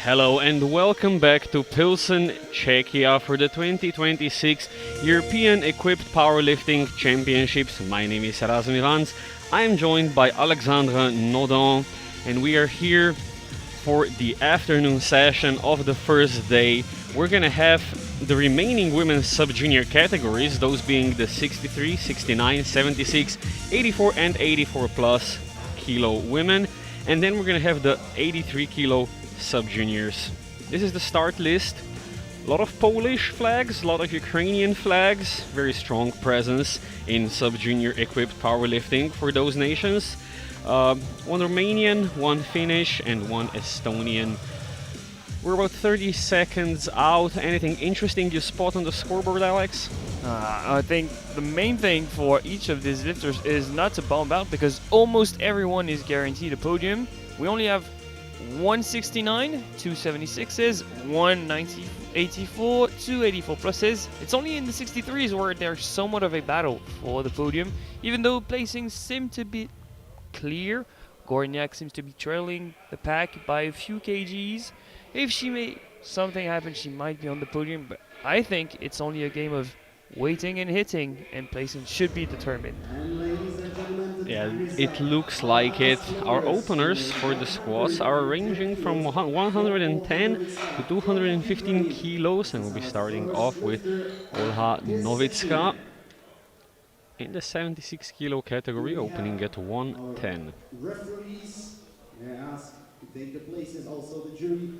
Hello and welcome back to Pilsen, Czechia for the 2026 European Equipped Powerlifting Championships. My name is Razim Ivans. I am joined by Alexandre Nodon and we are here for the afternoon session of the first day. We're gonna have the remaining women's sub-junior categories, those being the 63, 69, 76, 84 and 84 plus kilo women. And then we're gonna have the 83 kilo sub-juniors. This is the start list. A lot of Polish flags, a lot of Ukrainian flags, very strong presence in sub-junior equipped powerlifting for those nations. One Romanian, one Finnish, and one Estonian. We're about 30 seconds out. Anything interesting you spot on the scoreboard, Alex? I think the main thing for each of these lifters is not to bomb out because almost everyone is guaranteed a podium. We only have 169, 276s, 184, 284 pluses. It's only in the 63s where there's somewhat of a battle for the podium, even though placings seem to be clear. Gorniak seems to be trailing the pack by a few kgs. If something happens, she might be on the podium, but I think it's only a game of waiting and hitting, and placing should be determined. Yeah, it looks like it. Our openers for the squats are ranging from 110 to 215 kilos, and we'll be starting off with Olha Novicka in the 76 kilo category, opening at 110. Referees, may I ask to take the places, also the jury.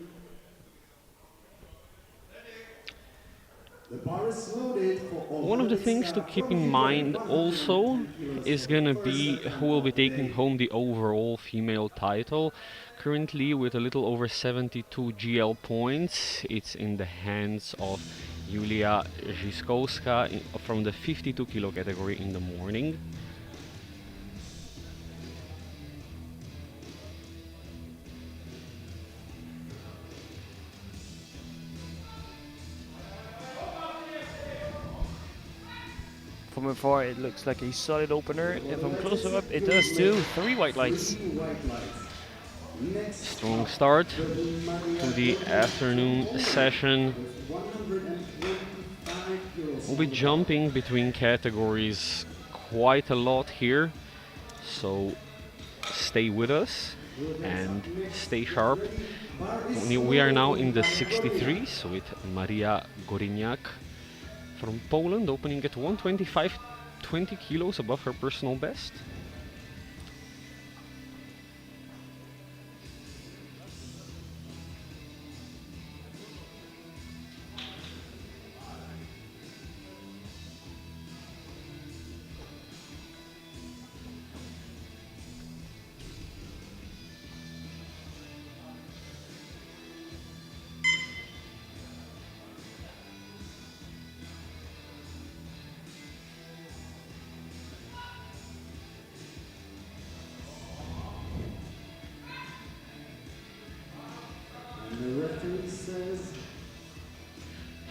The bar is loaded for all. One of the things to keep in mind also is gonna be who will be taking home the overall female title. Currently with a little over 72 GL points, it's in the hands of Julia Żyskowska from the 52 kilo category in the morning. From afar, it looks like a solid opener, and from closer up, it does too. 3 white lights. Strong start to the afternoon session. We'll be jumping between categories quite a lot here, so stay with us and stay sharp. We are now in the 63s with Maria Goriniak from Poland, opening at 125, 20 kilos above her personal best.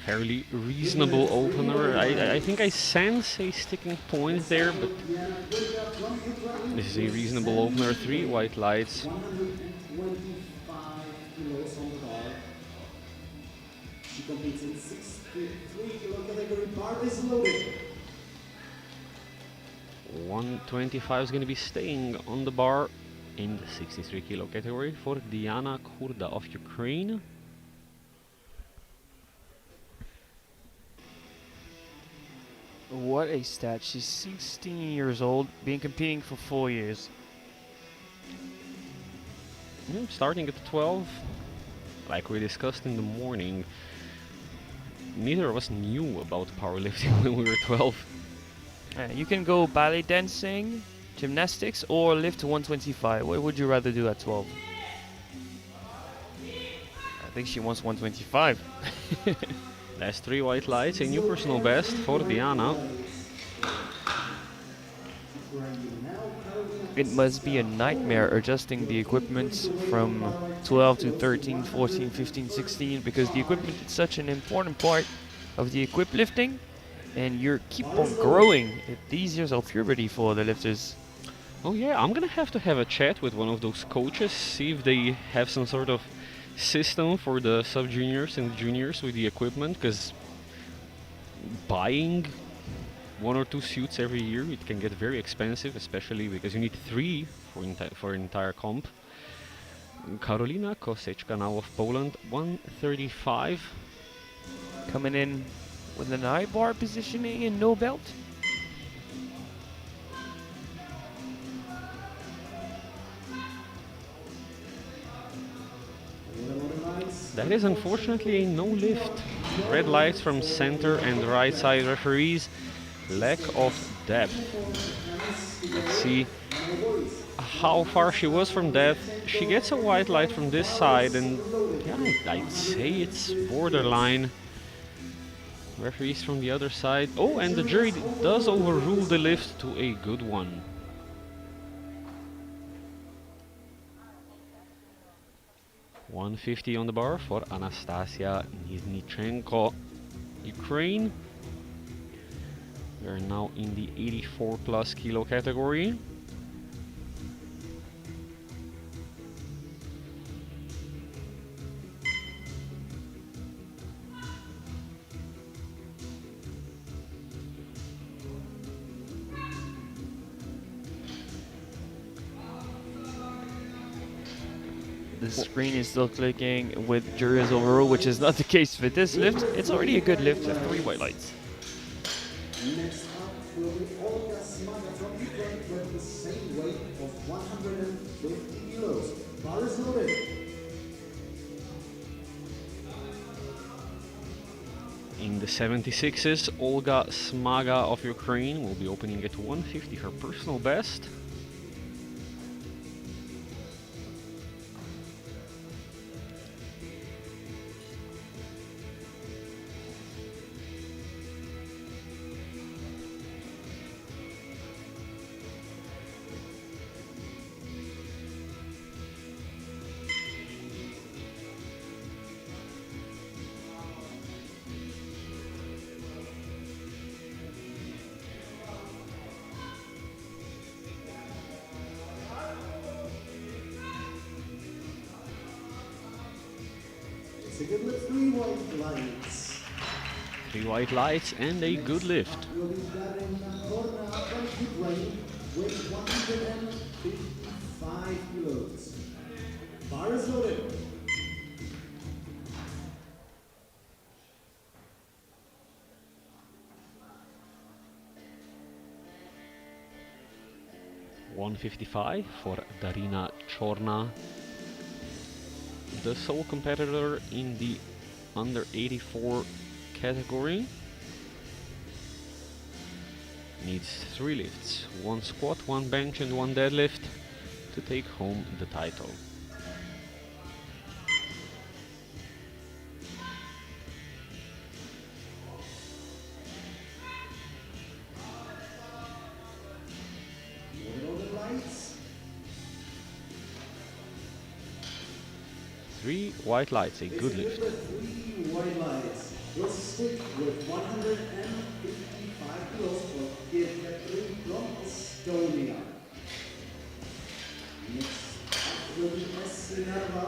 Fairly reasonable opener. I think I sense a sticking point there, but this is a reasonable opener. 3 white lights. 125 kilos on the bar. She competes in 63 kilo category. Bar is loaded. 125 is going to be staying on the bar in the 63 kilo category for Diana Kurda of Ukraine. What a stat. She's 16 years old, been competing for 4 years. Starting at 12, like we discussed in the morning, neither of us knew about powerlifting when we were 12. You can go ballet dancing, gymnastics, or lift to 125. What would you rather do at 12? I think she wants 125. That's 3 white lights, a new personal best for Diana. It must be a nightmare adjusting the equipment from 12 to 13, 14, 15, 16, because the equipment is such an important part of the equip lifting, and you keep on growing. These years of puberty for the lifters. Oh yeah, I'm gonna have to have a chat with one of those coaches, see if they have some sort of system for the sub-juniors and juniors with the equipment, because buying one or two suits every year, it can get very expensive, especially because you need three for an entire comp. Karolina Koseczka now of Poland, 135. Coming in with an eye bar positioning and no belt. That is unfortunately a no lift. Red lights from center and right side referees. Lack of depth. Let's see how far she was from depth. She gets a white light from this side, and yeah, I'd say it's borderline. Referees from the other side. Oh, and the jury does overrule the lift to a good one. $150 on the bar for Anastasia Nizhnichenko, Ukraine. We are now in the 84 plus kilo category. The screen is still clicking with jury's overall, which is not the case with this lift. It's already a good lift with 3 white lights. Next up will be Olga Smaga from Ukraine with the same weight of 150 kilos. Bar is loaded. In the 76s, Olga Smaga of Ukraine will be opening at 150, her personal best. It's a good lift, 3 white lights. 3 white lights and a good lift. Will be Darina Korna from Ukraine with 155 kilos. Bar is loaded. $155 for Darina Chorna, the sole competitor in the under 84 category. Needs 3 lifts, 1 squat, 1 bench and 1 deadlift to take home the title. Loaded lights. 3 white lights, a good lift. 3 white lights. We'll stick with 155 kilos for Kirkatri from Estonia. Next up will be Essinarva.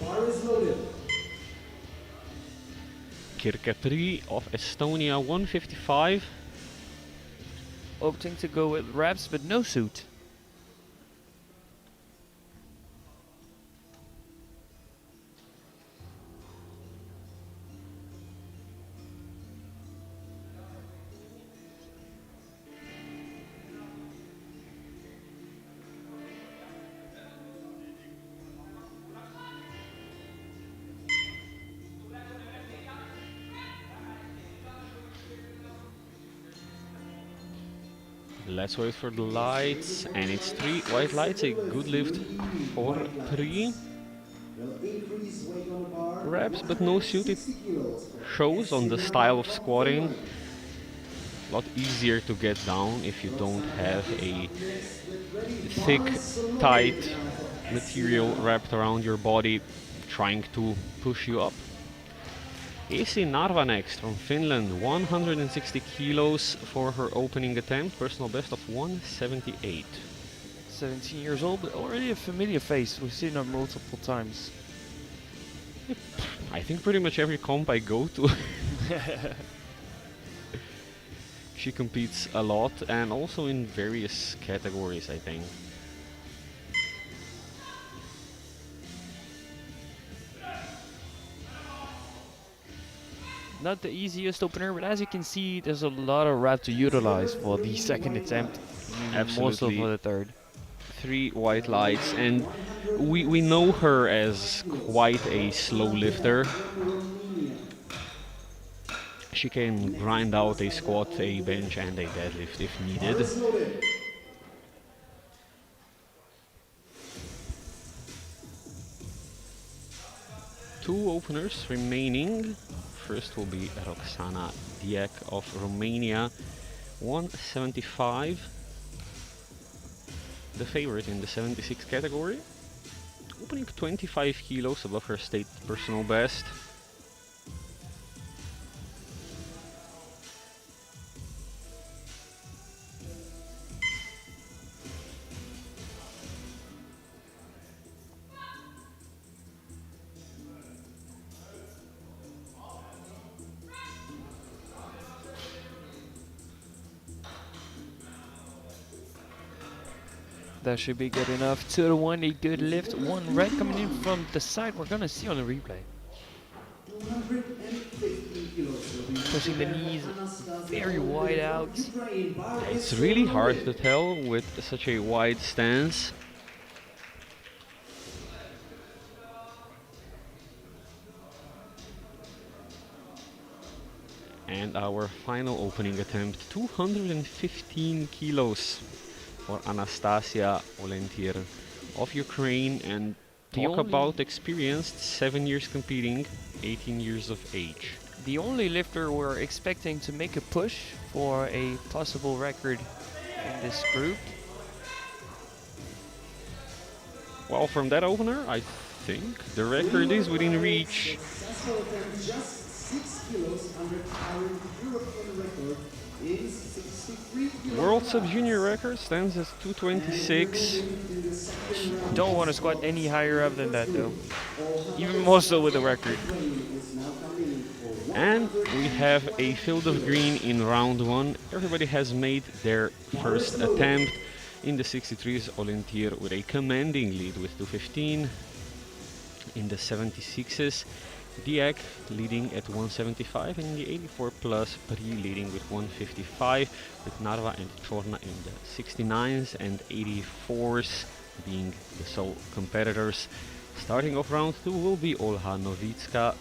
Bar is loaded. Kirkatri of Estonia, 155. Opting to go with reps but no suit. Let's wait for the lights, and it's 3 white lights, a good lift for 3 Will increase weight on the bar. reps, but no suit. It 60 kilos. shows on the style of squatting. A lot easier to get down if you don't have a thick, tight material wrapped around your body trying to push you up. AC Narva next from Finland, 160 kilos for her opening attempt, personal best of 178. 17 years old, but already a familiar face. We've seen her multiple times. I think pretty much every comp I go to. She competes a lot and also in various categories, I think. Not the easiest opener, but as you can see, there's a lot of rep to utilize for the second attempt, more so Absolutely. for the third. 3 white lights, and we know her as quite a slow lifter. She can grind out a squat, a bench, and a deadlift if needed. Two openers remaining. First will be Roxana Diak of Romania, 175. The favorite in the 76 category. Opening 25 kilos above her state personal best. That should be good enough. 2 to 1, a good lift. One red coming in from the side. We're gonna see on the replay. Pushing the knees very wide out. It's really hard to tell with such a wide stance. And our final opening attempt, 215 kilos for Anastasia Olentier of Ukraine, and talk about experienced, 7 years competing, 18 years of age. The only lifter we're expecting to make a push for a possible record in this group. Well, from that opener, I think the record is within reach. World Sub-Junior record stands at 226. Don't want to squat any higher up than that though. Even more so with the record. And we have a field of green in round 1. Everybody has made their first attempt. In the 63s, Olentier with a commanding lead with 215. In the 76s, Diak leading at 175, and in the 84 plus, Pri leading with 155, with Narva and Chorna in the 69s and 84s being the sole competitors. Starting off round 2 will be Olha Novitska,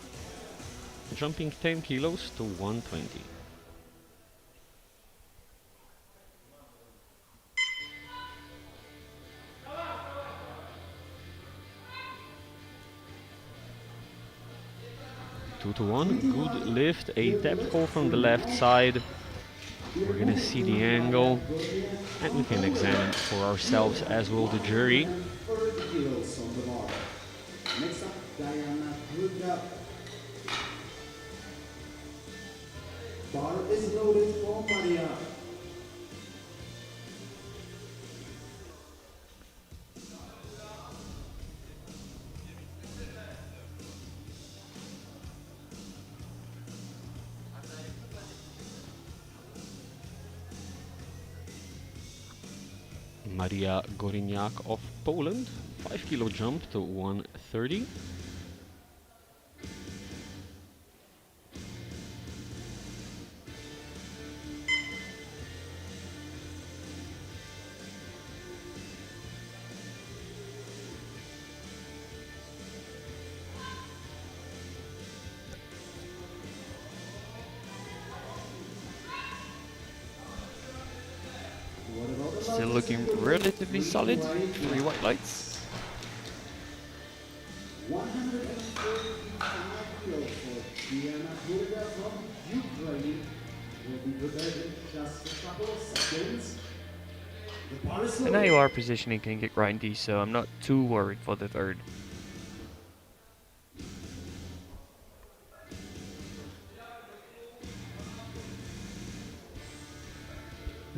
jumping 10 kilos to 120. Two to 1, good lift, a depth pull from the left side. We're gonna see the angle, and we can examine for ourselves, as will the jury. Next up, Diana Kruger. Bar is loaded for Maria. Maria Goriniak of Poland, 5 kilo jump to 130. Still looking relatively solid. 3 white lights. 135 kilos for Diana Kruger from Ukraine. Will be prepared in just a couple of seconds. The bar is And loaded. IOR positioning can get grindy, so I'm not too worried for the third.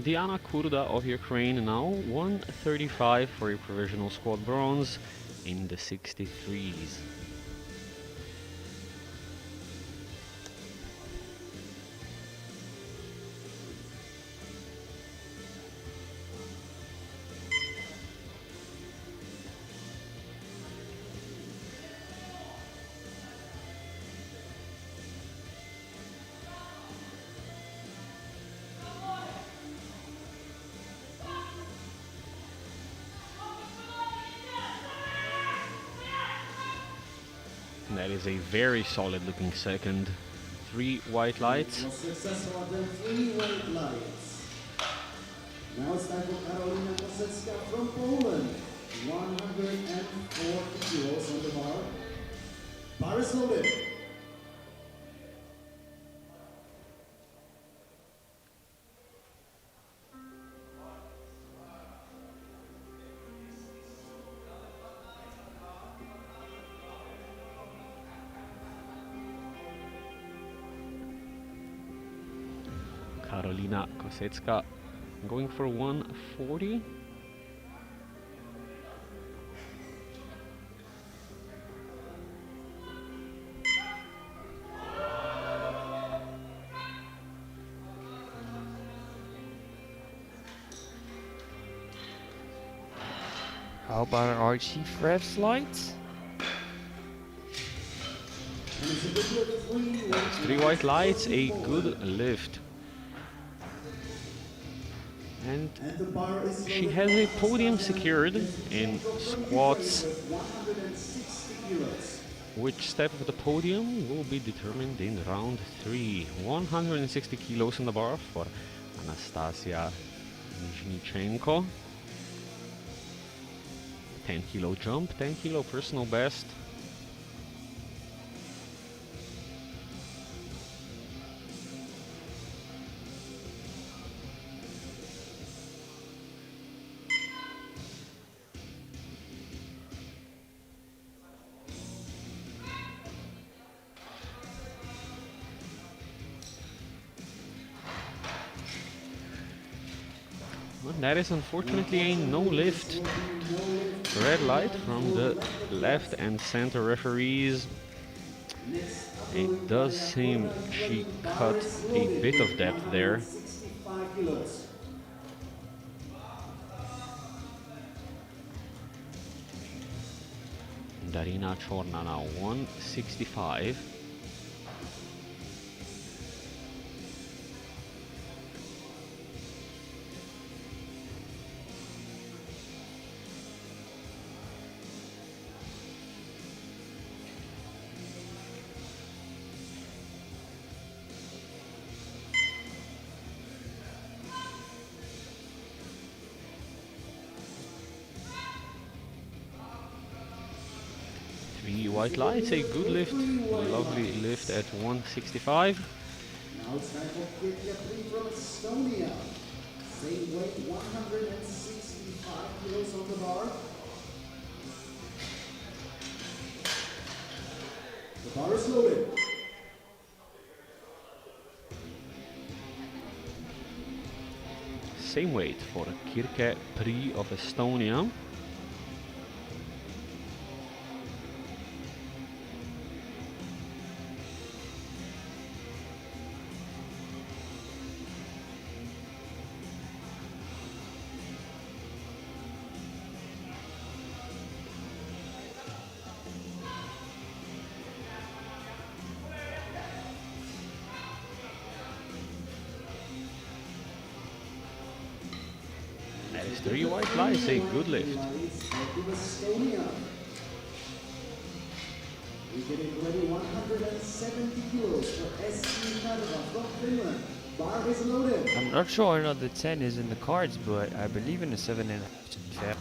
Diana Kurda of Ukraine now 135 for a provisional squad bronze in the 63s. That is a very solid looking second. 3 white lights. Was successful after 3 white lights. Now it's time for Karolina Kosecka from Poland. 140 kilos on the bar. Bar is loaded. Karolina Kosecka going for 140. How about an Archie Frev slide? And it's a big look at 3 white lights, a good lift. And And the bar is she loaded has a for podium Kosecka. secured in squats. With 160 kilos. Which step of the podium will be determined in round 3. 160 kilos on the bar for Anastasia Nizhnichenko. 10 kilo jump, 10 kilo personal best. Well, that is unfortunately a no lift. Red light from the left and center referees. It does seem she cut a bit of depth there. 65 kilos. Darina Chorna now 165. Three white lights, a good lift, lovely lift at 165. Now it's time for Kirtia Pri from Estonia. Same weight, 165 kilos on the bar. The bar is loaded. Same weight for Kirke Pri of Estonia. That is three white lights, a good lift. Lights of Estonia. We're getting ready 170 kilos for SC Narva from Finland. Bar is loaded. I'm not sure another 10 is in the cards, but I believe in the 7.5 to be fair.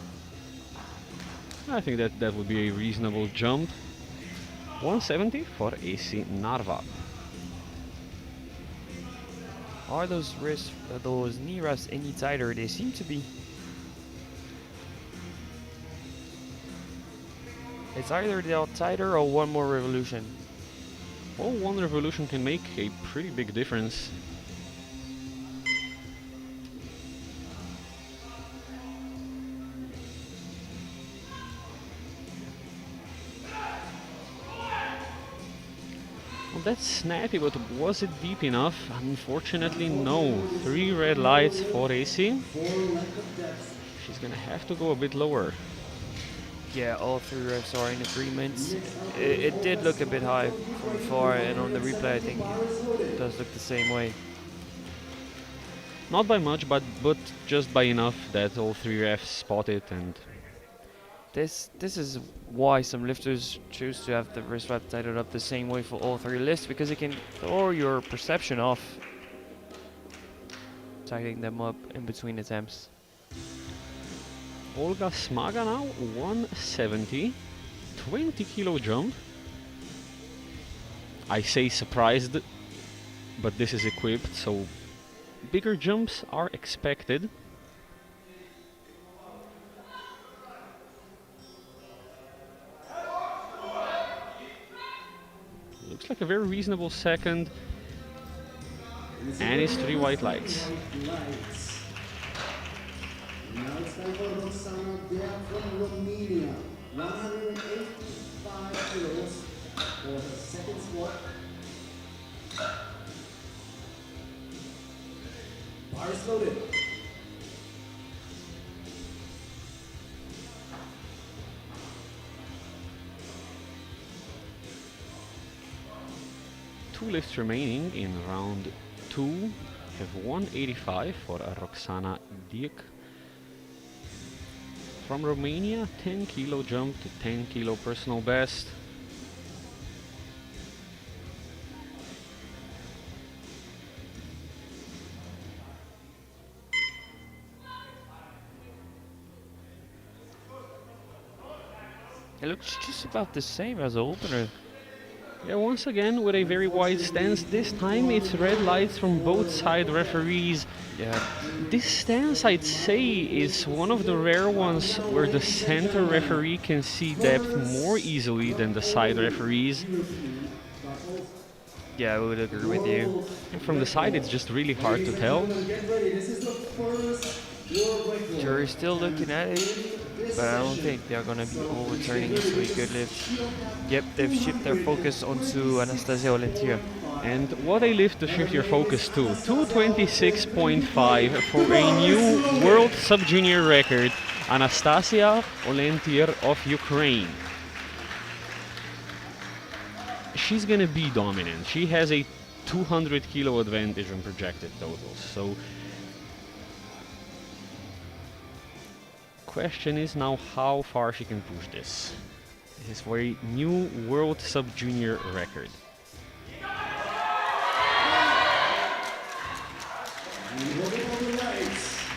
I think that would be a reasonable jump. 170 for AC Narva. Are those wrists, those knee rests any tighter? They seem to be. It's either they're tighter or one more revolution. Well, one revolution can make a pretty big difference. Well, that's snappy, but was it deep enough? Unfortunately, no. Three red lights for AC. For lack of depth. She's gonna have to go a bit lower. Yeah, all three refs are in agreement. It did look a bit high from far, and on the replay I think it does look the same way. Not by much, but just by enough that all three refs spot it and This is why some lifters choose to have the wrist wrap tightened up the same way for all three lifts, because it can throw your perception off, tightening them up in between attempts. Olga Smaga now, 170, 20 kilo jump. I say surprised, but this is equipped, so bigger jumps are expected. Looks like a very reasonable second, and it's 3 white lights. Now it's time for Roxana Dea from Romania. 185 kilos for her second squat. Bar is loaded. Two lifts remaining in round 2. We have 185 for Roxana Diek from Romania, 10 kilo jump to 10 kilo personal best. It looks just about the same as the opener. Yeah, once again with a very wide stance. This time it's red lights from both side referees. Yeah. This stance, I'd say, is one of the rare ones where the center referee can see depth more easily than the side referees. Yeah, I would agree with you. And from the side, it's just really hard to tell. Get ready. This is the first world record. Jury's still looking at it, but I don't think they're gonna be overturning it to a good lift. Yep, they've shifted their focus onto Anastasia Olentia. And what a lift to shift your focus to. 226.5 for a new world sub-junior record. Anastasia Olentier of Ukraine. She's gonna be dominant. She has a 200 kilo advantage on projected totals. So question is now how far she can push this. This is for a new world sub-junior record.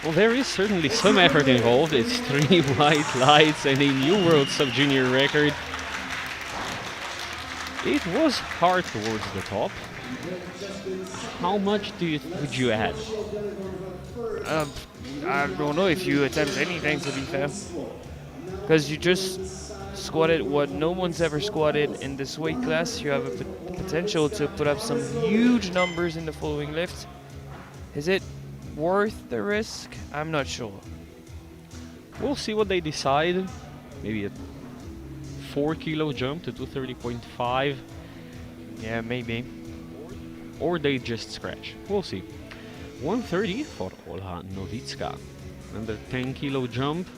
Well, there is certainly some effort involved. It's 3 white lights and a new world sub-junior record. It was hard towards the top. How much would you add? I don't know if you attempt anything, to be fair, because you just squatted what no one's ever squatted in this weight class. You have a potential to put up some huge numbers in the following lift. Is it worth the risk? I'm not sure. We'll see what they decide. Maybe a 4 kilo jump to 230.5, Yeah, maybe. or they just scratch. We'll see. 130 for Olha Novicka. Another 10 kilo jump.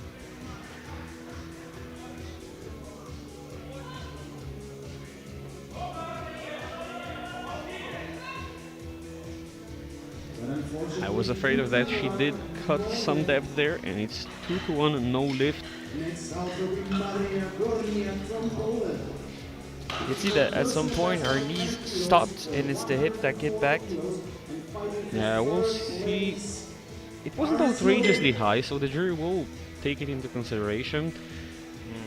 I was afraid of that. She did cut some depth there, and it's 2-1 no lift. Next out will be Maria Gorniak from Poland. You can see that at some point her knees stopped and it's the hip that get back. Yeah, we'll see. It wasn't outrageously high, so the jury will take it into consideration.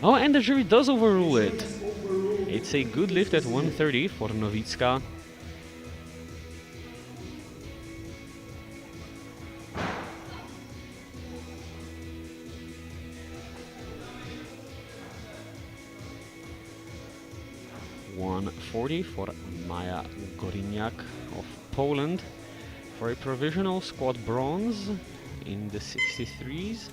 Oh, and the jury does overrule it. It's a good lift at 130 for Novicka. $140 for Maja Goriniak of Poland for a provisional squat bronze in the 63s.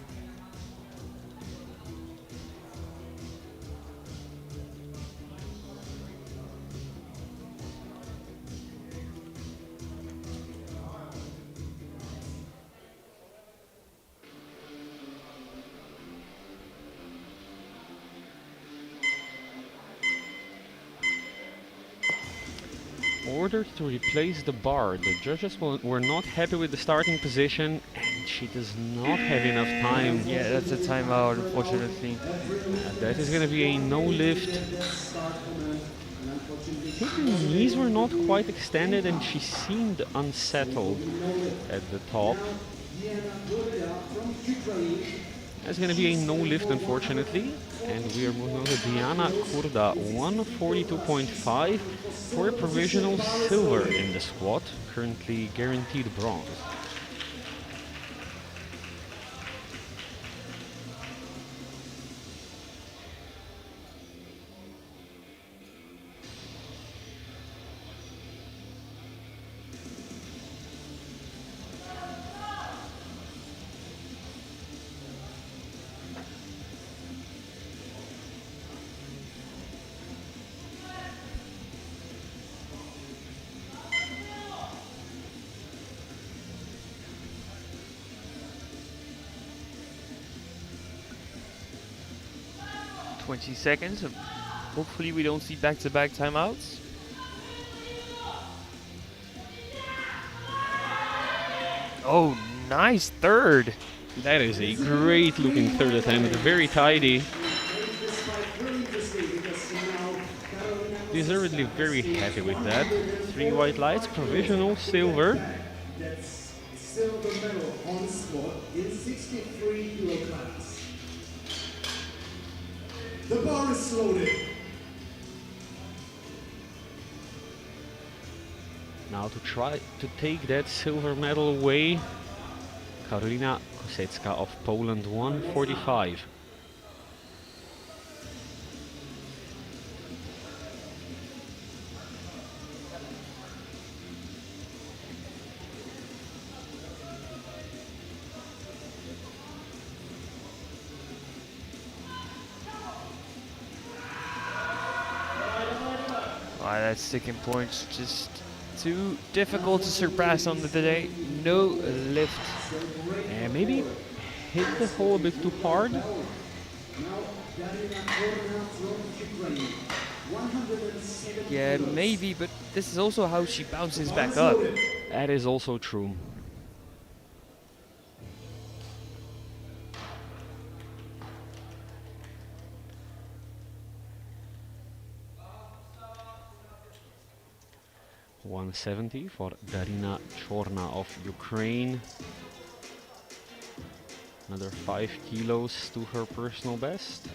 ordered to replace the bar. The judges were not happy with the starting position, and she does not have enough time. Yeah, that's a timeout, unfortunately. That is going to be a no lift. I think her knees were not quite extended, and she seemed unsettled at the top. That's going to be a no lift, unfortunately. And we are moving on to Diana Kurda, 142.5 for a provisional silver in the squat, currently guaranteed bronze. Twenty seconds. Hopefully we don't see back-to-back timeouts. Oh, nice third. That is a great looking third attempt, very tidy. Deservedly very happy with that. 3 white lights, provisional silver. That's silver medal on the spot in 63 kilograms. The bar is loaded. Now to try to take that silver medal away, Karolina Kosecka of Poland, 145. That sticking point's just too difficult to surpass on the day. No lift. And maybe hit the hole a bit too hard. Yeah, maybe, but this is also how she bounces back up. That is also true. $170 for Darina Chorna of Ukraine. Another 5 kilos to her personal best.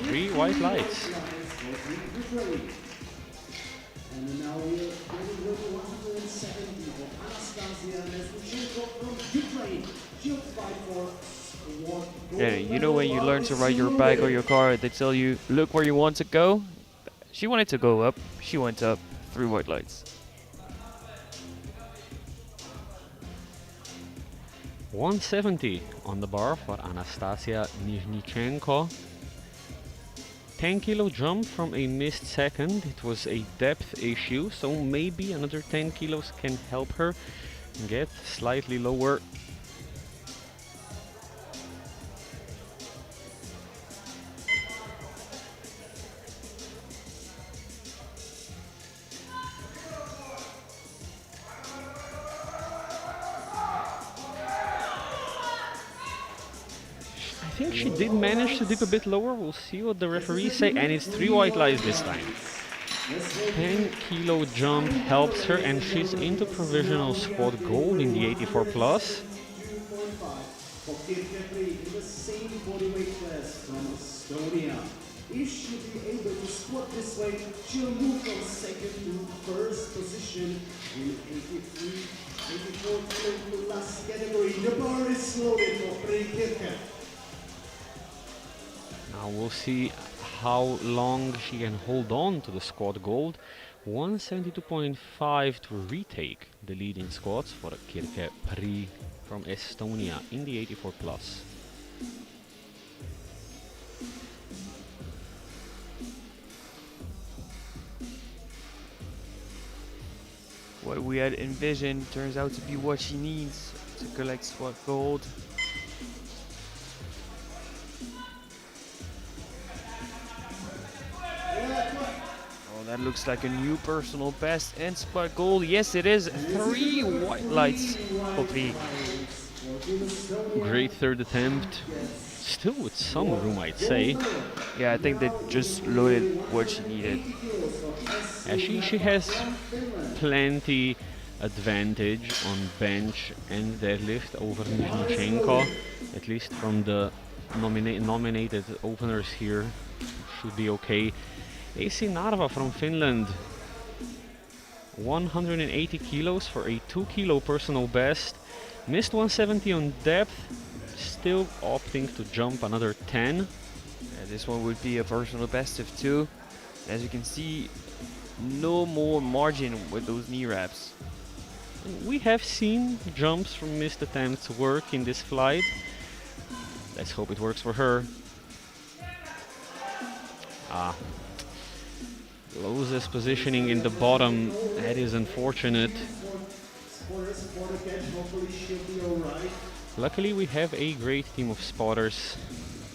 Three white lights. And now we are getting ready 170 for Anastasia Lesnichenko from Ukraine. She'll fight for award. Yeah, you know when you learn to ride your bike or your car, they tell you, look where you want to go. She wanted to go up. She went up. 3 white lights. 170 on the bar for Anastasia Nizhnichenko. 10 kilo jump from a missed second. It was a depth issue, so maybe another 10 kilos can help her get slightly lower. I think she did manage to dip a bit lower. We'll see what the referees say, and it's 3 white lights this time. 10 kilo jump helps her, and she's into provisional squad gold in the 84 plus. In the same bodyweight class from Estonia. If she'll be able to squat this way, she'll move from second to first position in 83, 84 kilo plus category. The bar is loaded for Kirke. Now we'll see how long she can hold on to the squad gold. 172.5 to retake the lead in squats for Kirke Pri from Estonia in the 84 plus. What we had envisioned turns out to be what she needs to collect squad gold. Oh, that looks like a new personal best and squad gold. Yes, it is. 3 white lights. Hopefully. Great third attempt. Still with some room, I'd say. Yeah, I think they just loaded what she needed. She has plenty advantage on bench and deadlift over Mizhnichenko, at least from the nominated openers here. Should be okay. AC Narva from Finland, 180 kilos for a 2 kilo personal best. Missed 170 on depth, still opting to jump another 10. Yeah, this one would be a personal best of 2. As you can see, no more margin with those knee wraps. We have seen jumps from missed attempts work in this flight. Let's hope it works for her. Loses positioning in the bottom. That is unfortunate. Luckily, we have a great team of spotters.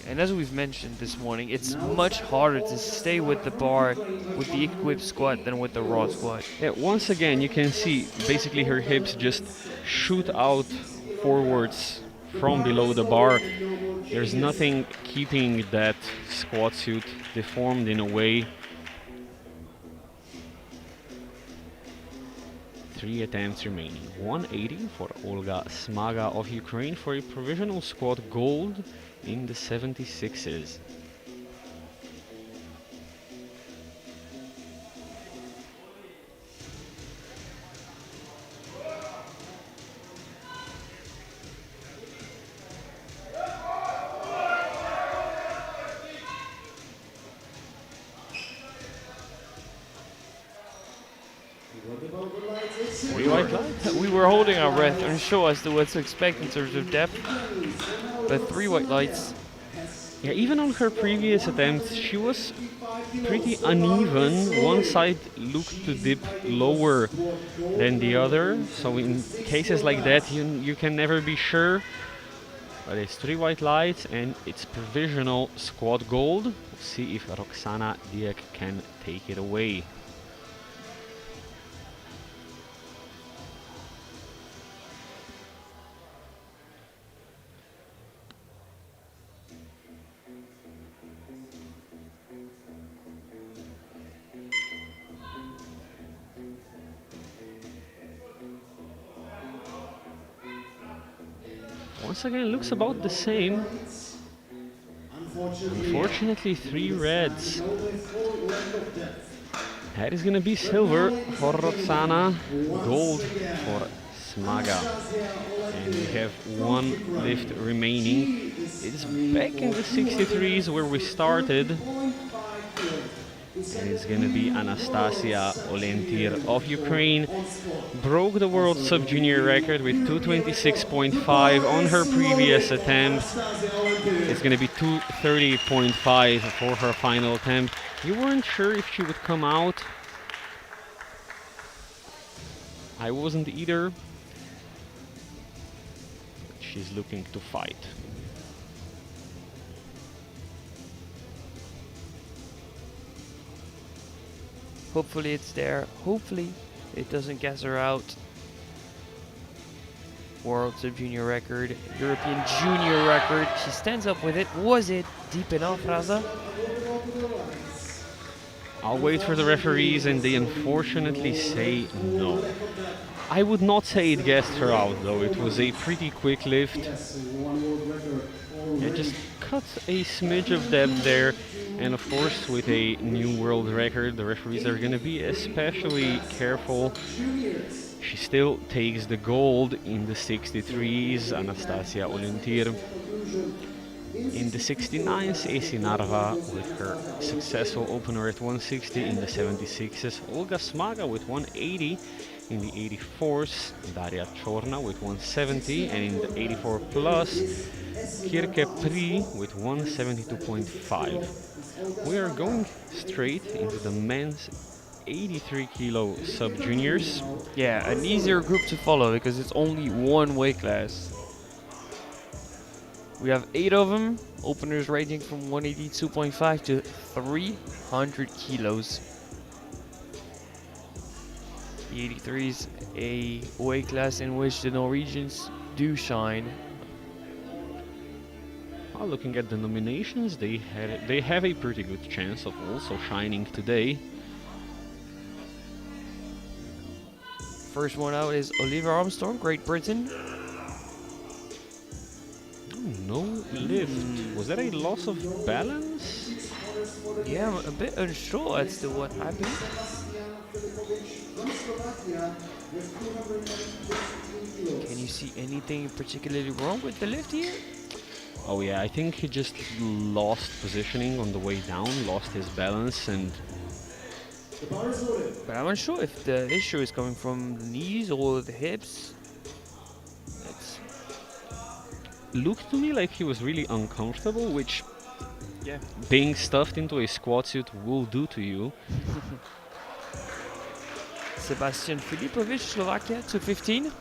And as we've mentioned this morning, it's much harder to stay with the bar with the equipped squat than with the raw squat. Yeah, once again, you can see basically her hips just shoot out forwards from below the bar. There's nothing keeping that squat suit deformed in a way. 3 attempts remaining. 180 for Olga Smaga of Ukraine for a provisional squat gold in the 76s. We were holding our breath, unsure as to what to expect in terms of depth. But 3 white lights. Yeah, even on her previous attempts, she was pretty uneven. One side looked to dip lower than the other, so in cases like that, you can never be sure. But it's 3 white lights and it's provisional squad gold. We'll see if Roxana Diek can take it away. Once again, it looks about the same. Unfortunately, 3 reds. That is gonna be silver for Roxana, gold for Smaga. And we have 1 lift remaining. It's back in the 63s where we started. And it's gonna be Anastasia Olentir of Ukraine. Broke the world sub-junior record with 226.5 on her previous attempt. It's gonna be 230.5 for her final attempt. You weren't sure if she would come out. I wasn't either. But she's looking to fight. Hopefully it's there. Hopefully it doesn't gas her out. World Sub-Junior record, European Junior record. She stands up with it. Was it deep enough, Raza? I'll wait for the referees and they unfortunately say no. I would not say it gassed her out though. It was a pretty quick lift. It just cut a smidge of depth there. And of course, with a new world record, the referees are going to be especially careful. She still takes the gold in the 63s, Anastasia Olentir. In the 69s, AC Narva with her successful opener at 160. In the 76s, Olga Smaga with 180. In the 84s, Daria Chorna with 170. And in the 84 plus, Kirke Pri with 172.5. We are going straight into the men's 83 kilo sub juniors. Yeah, an easier group to follow because it's only one weight class. We have 8 of them, openers ranging from 182.5 to 300 kilos. The 83 is a weight class in which the Norwegians do shine. Well, looking at the nominations, they have a pretty good chance of also shining today. First one out is Oliver Armstrong, Great Britain. Oh, no lift. Was that a loss of balance? Yeah, I'm a bit unsure as to what happened. Can you see anything particularly wrong with the lift here? Oh yeah, I think he just lost positioning on the way down, lost his balance, and But I'm unsure if the issue is coming from the knees or the hips. It's looked to me like he was really uncomfortable, which yeah. being stuffed into a squat suit will do to you. Sebastian Filipovic, Slovakia, 215.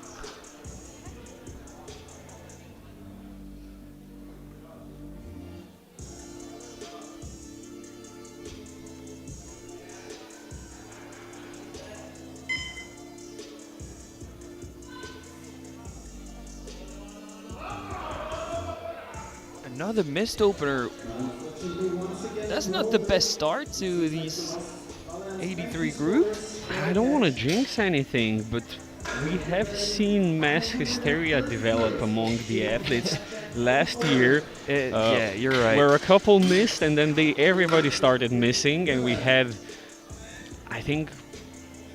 Another missed opener. That's not the best start to these 83 group. I don't want to jinx anything, but we have seen mass hysteria develop among the athletes last year. Yeah, you're right. Where a couple missed and then everybody started missing, and we had, I think,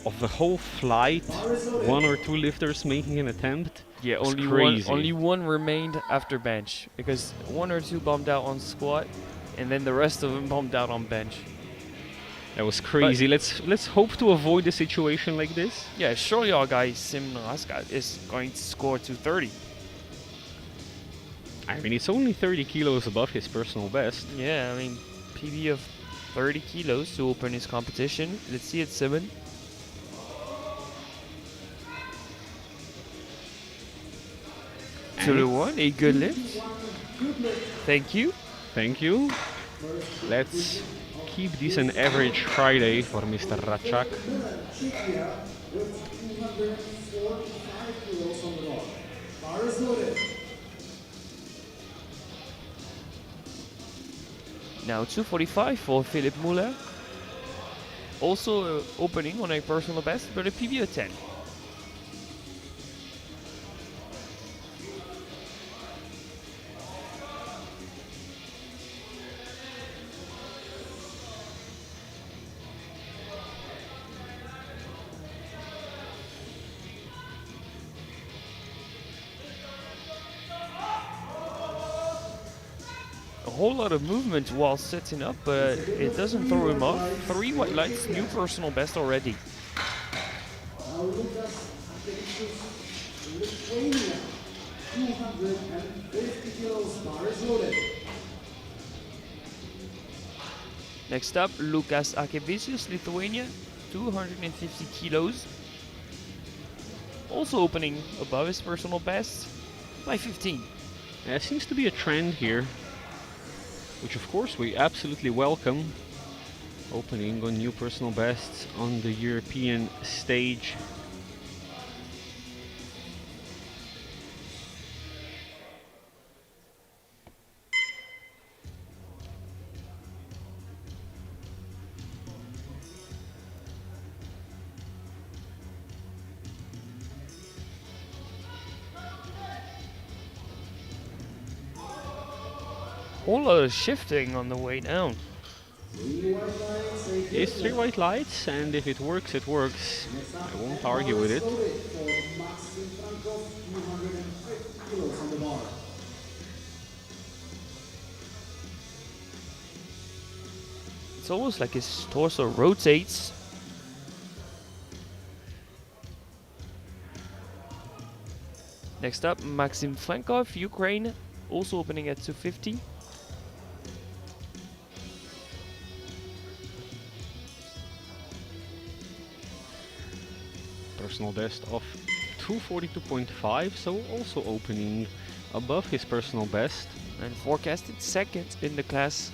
of the whole flight, 1 or 2 lifters making an attempt. Yeah, It's only crazy. one remained after bench because 1 or 2 bombed out on squat, and then the rest of them bombed out on bench. That was crazy. Let's hope to avoid a situation like this. Yeah, surely our guy Sim Raska is going to score 230. I mean, it's only 30 kilos above his personal best. Yeah, I mean, PB of 30 kilos to open his competition. Let's see it, Simon. To the one, a good lift. Thank you. Thank you. Let's keep this an average Friday for Mr. Rachak. Now 245 for Philip Muller. Also opening on a personal best, but a PB of 10. A whole lot of movement while setting up, but it doesn't throw him off. 3 white lights, new personal best already. Now Lucas Lithuania, 250 kilos, bar is loaded. Next up, Lukas Akevicius, Lithuania, 250 kilos. Also opening above his personal best by 15. There seems to be a trend here, which of course we absolutely welcome. Opening on new personal bests on the European stage. Whole lot of shifting on the way down. It's 3 white lights, and if it works, it works. I won't argue with it. It's almost like his torso rotates. Next up, Maxim Flankov, Ukraine, also opening at 250. personal best of 242.5, so also opening above his personal best. And forecasted second in the class.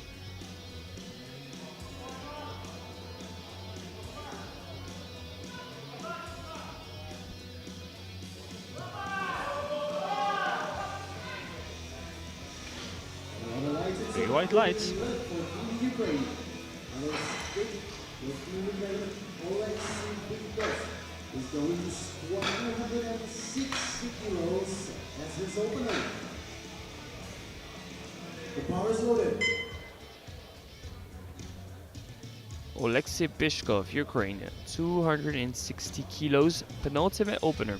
Three white lights. Is going to squat 260 kilos as his opener. The power is loaded. Oleksiy Bishkov, Ukraine, 260 kilos, penultimate opener.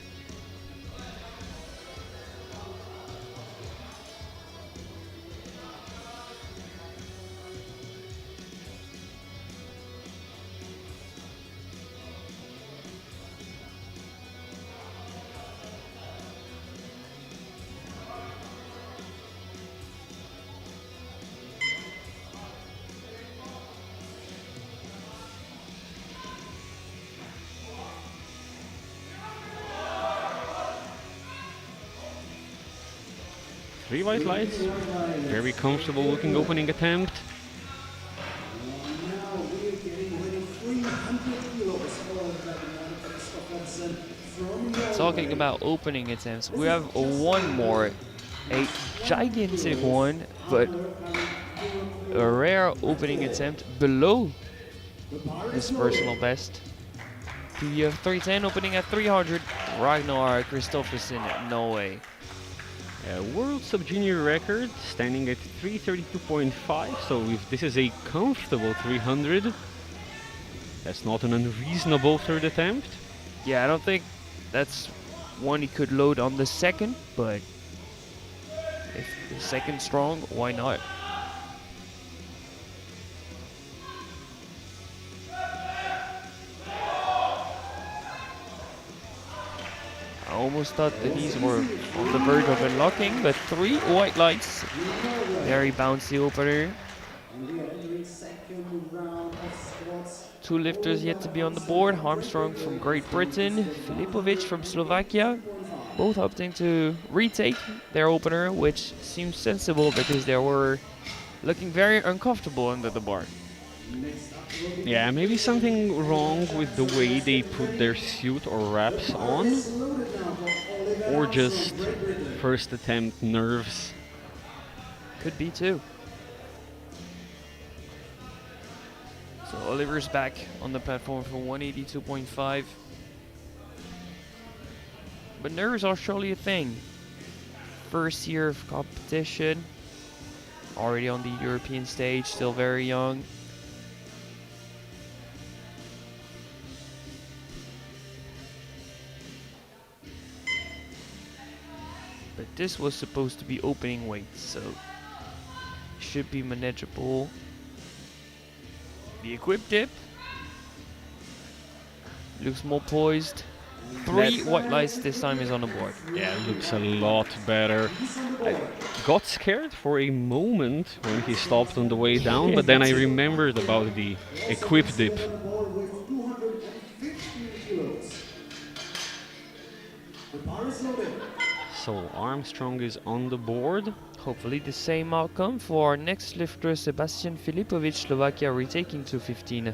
Three white lights. Very comfortable looking opening attempt. Now we're getting ready 300 kilos from Talking about opening attempts, we have one more, a gigantic one, but a rare opening attempt below his personal best. The 310 opening at 300, Ragnar Kristoffersen, Norway. World Sub-Junior record standing at 332.5, so if this is a comfortable 300, that's not an unreasonable third attempt. Yeah, I don't think that's one he could load on the second, but if the second's strong, why not? I almost thought the knees were on the verge of unlocking, but three white lights. Very bouncy opener. Two lifters yet to be on the board. Armstrong from Great Britain, Filipovic from Slovakia. Both opting to retake their opener, which seems sensible because they were looking very uncomfortable under the bar. Yeah, maybe something wrong with the way they put their suit or wraps on, or just first attempt nerves. Could be too. So Oliver's back on the platform for 182.5. But nerves are surely a thing. First year of competition, already on the European stage, still very young. But this was supposed to be opening weight, so should be manageable. The equip dip looks more poised. Three white lights this time is on the board. Yeah, looks a lot better. I got scared for a moment when he stopped on the way down, but then I remembered about the equip dip. So Armstrong is on the board. Hopefully the same outcome for our next lifter, Sebastian Filipovic, Slovakia, retaking 215.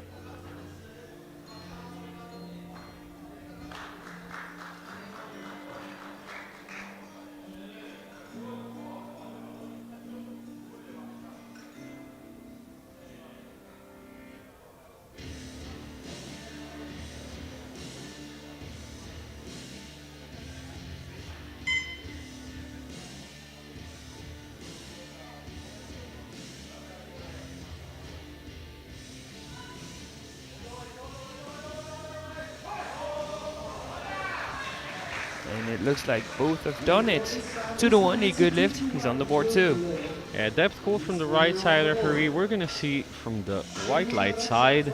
And it looks like both have done it. 2-1, a good lift. He's on the board too. Yeah, depth call from the right side referee. We're gonna see from the white light side.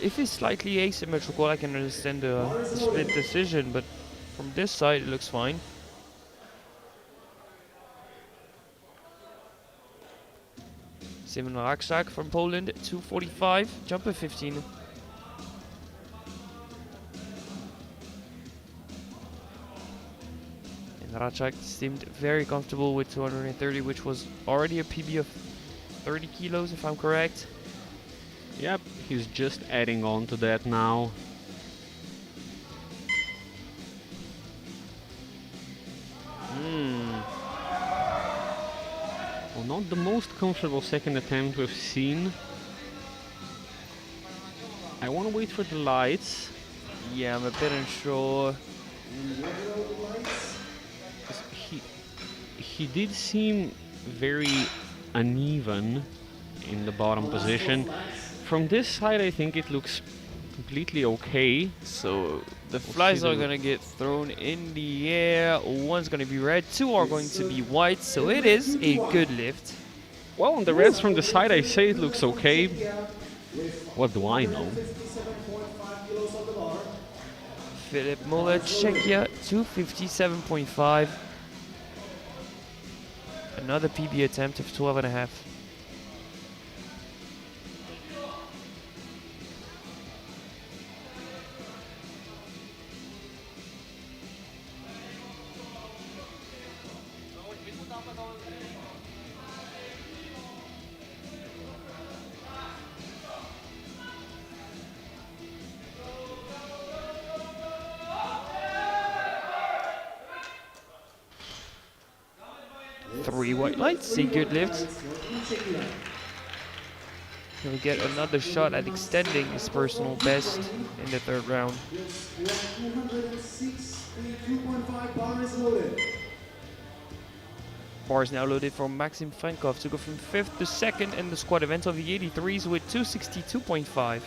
If it's slightly asymmetrical, I can understand the split decision, but from this side, it looks fine. Simon Raksak from Poland, 245, jump of 15. And Raksak seemed very comfortable with 230, which was already a PB of 30 kilos, if I'm correct. Yep, he's just adding on to that now. Well, not the most comfortable second attempt we've seen. I want to wait for the lights. Yeah, I'm a bit unsure. 'Cause he did seem very uneven in the bottom position. From this side, I think it looks completely okay. So the We'll flies see are the- gonna get thrown in the air. One's gonna be red, two are going to be white. So it is a good lift. Well, on the reds from the side, I say it looks okay. What do I know? 57.5 kilos on the bar. Filip Muller, Czechia, 257.5. Another PB attempt of 12.5. Three white lights, a good lift. He'll get another shot at extending his personal best in the third round. 206.5 bar is loaded. Bar is now loaded for Maxim Frankov to go from 5th to 2nd in the squad event of the 83s with 262.5.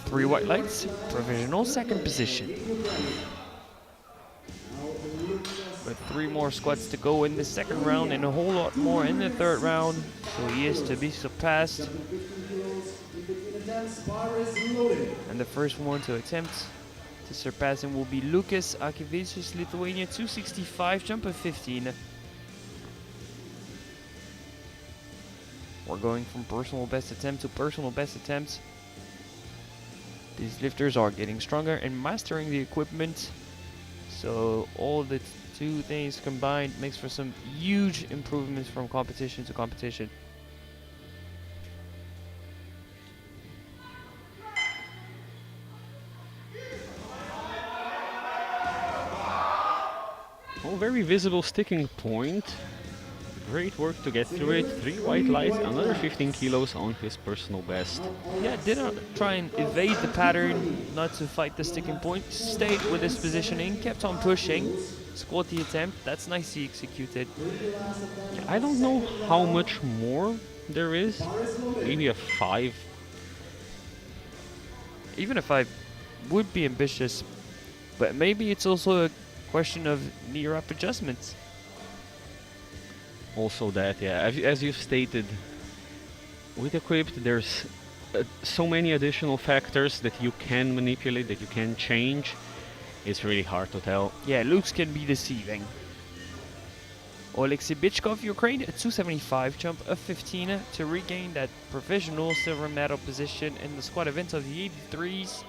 Three white lights, provisional second position. With three more squads to go in the second round and a whole lot more in the third round, so he is to be surpassed. And the first one to attempt to surpass him will be Lukas Akivicius, Lithuania, 265, jump of 15. We're going from personal best attempt to personal best attempt. These lifters are getting stronger and mastering the equipment. So all the two things combined makes for some huge improvements from competition to competition. Oh, very visible sticking point. Great work to get through it. Three white lights, another 15 kilos on his personal best. Yeah, did not try and evade the pattern, not to fight the sticking point. Stayed with his positioning, kept on pushing. Scored the attempt, that's nicely executed. I don't know how much more there is. Maybe a 5. Even if I would be ambitious, but maybe it's also a question of knee wrap adjustments. Also that, yeah, as you've stated, with equipped there's so many additional factors that you can manipulate, that you can change. It's really hard to tell. Yeah, looks can be deceiving. Oleksiy Bichkov, Ukraine, at 275, jump of 15 to regain that provisional silver medal position in the squad event of the 83s.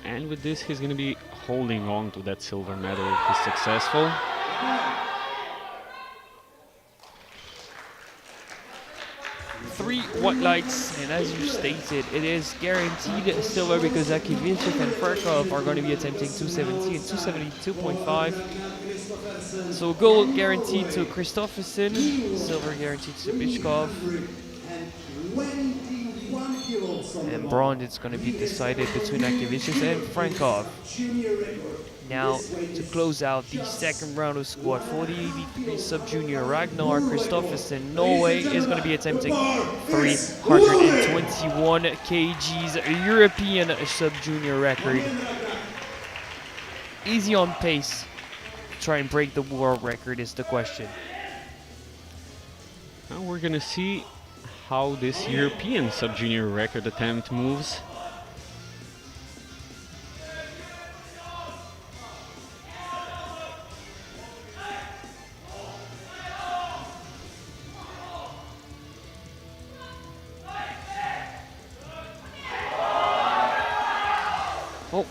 And with this, he's going to be holding on to that silver medal if he's successful. Three white lights, and as you stated, it is guaranteed silver because Akivicius and Farkov are going to be attempting 270 and 272.5. So gold guaranteed to Kristoffersen, silver guaranteed to Bichkov, and bronze it's going to be decided between Akivicius and Frankov. Now, to close out the second round of squat for the 83 sub-junior, Ragnar Kristoffersen, Norway, is going to be attempting 321 kgs, European sub-junior record. Easy on pace. Try and break the world record is the question. Now we're gonna see how this European sub-junior record attempt moves. Oh,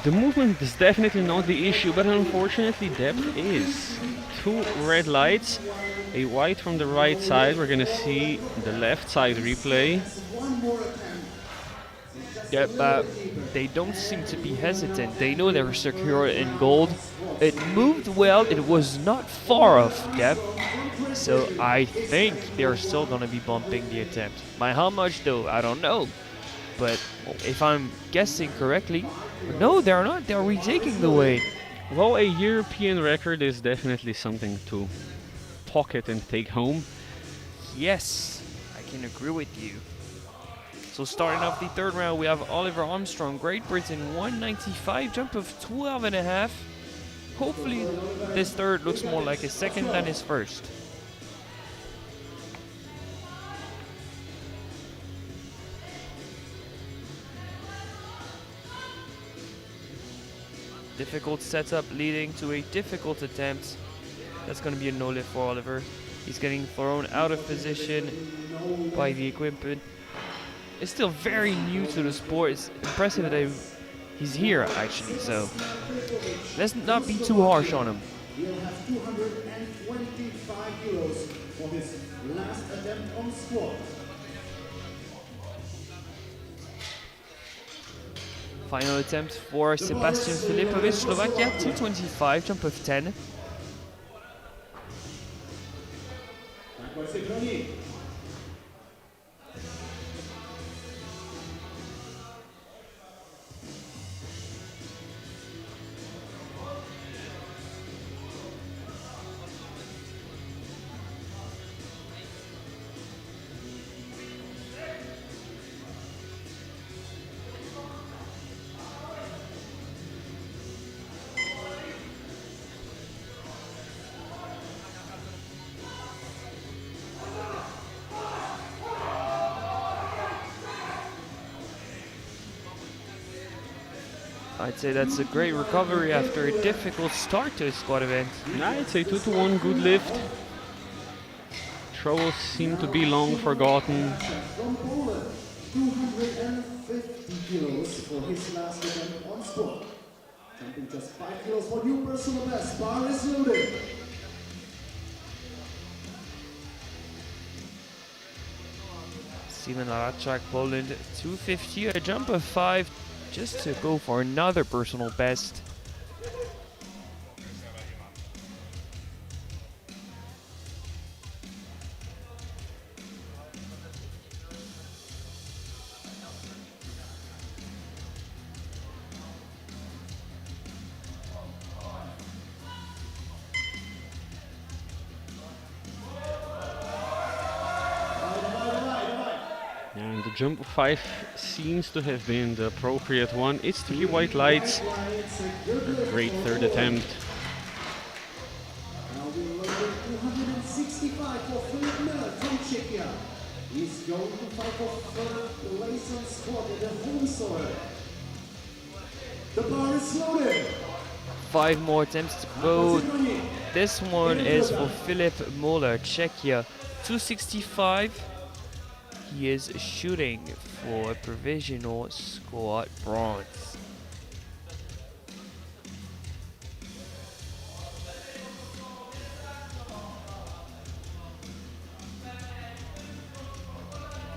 the movement is definitely not the issue, but unfortunately depth is. 2 red lights, a white from the right side. We're gonna see the left side replay. Yeah, but they don't seem to be hesitant. They know they're secure in gold. It moved well. It was not far off depth. So I think they're still going to be bumping the attempt. By how much though, I don't know. But if I'm guessing correctly, no, they're not. They're retaking the weight. Well, a European record is definitely something to pocket and take home. Yes, I can agree with you. So starting off the third round, we have Oliver Armstrong, Great Britain, 195, jump of 12.5. Hopefully this third looks more like his second than his first. Difficult setup leading to a difficult attempt. That's going to be a no lift for Oliver. He's getting thrown out of position by the equipment. It's still very new to the sport. It's impressive that he's here actually, so let's not be too harsh on him. He'll have 225 kilos for his last attempt on squat. Final attempt for Sebastian Filipovic, Slovakia, 225, jump of 10. I'd say that's a great recovery after a difficult start to a squat event. I'd say 2-to-1 good lift. Troubles seem to be long forgotten. From Poland, 250 kilos for his last attempt on squat. Jumping just 5 kilos for new personal best. Bar is loaded. Steven Larachak, Poland, 250, a jump of 5, just to go for another personal best. And the jump of 5 seems to have been the appropriate one. It's 3 white lights. A great third attempt. Now we're loaded 265 for Philip Miller from Czechia. He's going to fight for third place on squat in the home soil. The bar is loaded. 5 more attempts to go. This one is for Filip Moller, Czechia, 265. He is shooting for a provisional squat bronze.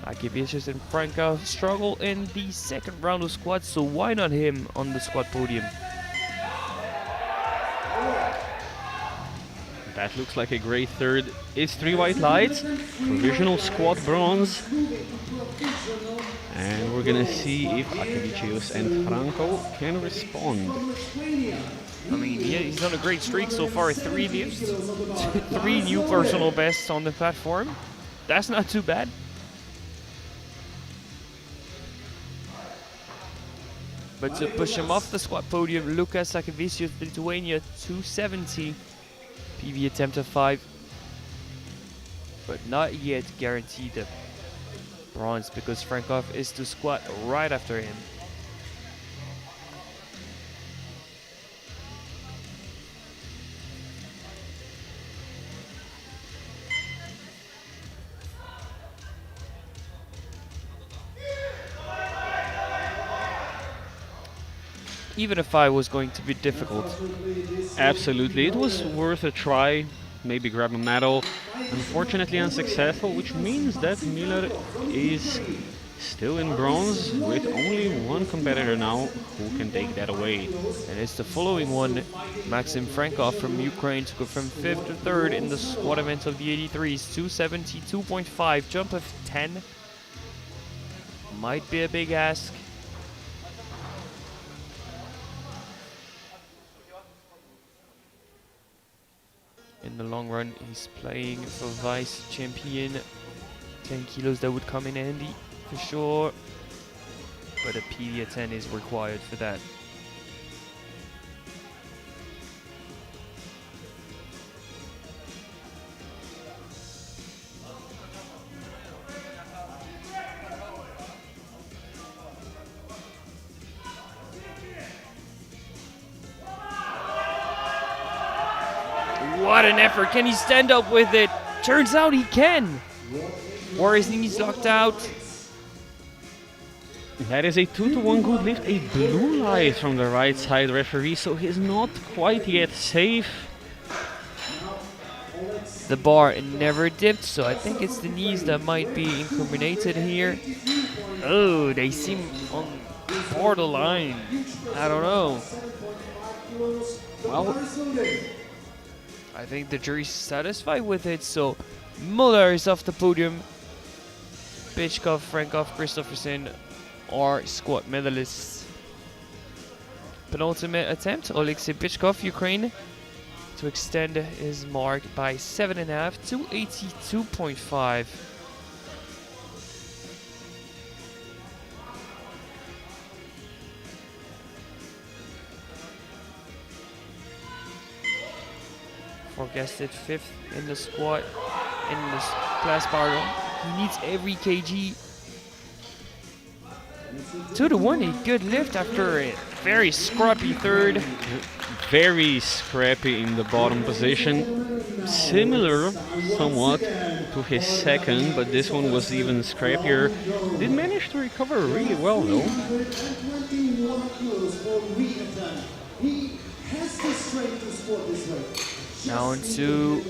Akivicius and Franca struggle in the second round of squats, so why not him on the squat podium? That looks like a great third. It's 3 white lights, provisional squat bronze. And we're gonna see if Akevicius and Franco can respond. I mean, he's on a great streak so far. 3 lifts, 3 new personal bests on the platform. That's not too bad. But to push him off the squat podium, Lucas Akevicius, Lithuania, 270. PB attempt of 5. But not yet guaranteed a bronze because Frankov is to squat right after him. Even if I was going to be difficult. Absolutely, it was worth a try. Maybe grab a medal. Unfortunately unsuccessful, which means that Miller is still in bronze with only one competitor now who can take that away. And it's the following one, Maxim Frankov from Ukraine, to go from 5th to 3rd in the squat event of the 83s, 272.5, jump of 10. Might be a big ask. In the long run, he's playing for vice champion. 10 kilos, that would come in handy for sure. But a PB at 10 is required for that. What an effort. Can he stand up with it? Turns out he can. Or his knees locked out. That is a 2-to-1 good lift, a blue light from the right side referee, so he's not quite yet safe. The bar never dipped, so I think it's the knees that might be incriminated here. Oh, they seem on borderline. I don't know. Well, I think the jury's satisfied with it, so Muller is off the podium. Bichkov, Frankov, Christopherson are squat medalists. Penultimate attempt, Oleksiy Bichkov, Ukraine, to extend his mark by 7.5 to 82.5. Forecasted 5th in the squat in the class bar. He needs every kg. 2-to-1, a good lift after a very scrappy 3rd. very scrappy in the bottom position. Similar somewhat to his 2nd, but this one was even scrappier. Did manage to recover really well though. He has the strength to squat this way. Now into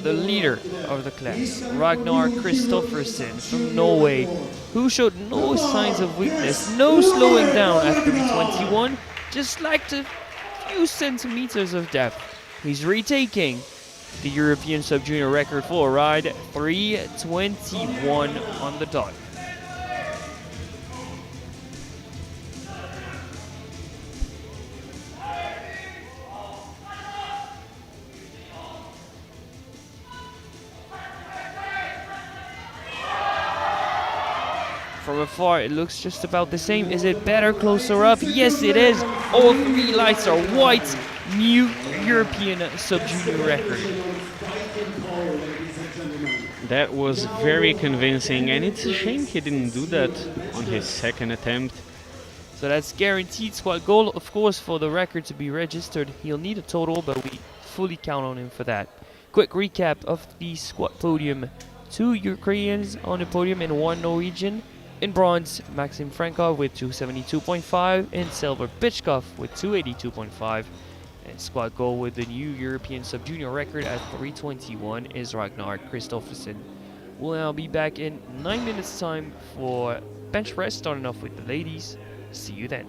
the leader of the class, Ragnar Kristoffersen from Norway, who showed no signs of weakness, no slowing down after B21, just lacked a few centimeters of depth. He's retaking the European Sub-Junior record for a ride, 3:21 on the dot. From afar, it looks just about the same. Is it better closer up? Yes, it is. All 3 lights are white. New European Sub-Junior record. That was very convincing, and it's a shame he didn't do that on his 2nd attempt. So that's guaranteed squat goal. Of course, for the record to be registered, he'll need a total, but we fully count on him for that. Quick recap of the squat podium. 2 Ukrainians on the podium and 1 Norwegian. In bronze, Maxim Frankov with 272.5. In silver, Bichkov with 282.5. And squat goal with the new European Sub-Junior record at 3:21 is Ragnar Kristoffersen. We'll now be back in 9 minutes time for bench press, starting off with the ladies. See you then.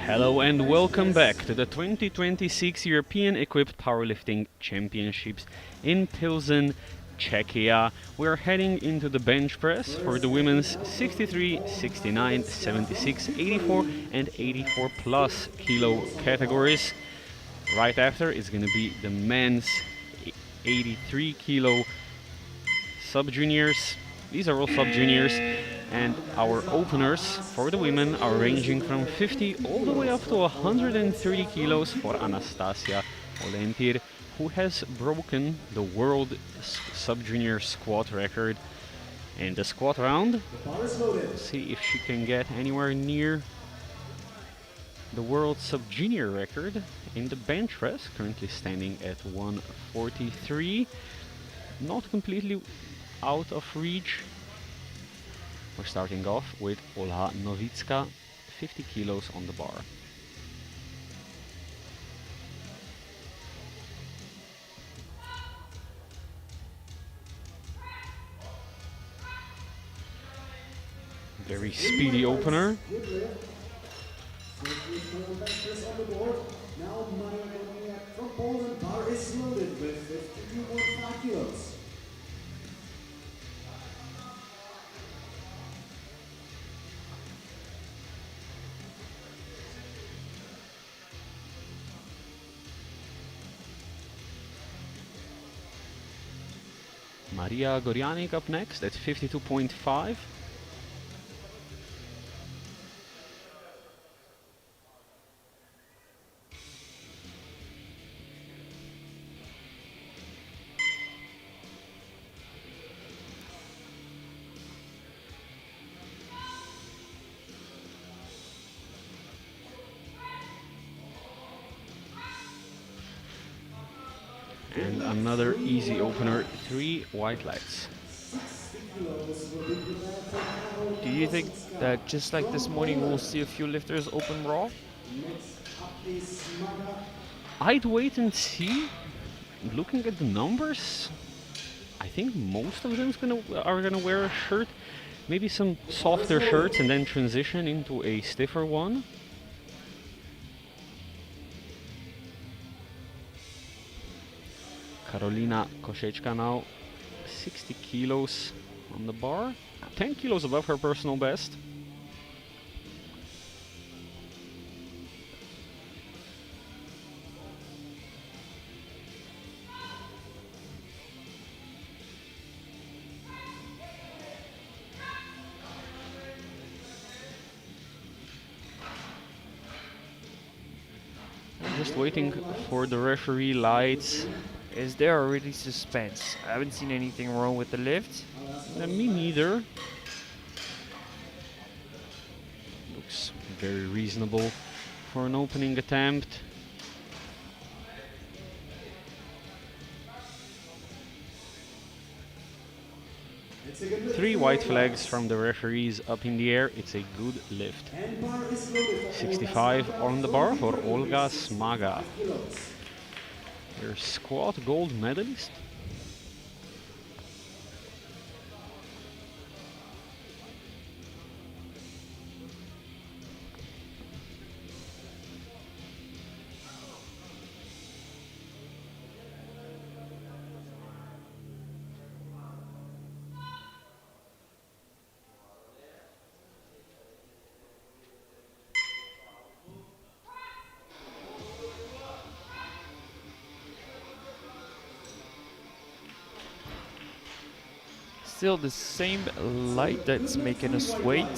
Hello and welcome back to the 2026 European Equipped Powerlifting Championships in Pilsen, Czechia. We're heading into the bench press for the women's 63, 69, 76, 84 and 84 plus kilo categories. Right after is going to be the men's 83 kilo sub-juniors. These are all sub-juniors, and our openers for the women are ranging from 50 all the way up to 130 kilos for Anastasia Olentir, who has broken the world sub-junior squat record in the squat round. See if she can get anywhere near the world sub-junior record in the bench press, currently standing at 143. Not completely out of reach. We're starting off with Olha Nowicka, 50 kilos on the bar. Very speedy opener. Now Maria from Poland, bar is loaded with 52.5 kilos. Maria Gorjanik up next at 52.5. And another easy opener, 3 white legs. Do you think that just like this morning we'll see a few lifters open raw? I'd wait and see. Looking at the numbers, I think most of them are gonna wear a shirt. Maybe some softer shirts and then transition into a stiffer one. Karolina Koszeczka now 60 kilos on the bar, 10 kilos above her personal best. Just waiting for the referee lights. Is there already suspense? I haven't seen anything wrong with the lift. Me neither. Looks very reasonable for an opening attempt. Three white flags from the referees up in the air. It's a good lift. 65 on the bar for Olga Smaga, her squat gold medalist. Still the same light that's making us wait.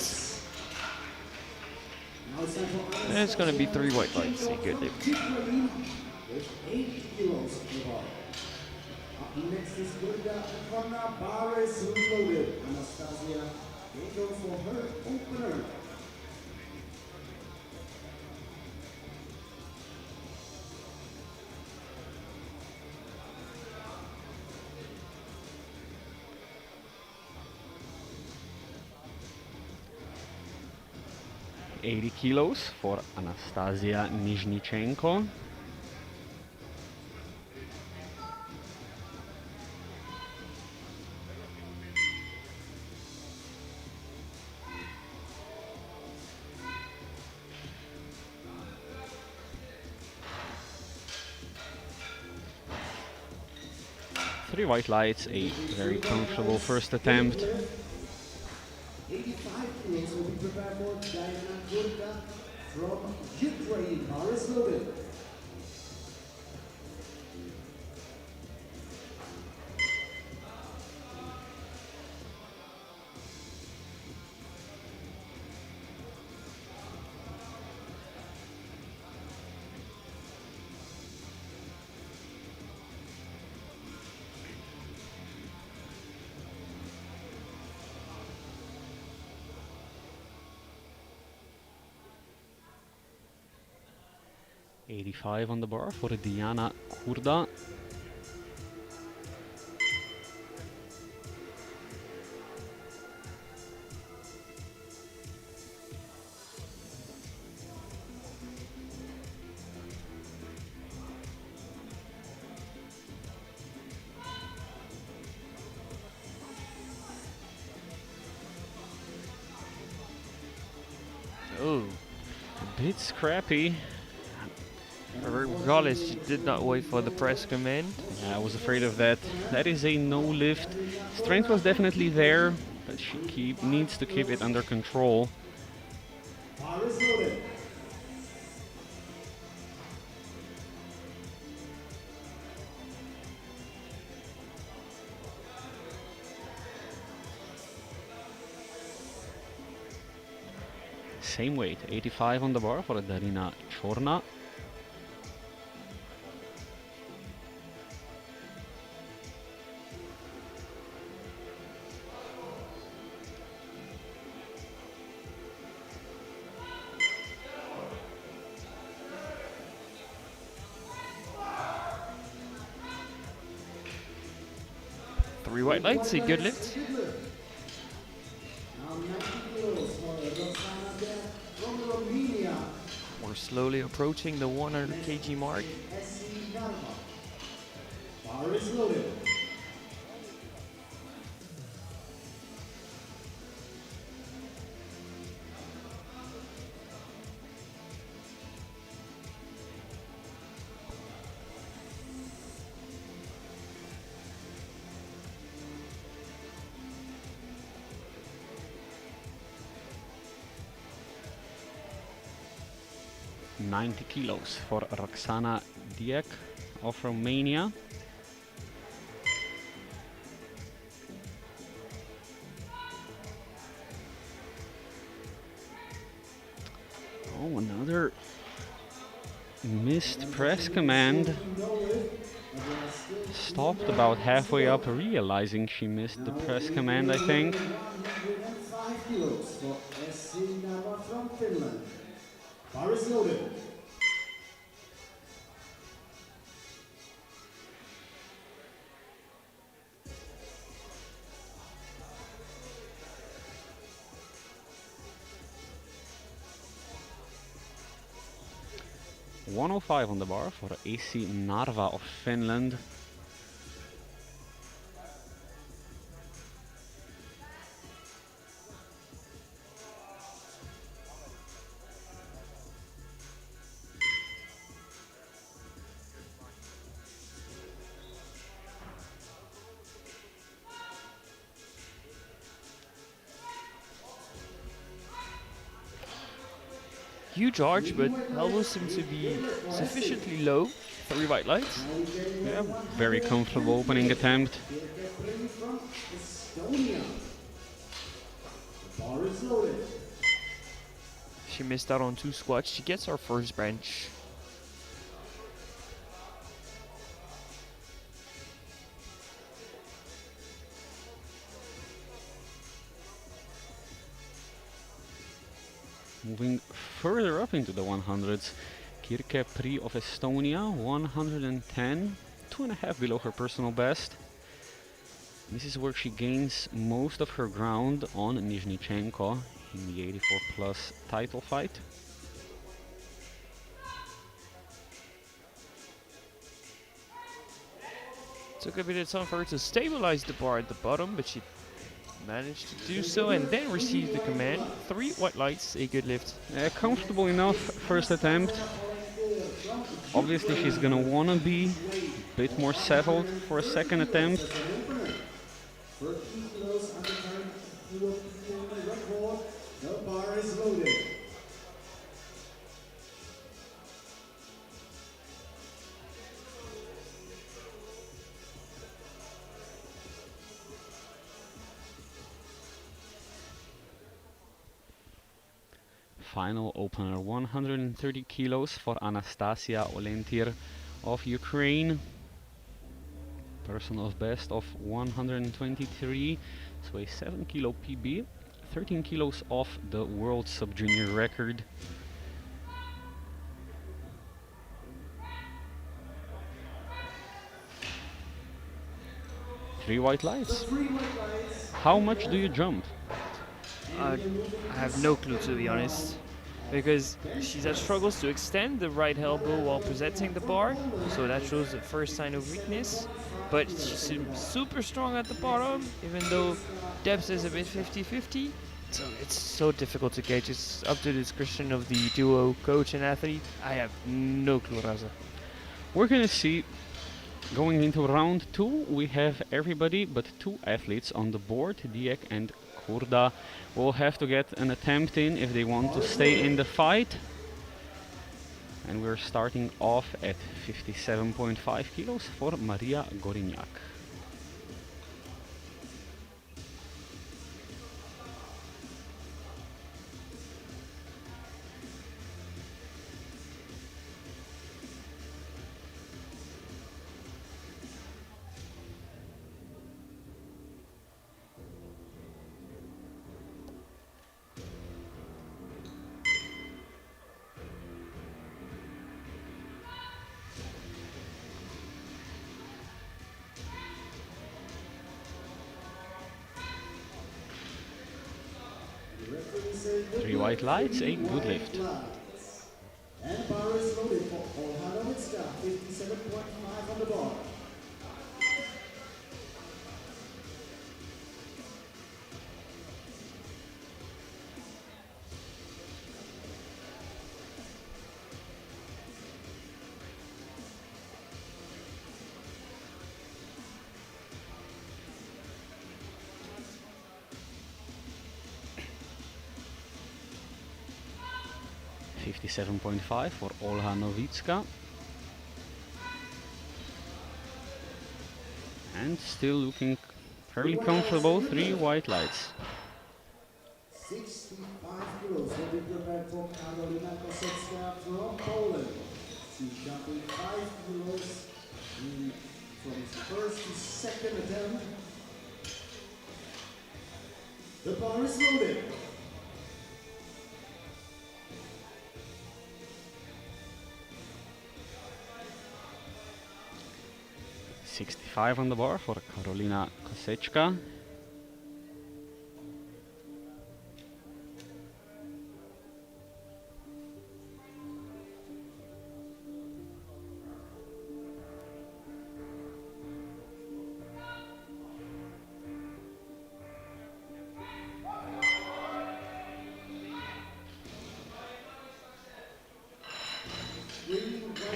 And it's gonna be 3 white lights. A good lift. With 80 kilos on the bar. Up next is Linda Kona, bar is loaded. Anastasia, they go for her opener. $80 kilos for Anastasia Nizhnichenko. 3 white lights, a very comfortable first attempt. 85 kilos will be prepared for Diana Gurka from Ukraine. Bar is loaded. $85 on the bar for Diana Kurda. Oh, A bit scrappy. regardless, she did not wait for the press command. Yeah, I was afraid of that. That is a no lift. Strength was definitely there, but she needs to keep it under control. Bar is loaded. Same weight, 85 on the bar for Darina Chorna. Three white lights, a good lift. Now 90 kilos for Roxana Dea from Romania. We're slowly approaching the 100 kg mark. SC Narva. Bar is loaded. $90 kilos for Roxana Diek of Romania. Oh, another missed press command. Stopped about halfway up, realizing she missed the press command, I think. 105 kilos for SC Narva from Finland. Bar is loaded. $105 on the bar for AC Narva of Finland. Huge arch, but elbows seem to be sufficiently low. Three white lights. Yeah, very comfortable opening attempt. From Estonia. Bar is loaded. She missed out on 2 squats. She gets our first bench. Moving further up into the 100s, Kirke Pri of Estonia, 110, 2.5 below her personal best. This is where she gains most of her ground on Nizhnichenko in the 84 plus title fight. Took a bit of time for her to stabilize the bar at the bottom, but she managed to do so and then received the command. 3 white lights, a good lift. Comfortable enough first attempt. Obviously she's gonna wanna be a bit more settled for a second attempt. 13 kilos under current European record. The bar is loaded. Final opener, 130 kilos for Anastasia Olentir of Ukraine. Personal best of 123, so a 7 kilo PB, 13 kilos off the world sub-junior record. Three white lights. How much do you jump? I have no clue, to be honest, because she struggles to extend the right elbow while presenting the bar, so that shows the first sign of weakness. But she seems super strong at the bottom, even though depth is a bit 50-50. So it's so difficult to gauge. It's up to the discretion of the duo coach and athlete. I have no clue, Raza. We're gonna see. Going into round 2, we have everybody but 2 athletes on the board. Diek and Kurda will have to get an attempt in if they want to stay in the fight. And we're starting off at 57.5 kilos for Maria Goriniak. Three white lights, a good lift. And bar is loaded for Olha Nowicka, 57.5 on the bar. .5 for Olha Nowicka. And still looking fairly comfortable, 3 white lights. 65 kilos will be prepared for Karolina Kosecka from Poland. She's jumping 5 kilos from his first to second attempt. The bar is loaded. 65 on the bar for Karolina Kosecka.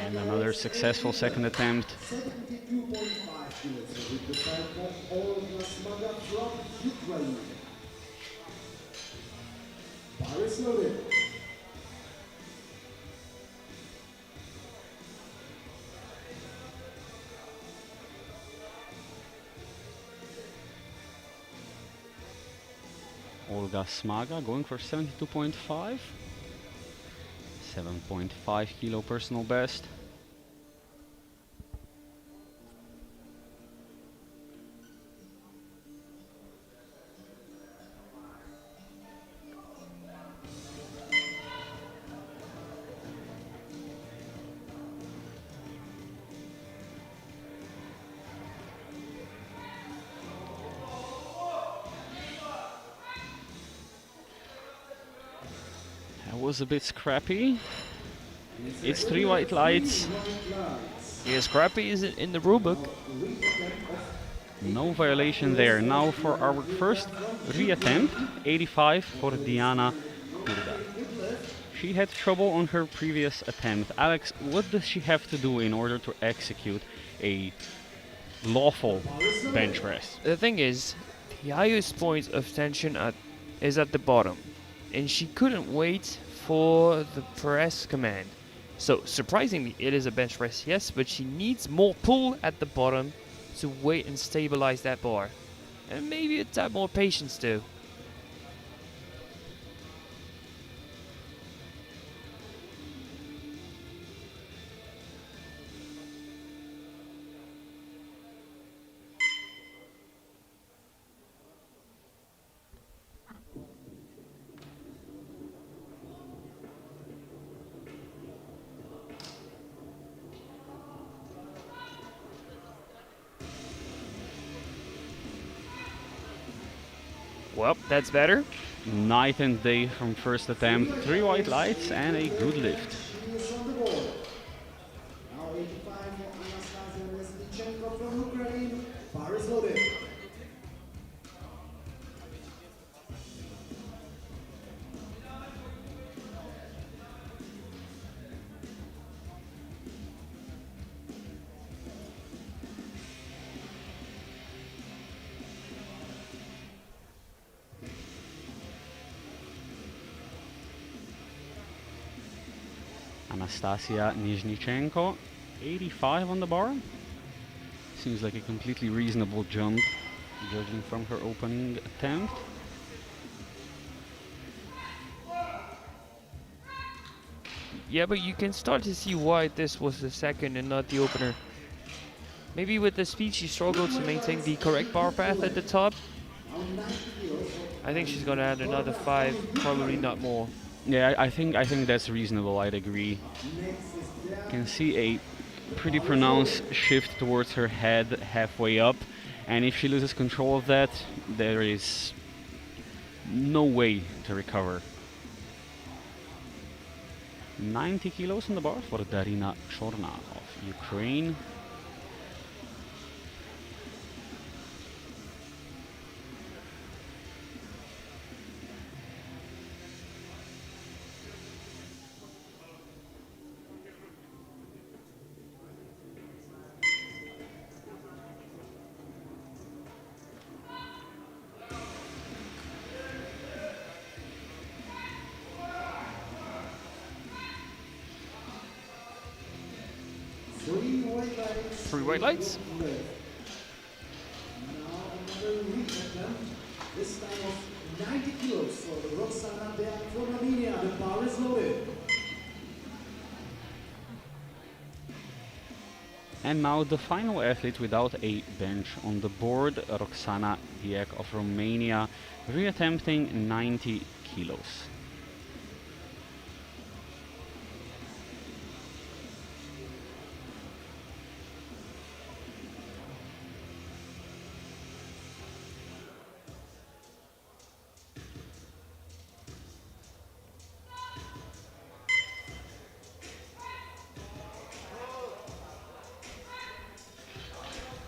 And another successful second attempt. 72.5 kilos will be prepared for Olga Smaga from Ukraine. Bar is loaded. Olga Smaga going for 72.5. 7.5 kilo personal best. That was a bit scrappy. It's 3 white lights. Yeah, scrappy is in the rulebook. No violation there. Now for our first reattempt, 85 for Diana Kurda. She had trouble on her previous attempt. Alex, what does she have to do in order to execute a lawful bench press? The thing is, the highest point of tension is at the bottom, and she couldn't wait for the press command. So surprisingly, it is a bench press, yes, but she needs more pull at the bottom to wait and stabilize that bar. And maybe a tad more patience too. Well, that's better. Night and day from first attempt. 3 white lights and a good lift. She is on the board. Now 85 for Anastasia Lesnichenko from Ukraine. Bar is loaded. Anastasia Nizhnichenko, 85 on the bar. Seems like a completely reasonable jump, judging from her opening attempt. Yeah, but you can start to see why this was the second and not the opener. Maybe with the speed she struggled to maintain the correct bar path at the top. I think she's gonna add another 5, probably not more. Yeah, I think that's reasonable. I'd agree. Can see a pretty pronounced shift towards her head halfway up, and if she loses control of that, there is no way to recover. 90 kilos on the bar for Darina Chorna of Ukraine. Three white lights. Now another re-attempt. This time of 90 kilos for Roxana Berg from Armenia. The bar is loaded. And now the final athlete without a bench on the board, Roxana Diek of Romania, reattempting 90 kilos.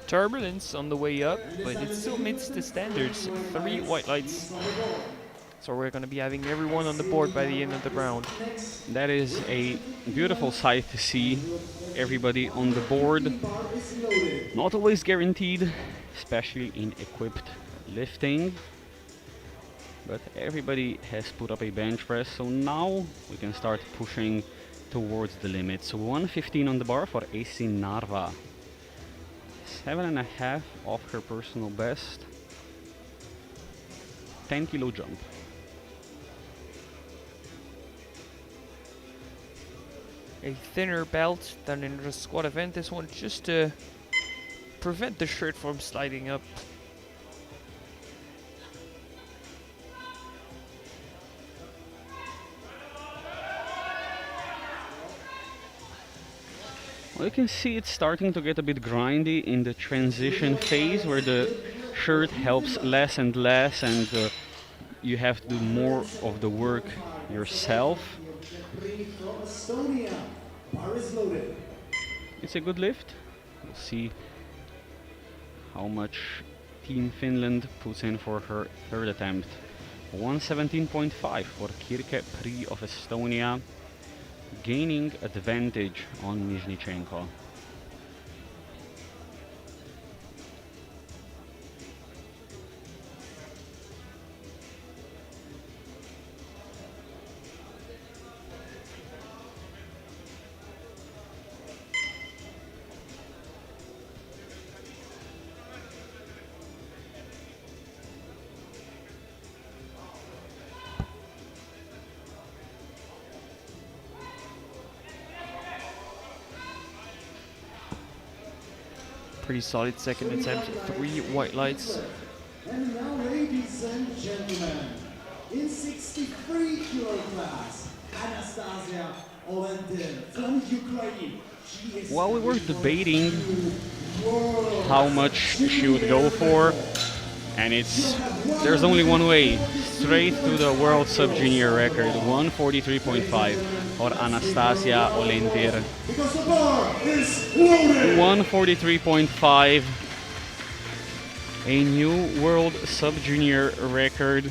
Turbulence on the way up, but it still meets the standards. 3 white lights. So we're going to be having everyone on the board by the end of the round. That is a beautiful sight to see. Everybody on the board. Not always guaranteed, especially in equipped lifting. But everybody has put up a bench press, so now we can start pushing towards the limit. So 115 on the bar for AC Narva. 7.5 off her personal best. 10 kilo jump. A thinner belt than in the squat event. This one just to prevent the shirt from sliding up. Well, you can see it's starting to get a bit grindy in the transition phase where the shirt helps less and less, and you have to do more of the work yourself. It's a good lift. We'll see how much Team Finland puts in for her third attempt. 117.5 for Kirke Pri of Estonia, gaining advantage on Nizhnichenko. Pretty solid second attempt, 3 white lights. And now, ladies and gentlemen, in 63 kilo class, Anastasia Olentin from Ukraine. She is While we were heading for debating World how much she would go for, and there's only one way, straight to the World Sub-Junior record, 143.5 for Anastasia Olentir. because the bar is loaded. 143.5, a new World Sub-Junior record.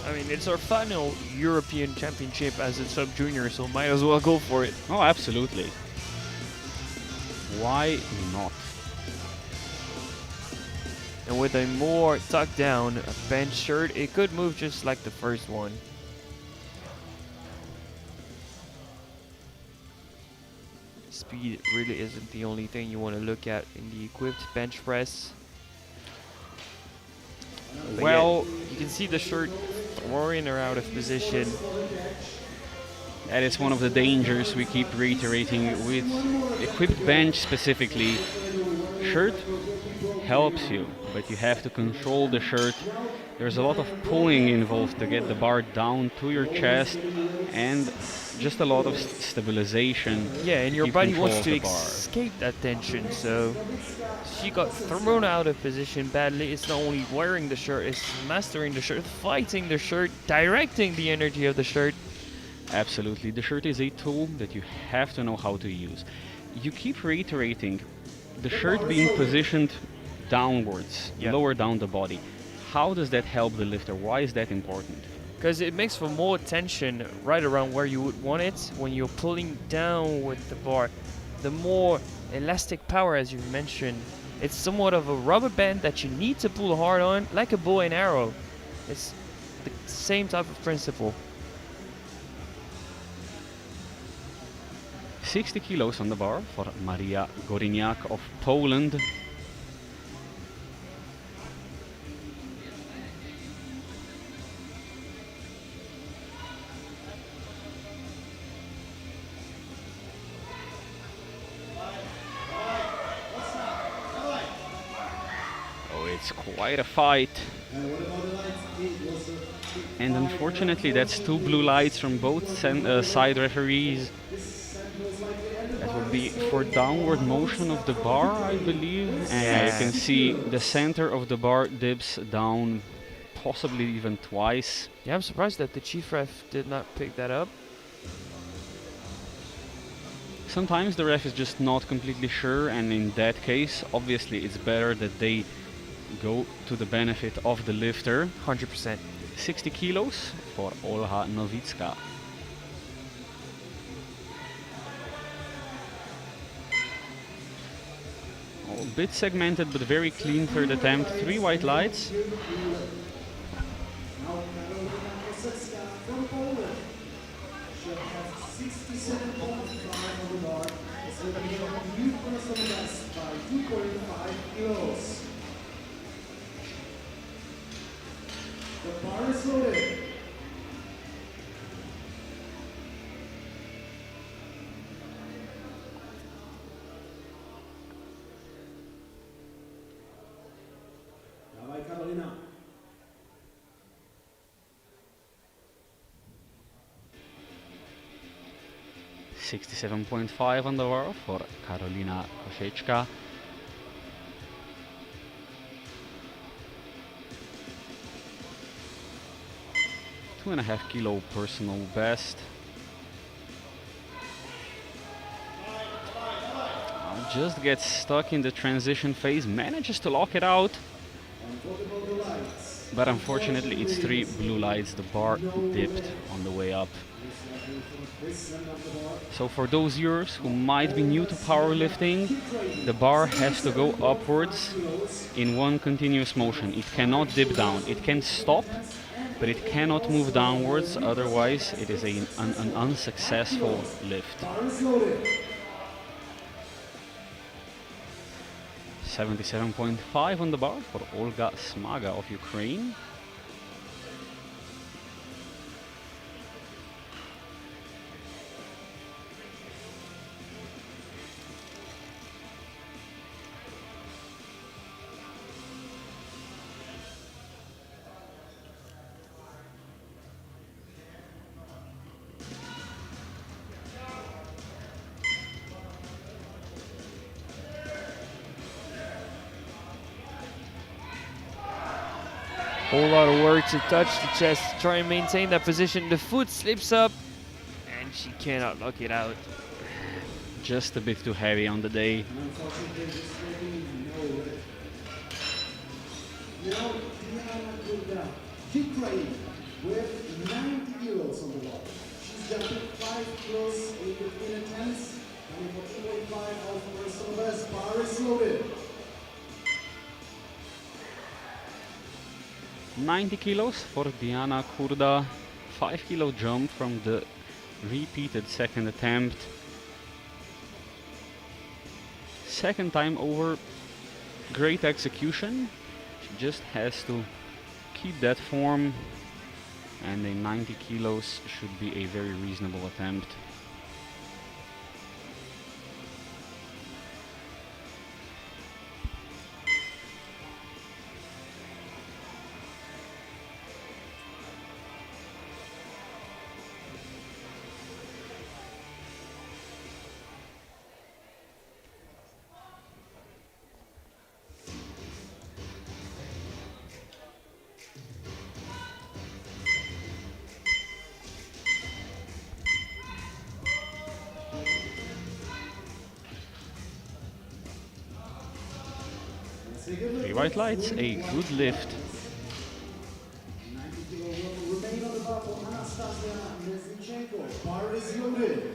I mean, it's our final European Championship as a sub-junior, so might as well go for it. Oh, absolutely. Why not? And with a more tucked down bench shirt, it could move just like the first one. Speed really isn't the only thing you want to look at in the equipped bench press. But Well, yeah, you can see the shirt throwing her out of position. that is one of the dangers we keep reiterating with equipped bench specifically. Shirt helps you, but you have to control the shirt. There's a lot of pulling involved to get the bar down to your chest, and just a lot of stabilization. Yeah, and your keep body control wants of to the bar. escape that tension, so she got thrown out of position badly. It's not only wearing the shirt, it's mastering the shirt, fighting the shirt, directing the energy of the shirt. Absolutely, the shirt is a tool that you have to know how to use. You keep reiterating the shirt being positioned downwards, Yeah. lower down the body. How does that help the lifter? Why is that important? Because it makes for more tension right around where you would want it when you're pulling down with the bar. The more elastic power, as you mentioned, it's somewhat of a rubber band that you need to pull hard on, like a bow and arrow. It's the same type of principle. 60 kilos on the bar for Maria Goriniak of Poland. Oh, it's quite a fight. And unfortunately, that's 2 blue lights from both side referees. That would be for downward motion of the bar, I believe. And you can see the center of the bar dips down, possibly even twice. Yeah, I'm surprised that the chief ref did not pick that up. Sometimes the ref is just not completely sure, and in that case, obviously it's better that they go to the benefit of the lifter. 100%. 60 kilos for Olha Nowicka. A bit segmented, but very clean third attempt. 3 white lights. Now, Karolina Kosecka from Poland. She'll have 67.5 on the bar. It's going to be a new personal best by 2.5 kilos. The bar is loaded. Dawaj, Karolina. .5 on the bar for Karolina Kosecka. Two and a half kilo personal best. Just gets stuck in the transition phase, manages to lock it out. And what about the lights? but unfortunately it's 3 blue lights. The bar dipped on the way up. So for those viewers who might be new to powerlifting, the bar has to go upwards in one continuous motion. It cannot dip down. It can stop, but it cannot move downwards, otherwise it is an unsuccessful lift. 77.5 on the bar for Olga Smaga of Ukraine. Whole lot of work to touch the chest, to try and maintain that position. The foot slips up, and she cannot lock it out. Just a bit too heavy on the day. Now, Diana Gulda, Ukraine, with 90 kilos on the wall. She's jumping 5 kilos in between attempts, and for 2.5 of personal best. Bar is loaded. 90 kilos for Diana Kurda. 5 kilo jump from the repeated second attempt. Second time over, great execution. She just has to keep that form, and a 90 kilos should be a very reasonable attempt. Three white lights, a good lift. 90 kilo will remain on the bar for Anastasia Neznichenko. Bar is loaded.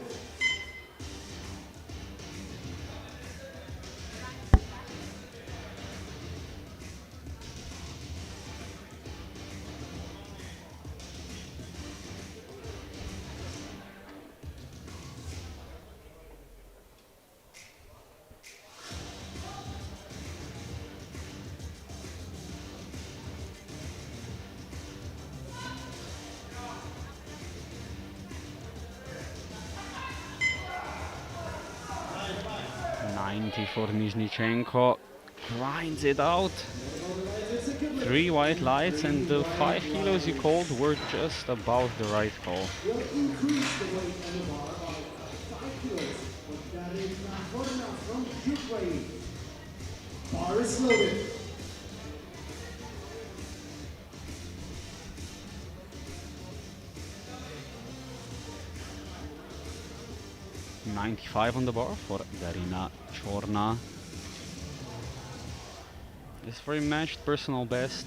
For Nizhnichenko, grinds it out. 3 white lights, and the 5 kilos you called were just about the right call. Will increase the weight on the bar by 5 kilos, but that is not good enough from Ukraine. Bar is loaded. .95 on the bar for Darina Chorna. This very matched personal best.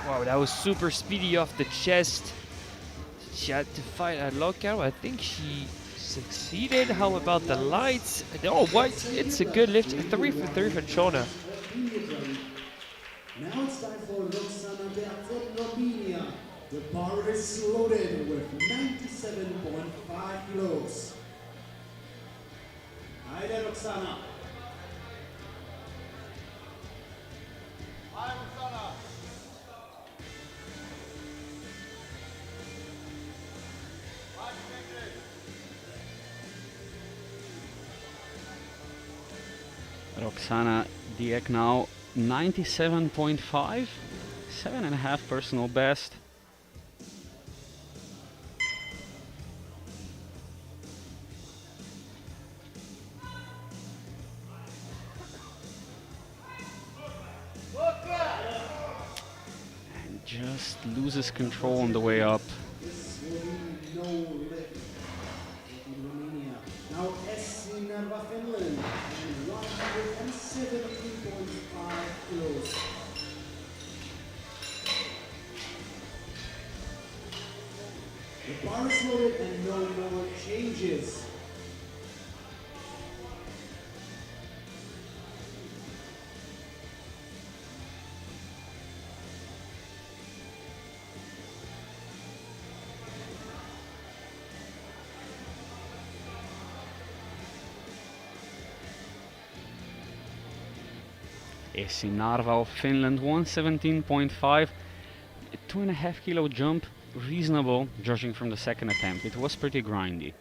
Wow, that was super speedy off the chest. She had to fight a lockout. I think she succeeded. How about the lights? Oh, what? It's a good lift. 3 for 3 for Chona. Now it's time for Roxana from Romania. The bar is loaded with 97.5 kilos. Hi there, Roxana. Hi, Roxana. Roxana Diek now 97.5, 7.5 personal best. just loses control on the way up. This will be no lift in Romania. Now Essinarva, Finland, and 170.5 kilos. The bar is loaded and no more changes. Essinarva of Finland, 117.5, a 2.5 kilo jump, reasonable judging from the second attempt. It was pretty grindy.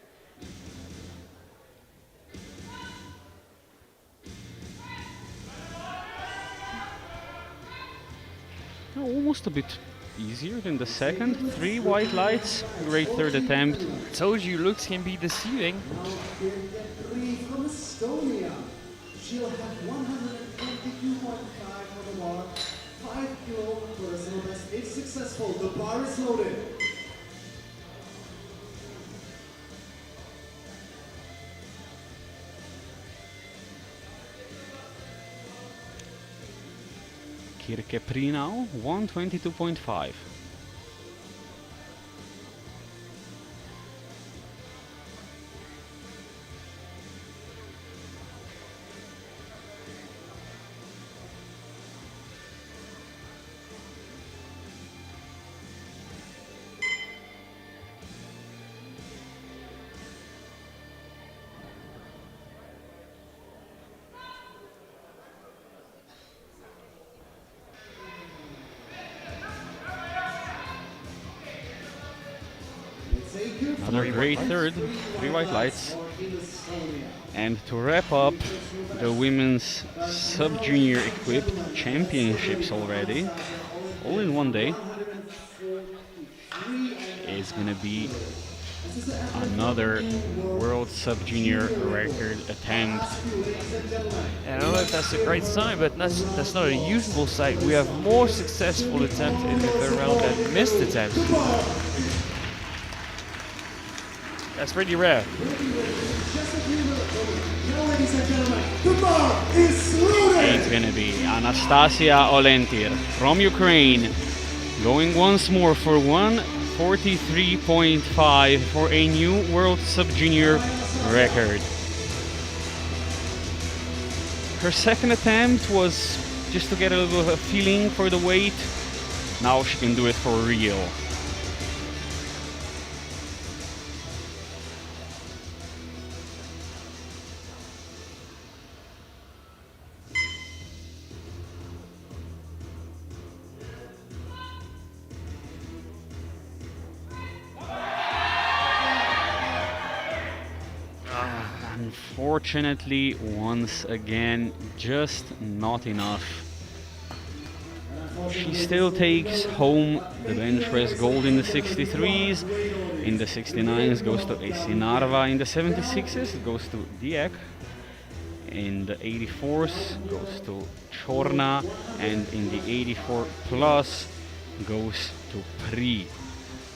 Almost a bit easier than the second. 3 white lights, great third attempt. Told you looks can be deceiving. Now Birgit Ri from Estonia. She'll have 122.5 for the bar, 5 kilo personal best if successful. The bar is loaded. Kirke Pri now, 122.5. Another great third, 3 white lights. And to wrap up the women's sub-junior equipped championships already, all in one day, is gonna be another world sub-junior record attempt. And I don't know if that's a great sign, but that's not a usual sight. We have more successful attempts in the third round than missed attempts. That's pretty rare. Ladies and gentlemen, the bar is loaded. It's gonna be Anastasia Olentir from Ukraine, going once more for 143.5 for a new world sub-junior record. Her second attempt was just to get a little bit of a feeling for the weight. Now she can do it for real. Unfortunately, once again, just not enough. She still takes home the bench press gold in the 63s, in the 69s goes to Essinarva, in the 76s it goes to Diek, in the 84s goes to Chorna, and in the 84 plus goes to Pri.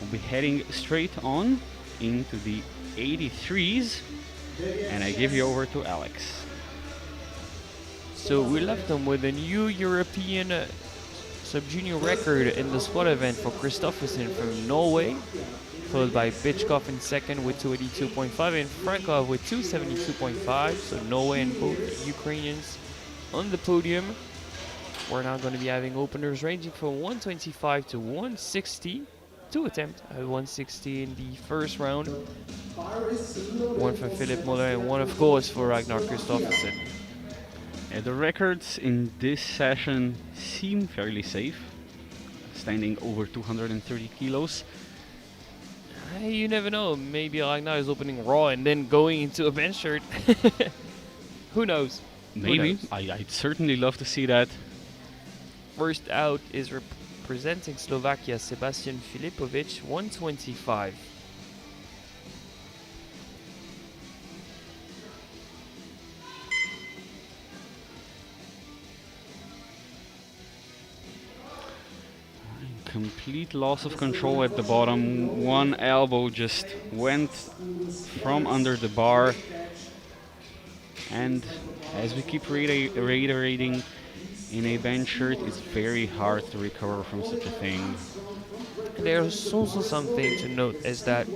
We'll be heading straight on into the 83s, and I give you over to Alex. So we left them with a new European sub-junior record in the squat event for Kristoffersen from Norway, followed by Bichkov in second with 282.5 and Frankov with 272.5. So Norway and both Ukrainians on the podium. We're now going to be having openers ranging from 125 to 160. 2 attempts at 160 in the first round. One for Philip Muller and one, of course, for Ragnar Kristoffersen. The records in this session seem fairly safe, standing over 230 kilos. You never know. Maybe Ragnar is opening raw and then going into a bench shirt. Who knows? Maybe. Who knows? I'd certainly love to see that. First out is representing Slovakia, Sebastian Filipovic, 125. complete loss of control at the bottom. One elbow just went from under the bar. And as we keep reiterating, in a bench shirt, it's very hard to recover from such a thing. There's also something to note is that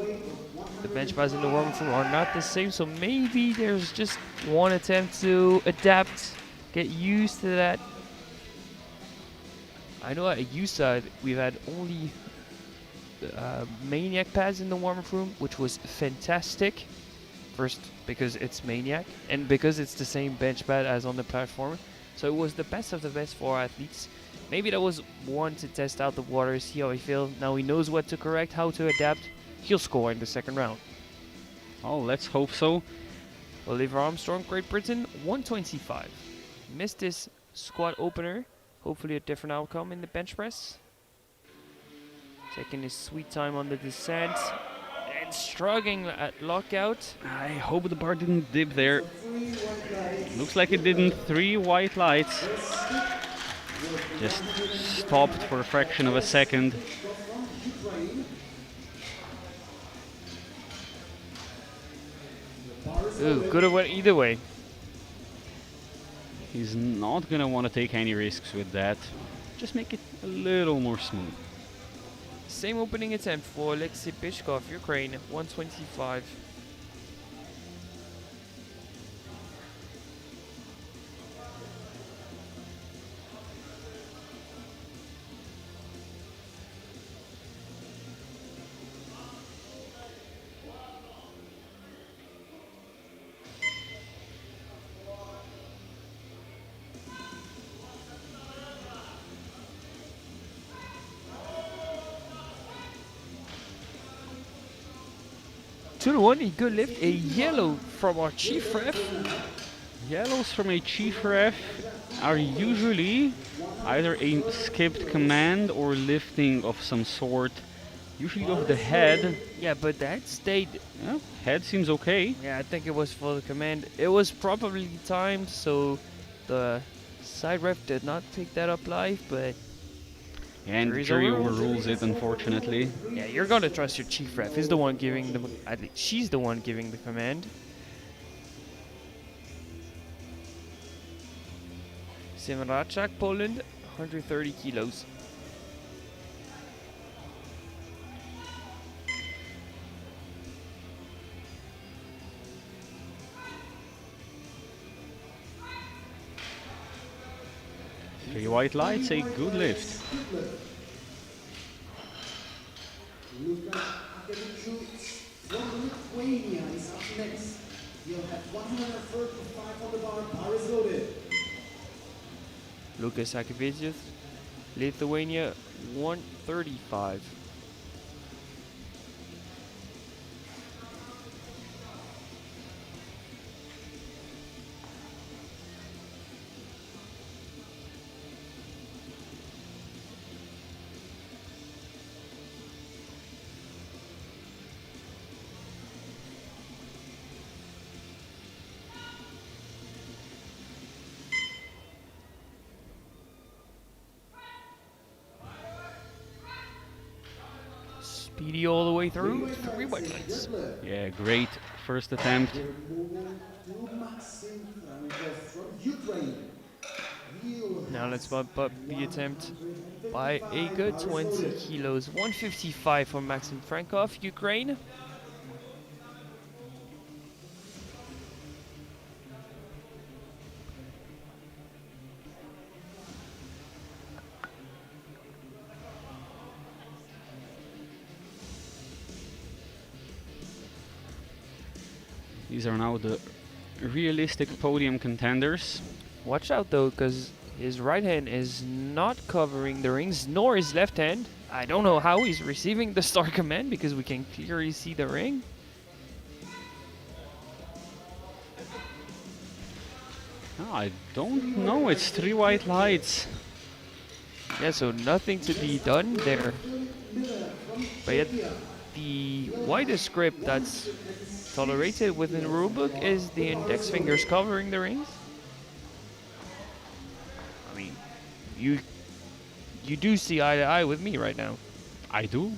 the bench pads in the warm-up room are not the same, so maybe there's just one attempt to adapt, get used to that. I know at USAD we've had only Maniac pads in the warm-up room, which was fantastic. First, because it's Maniac, and because it's the same bench pad as on the platform. So it was the best of the best for our athletes. Maybe that was one to test out the water, see how he feels. Now he knows what to correct, how to adapt. He'll score in the second round. Oh, let's hope so. Oliver Armstrong, Great Britain, 125. Missed his squat opener. Hopefully a different outcome in the bench press. Taking his sweet time on the descent. And struggling at lockout. I hope the bar didn't dip there. Looks like it didn't. 3 white lights. Just stopped for a fraction of a second. Ooh, could have went either way. He's not gonna want to take any risks with that. Just make it a little more smooth. Same opening attempt for Alexei Pishkov, Ukraine, 125. To the one, he could lift a yellow from our chief ref. Yellows from a chief ref are usually either a skipped command or lifting of some sort. Usually of the head. Yeah, but that stayed. Yeah, head seems okay. Yeah, I think it was for the command. It was probably timed, so the side ref did not pick that up live, but And the Jury's jury over. overrules it, unfortunately. yeah, you're gonna trust your chief ref. He's the one giving the, at least she's the one giving the command. Simrachak, Poland, 130 kilos. Three white lights, a good lift. Lukas Akevicius from Lithuania is up next. He'll have 135 on the bar. Bar is loaded. Lukas Akevicius, Lithuania, 135. Speedy all the way through. 3 white lights. Yeah, great first attempt. We're moving to Maxim Frankov from Ukraine. He'll Now let's bump up the attempt by a good 20 kilos. 155 for Maxim Frankov, Ukraine. These are now the realistic podium contenders. Watch out though, because his right hand is not covering the rings, nor his left hand. I don't know how he's receiving the star command because we can clearly see the ring. Oh, I don't know, it's 3 white lights. Yeah, so nothing to be done there. But yet, the widest grip that's tolerated within the rulebook is the index fingers covering the rings. I mean, you You do see eye to eye with me right now. I do.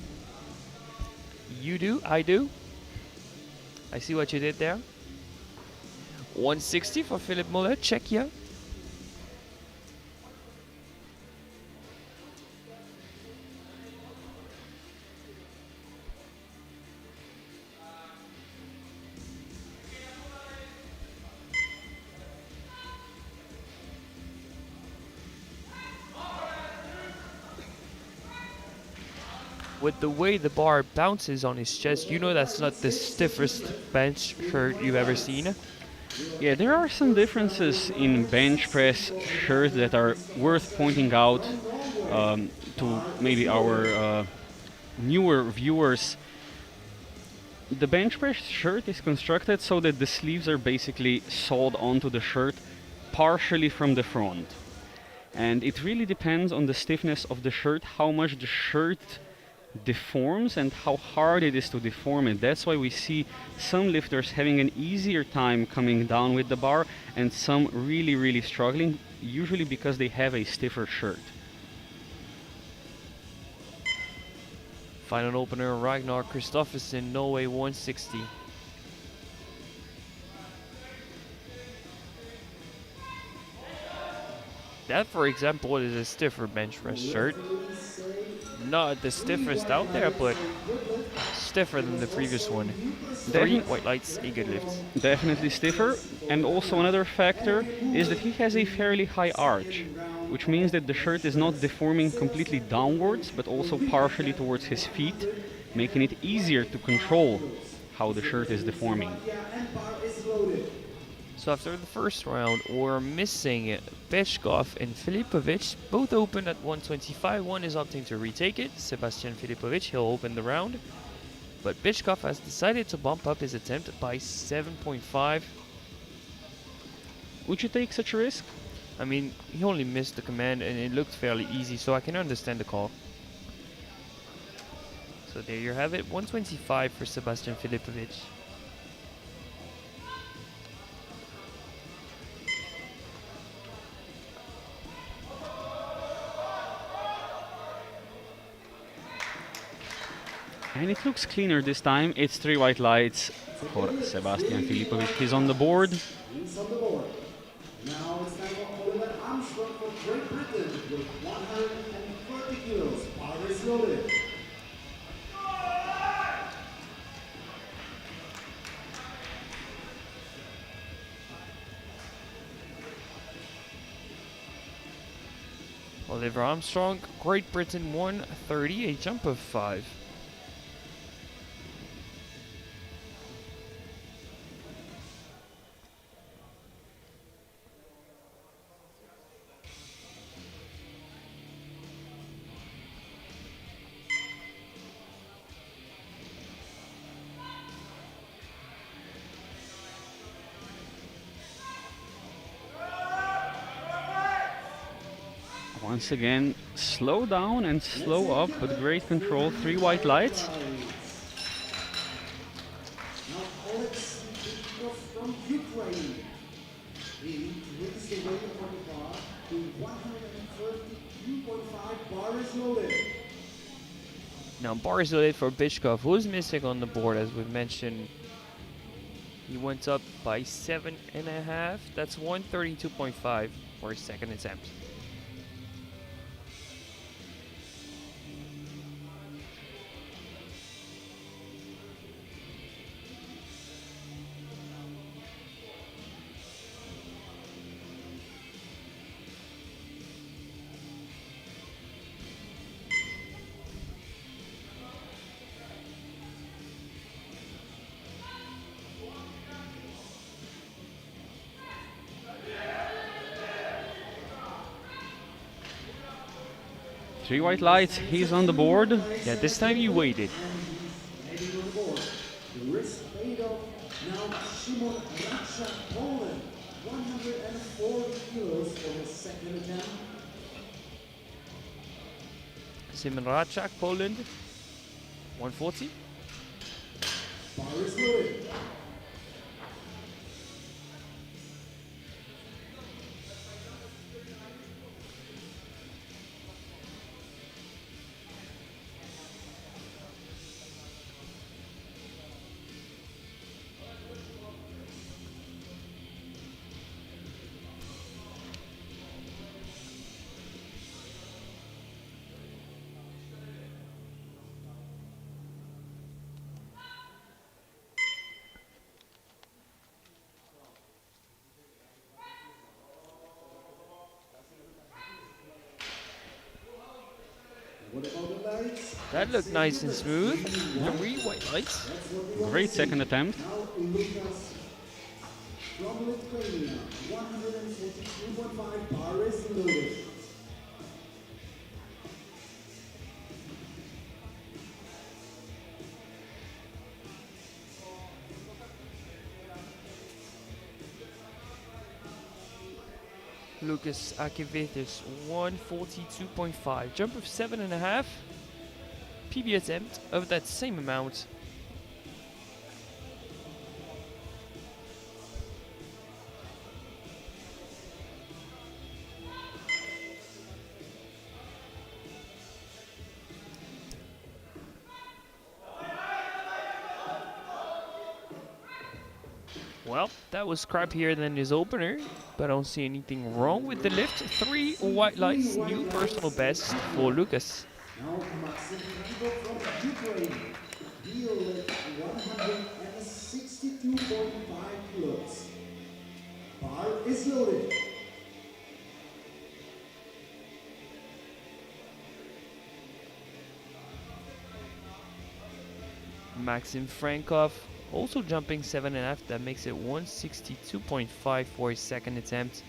You do, I do. I see what you did there. 160 for Philip Muller, Czechia. With the way the bar bounces on his chest, you know that's not the stiffest bench shirt you've ever seen. Yeah, there are some differences in bench press shirts that are worth pointing out to maybe our newer viewers. The bench press shirt is constructed so that the sleeves are basically sewed onto the shirt partially from the front. And it really depends on the stiffness of the shirt, how much the shirt deforms and how hard it is to deform it. That's why we see some lifters having an easier time coming down with the bar and some really struggling, usually because they have a stiffer shirt. Final opener, Ragnar Kristoffersen, Norway 160. That, for example, is a stiffer bench press shirt. Not the stiffest out there, but stiffer than the previous one. 3 white lights, a good lift. Definitely stiffer. And also another factor is that he has a fairly high arch, which means that the shirt is not deforming completely downwards, but also partially towards his feet, making it easier to control how the shirt is deforming. So after the first round, we're missing Peshkov and Filipovic, both open at 125. One is opting to retake it. Sebastian Filipovic, he'll open the round. But Peshkov has decided to bump up his attempt by 7.5. Would you take such a risk? I mean, he only missed the command and it looked fairly easy, so I can understand the call. So there you have it, 125 for Sebastian Filipovic. And it looks cleaner this time. It's 3 white lights for Sebastian Filipovic. He's on the board. He's on the board. Now it's time for Oliver Armstrong for Great Britain with 130 kilos. Bar is loaded. Oliver Armstrong, Great Britain 130, a jump of 5. Once again, slow down and slow up, but great control. 3 white lights. Now Alex Dimitrov from Ukraine. He brings the weight on the bar to 132.5. Bar is loaded. Now bar is loaded for Bishkov, who's missing on the board as we've mentioned. He went up by 7.5. That's 132.5 for his second attempt. Three white lights, he's on the board. Yeah, this time you waited. Heading on the board. The wrist paid off. Now Szymon Racha, Poland. 104 kilos for his second attempt. Simon Racak, Poland, 140. Bar is loaded. What about the lights? That looked nice and smooth. 3 white lights. That's what we want Great to see. second attempt. Now Lucas from Lithuania, 142.5 bar is loaded. Lucas Akivitis, 142.5. Jump of 7.5. PB attempt of that same amount. Well, that was scrappier than his opener, but I don't see anything wrong with the lift. 3 white lights, new personal best for Lucas. Now Maxim Franco from Ukraine. He'll lift 162.5 kilos. Bar is loaded. Maxim Frankov also jumping 7.5. That makes it 162.5 for his second attempt.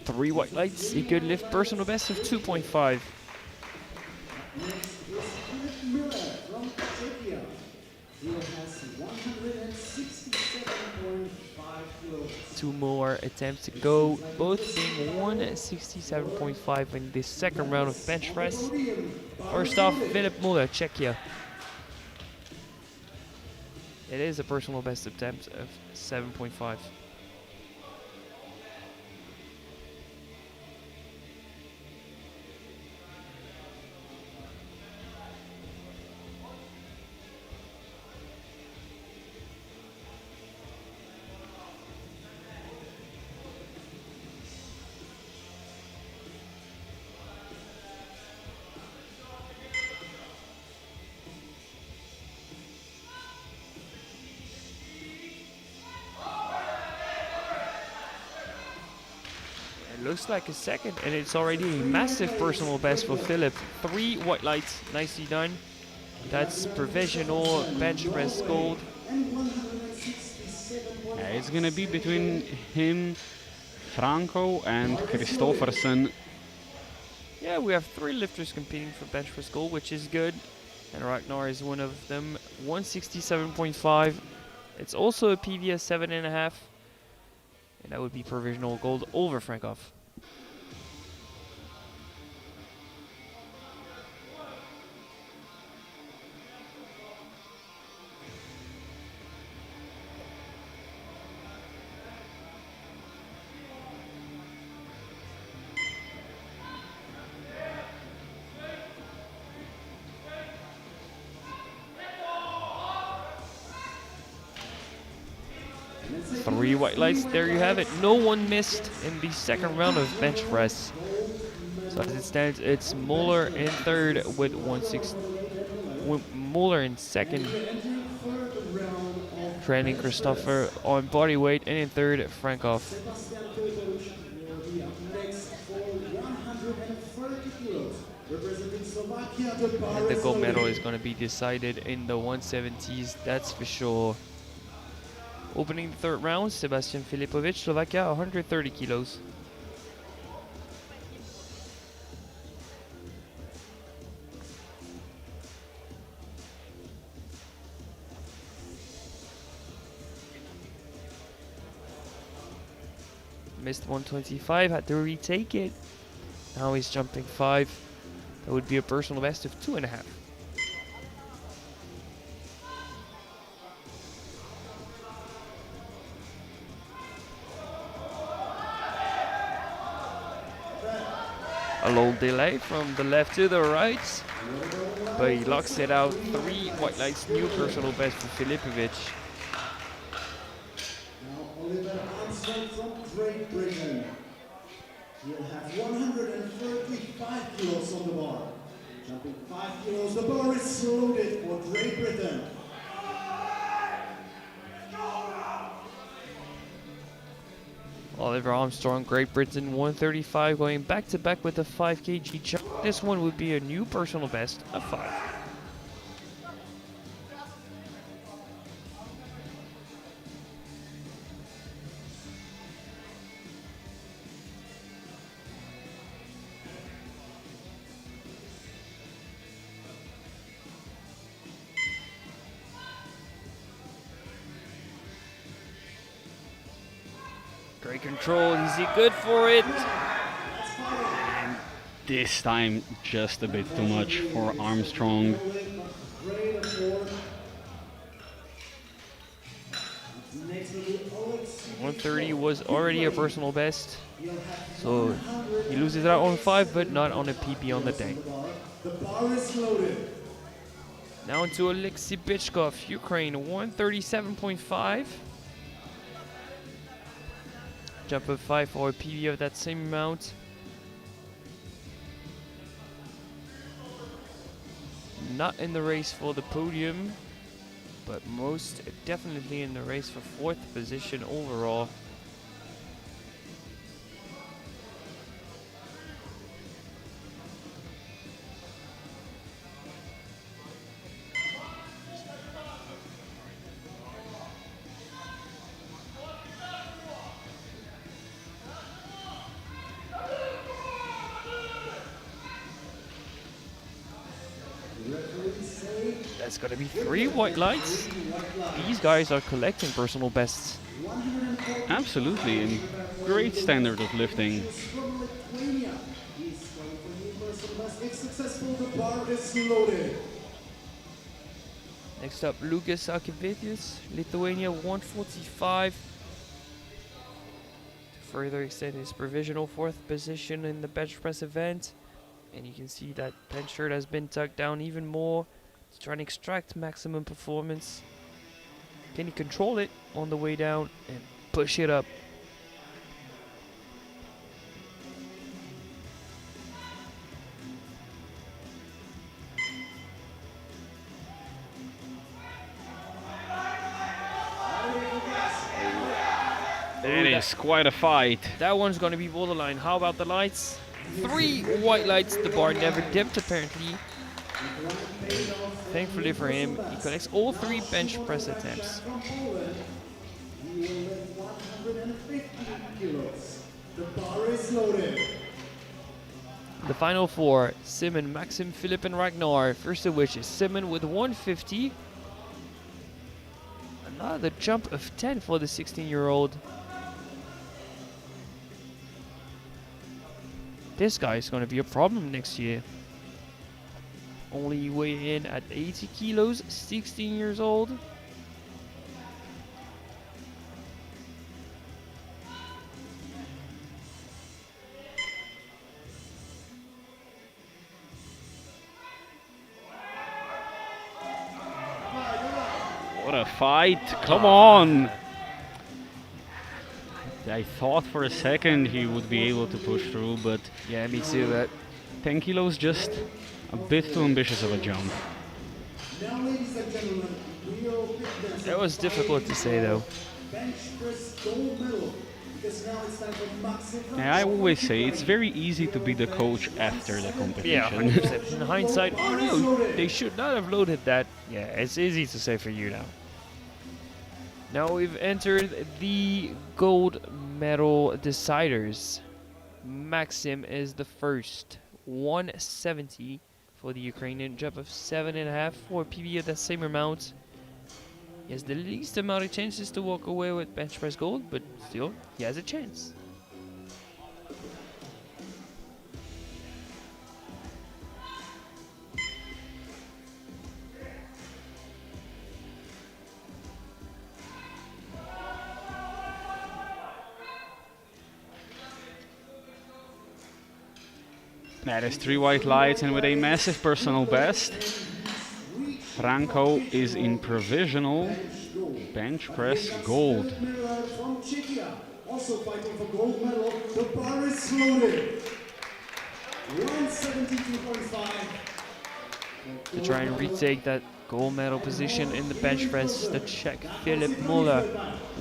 Three white lights, a good lift, personal best of 2.5. Next is Philip Miller from Czechia. He has 167.5 kilos. 2 more attempts to go, both being 167.5 in this second round of bench press. First off, Philip Muller, Czechia. It is a personal best attempt of 7.5. Looks like a second, and it's already a massive personal best for Philip. 3 white lights, nicely done. That's provisional bench press gold. It's gonna be between him, Franco, and Kristoffersen. Yeah, we have 3 lifters competing for bench press gold, which is good. And Ragnar is one of them. 167.5. It's also a PVS 7.5. And that would be provisional gold over Frankov. Three white lights, there you have it. No one missed in the second round of bench press. So as it stands, it's Muller in third with 160. Muller in second, trailing Christopher on body weight, and in third, Frankov. Sebastian Filipowicz will be up next for 130 kilos. Representing Slovakia, the bar And the is gold medal loaded. is going to be decided in the 170s, that's for sure. Opening the third round, Sebastian Filipovic, Slovakia, 130 kilos. Missed 125, had to retake it. Now he's jumping 5. That would be a personal best of 2.5. A little delay from the left to the right, but he locks it out. 3 white lights, new personal best for Filipovic. Now Oliver Hans contestant from Great Britain. He'll have 135 kilos on the bar. Jumping 5 kilos, the bar is loaded for Great Britain. Oliver Armstrong, Great Britain, 135, going back to back with a 5 kg jump. This one would be a new personal best of 5. Great control, easy, good for it. And this time, just a bit too much for Armstrong. 130 was already a personal best, so he loses out on 5, but not on a PB on the day. The bar is loaded. Now into Alexei Bichkov, Ukraine, 137.5. Jump of 5 for a PB of that same amount. Not in the race for the podium, but most definitely in the race for 4th position overall. That's gonna be 3 white lights. These guys are collecting personal bests. Absolutely, and great standard of lifting. From Lithuania. He's going for new personal best. If successful, the bar is loaded. Next up, Lukas Akivitius, Lithuania, 145. To further extend his provisional 4th position in the bench press event. And you can see that bench shirt has been tucked down even more to try and extract maximum performance. Can he control it on the way down and push it up? It is quite a fight. That one's gonna be borderline. How about the lights? 3 white lights. The bar never dipped apparently. Thankfully for him, he connects all 3 bench press attempts. From Poland, he will lift 150 kilos. The bar is loaded. The final 4, Simon, Maxim, Philip and Ragnar. First of which is Simon with 150. Another jump of 10 for the 16-year-old. This guy is going to be a problem next year. Only weighing in at 80 kilos, 16 years old. What a fight, come on! I thought for a second he would be able to push through, but Yeah, me too. But 10 kilos just a bit too ambitious of a jump. Now, ladies and gentlemen, real fitness. that was difficult to say though. Bench press gold medal. Because now it's time for Maxim. Yeah, I always say it's very easy to be the coach after the Yeah, competition. 100%. In hindsight, oh no, they should not have loaded that. Yeah, it's easy to say for you now. Now we've entered the gold medal deciders. Maxim is the first, 170 for the Ukrainian, jump of 7.5 for PB at that same amount. He has the least amount of chances to walk away with bench press gold, but still, he has a chance. That is 3 white lights, and with a massive personal best, Franco is in provisional bench press gold. From Czechia, Also fighting for gold medal, the bar is loaded. 172.5. To try and retake that gold medal position in the bench press, the Czech Filip Muller,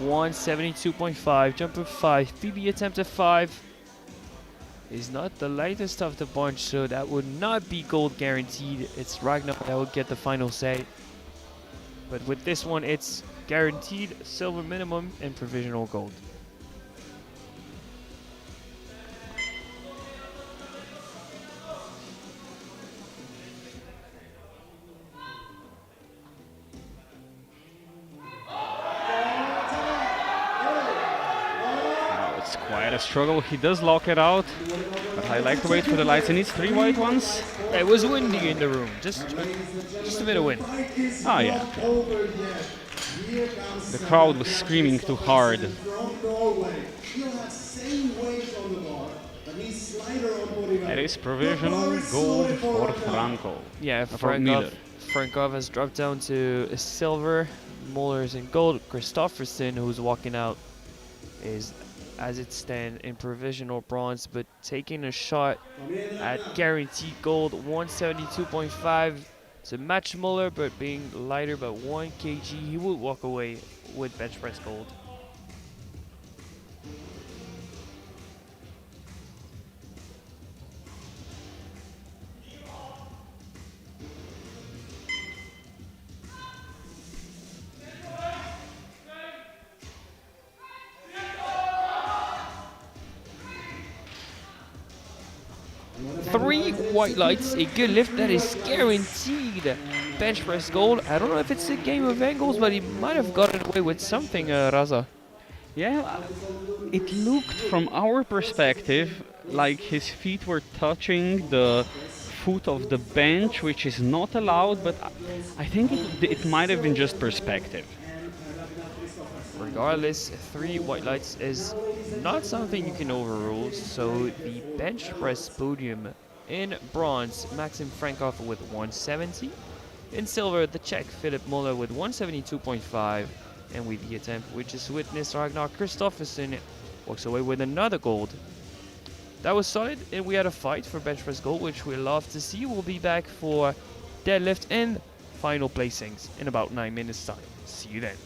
172.5, jumper 5, PB attempt at 5 is not the lightest of the bunch, so that would not be gold guaranteed. It's Ragnar that would get the final say. But with this one, it's guaranteed silver minimum and provisional gold. Now it's quite a struggle. He does lock it out, but I like to wait for the lights. He needs 3 white ones. Yeah, it was windy in the room, just a bit of wind. Ah, yeah. The crowd was screaming too hard. That is provisional gold for Franco. Yeah, For Miller. Frankov has dropped down to a silver. Muller's in gold. Christofferson, who's walking out, is, as it stands, in provisional bronze, but taking a shot at guaranteed gold, 172.5 to match Muller, but being lighter by 1 kg, he would walk away with bench press gold. Three white lights, a good lift that is guaranteed bench press gold. I don't know if it's a game of angles, but he might have gotten away with something, Raza. Yeah, it looked from our perspective like his feet were touching the foot of the bench, which is not allowed, but I think it might have been just perspective. Regardless, three white lights is not something you can overrule, so the bench press podium in bronze, Maxim Frankov with 170. In silver, the Czech Filip Muller with 172.5. And with the attempt, we just witnessed Ragnar Christofferson walks away with another gold. That was solid, and we had a fight for bench press gold, which we love to see. We'll be back for deadlift and final placings in about 9 minutes time. See you then.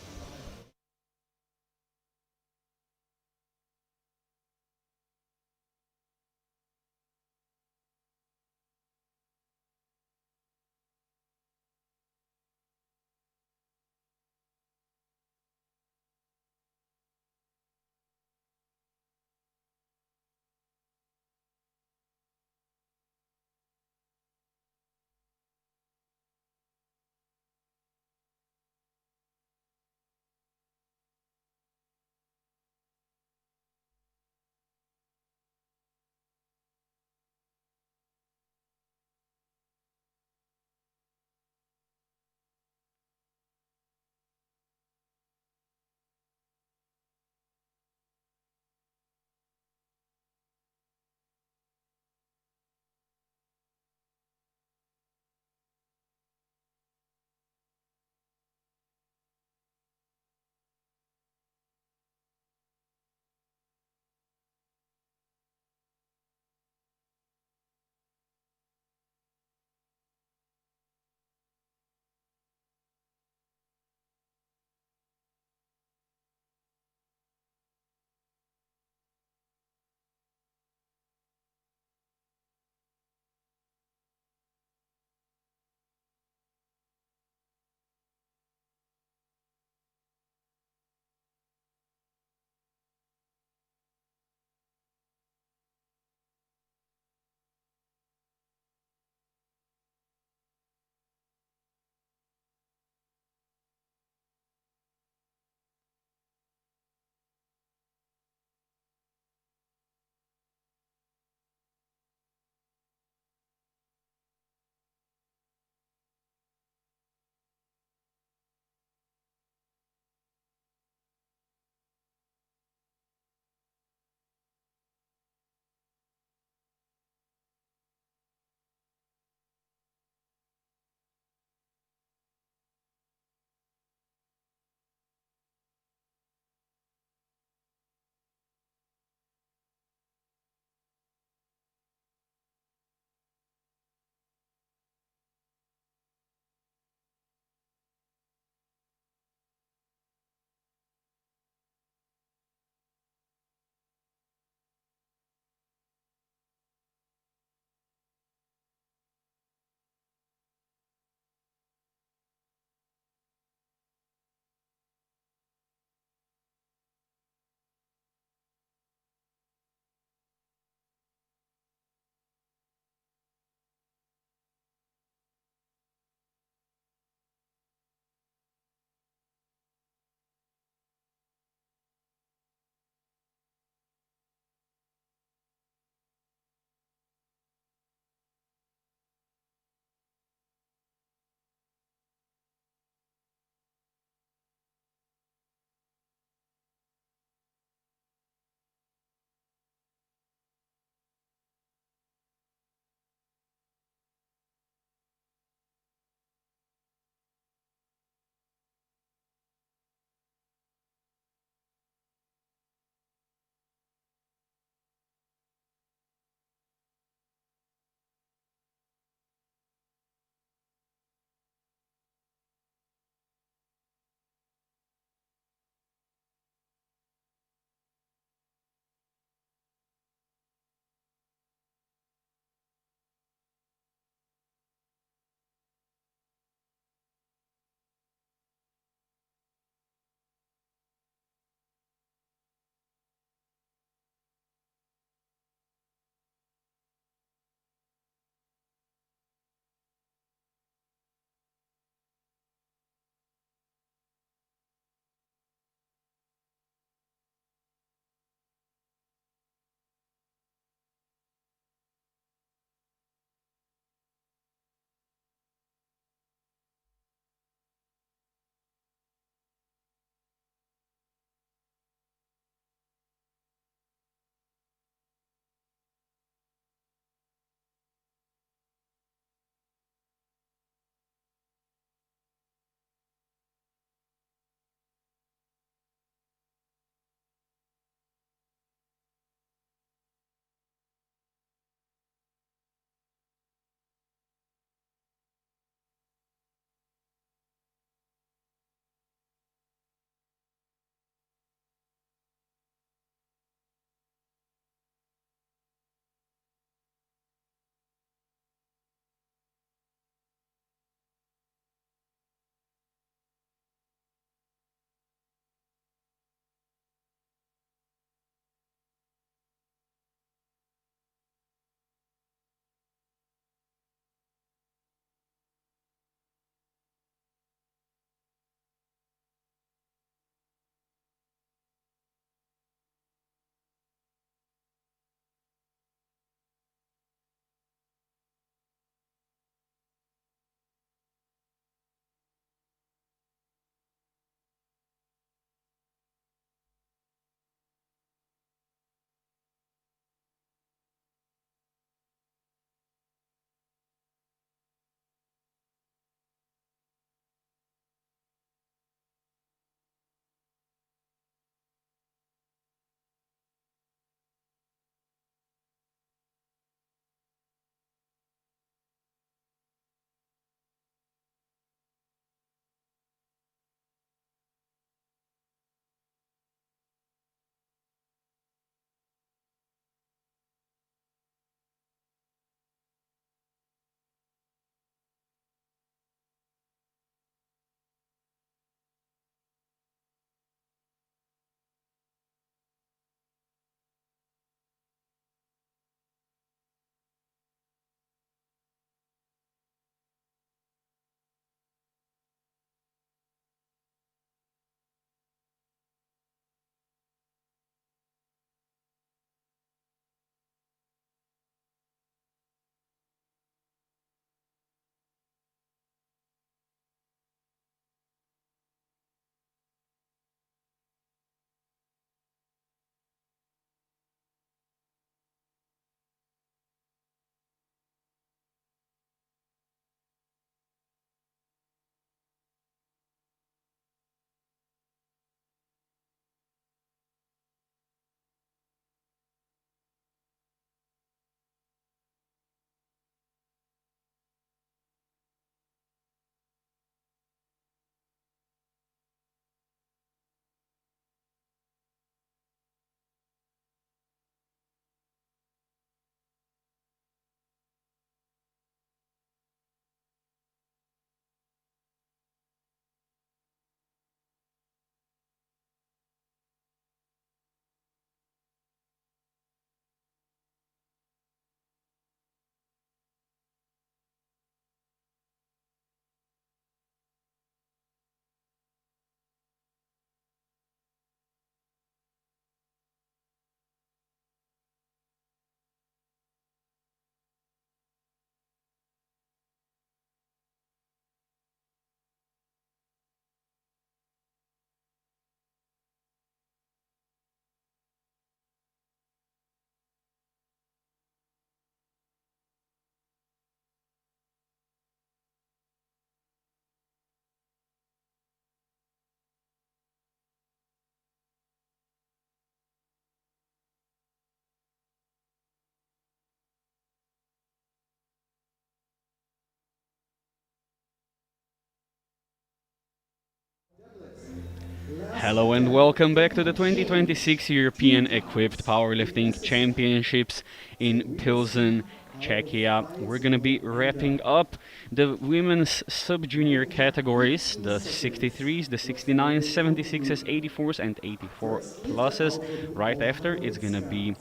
Hello and welcome back to the 2026 European Equipped Powerlifting Championships in Pilsen, Czechia. We're going to be wrapping up the women's sub-junior categories, the 63s, the 69s, 76s, 84s and 84 pluses. Right after, it's going to be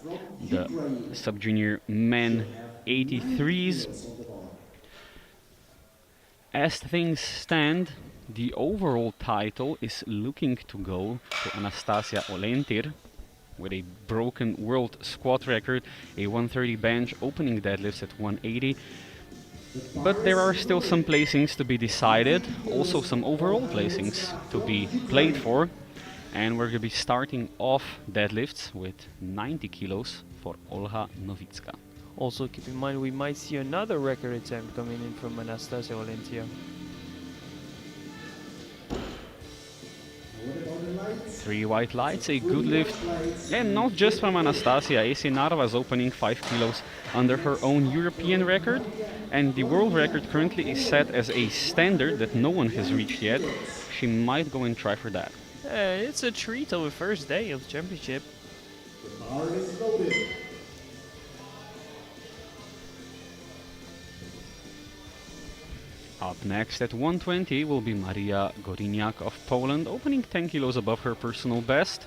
the sub-junior men 83s. As things stand, the overall title is looking to go to Anastasia Olentir with a broken world squat record, a 130 bench, opening deadlifts at 180. But there are still some placings to be decided, also some overall placings to be played for. And we're going to be starting off deadlifts with 90 kilos for Olga Novicka. Also, keep in mind we might see another record attempt coming in from Anastasia Valentia. Three white lights, a good lift, and not just from Anastasia. AC Narva is opening 5 kilos under her own European record, and the world record currently is set as a standard that no one has reached yet. She might go and try for that. It's a treat of the first day of the championship. The bar is loaded. Up next at 120 will be Maria Goriniak of Poland, opening 10 kilos above her personal best.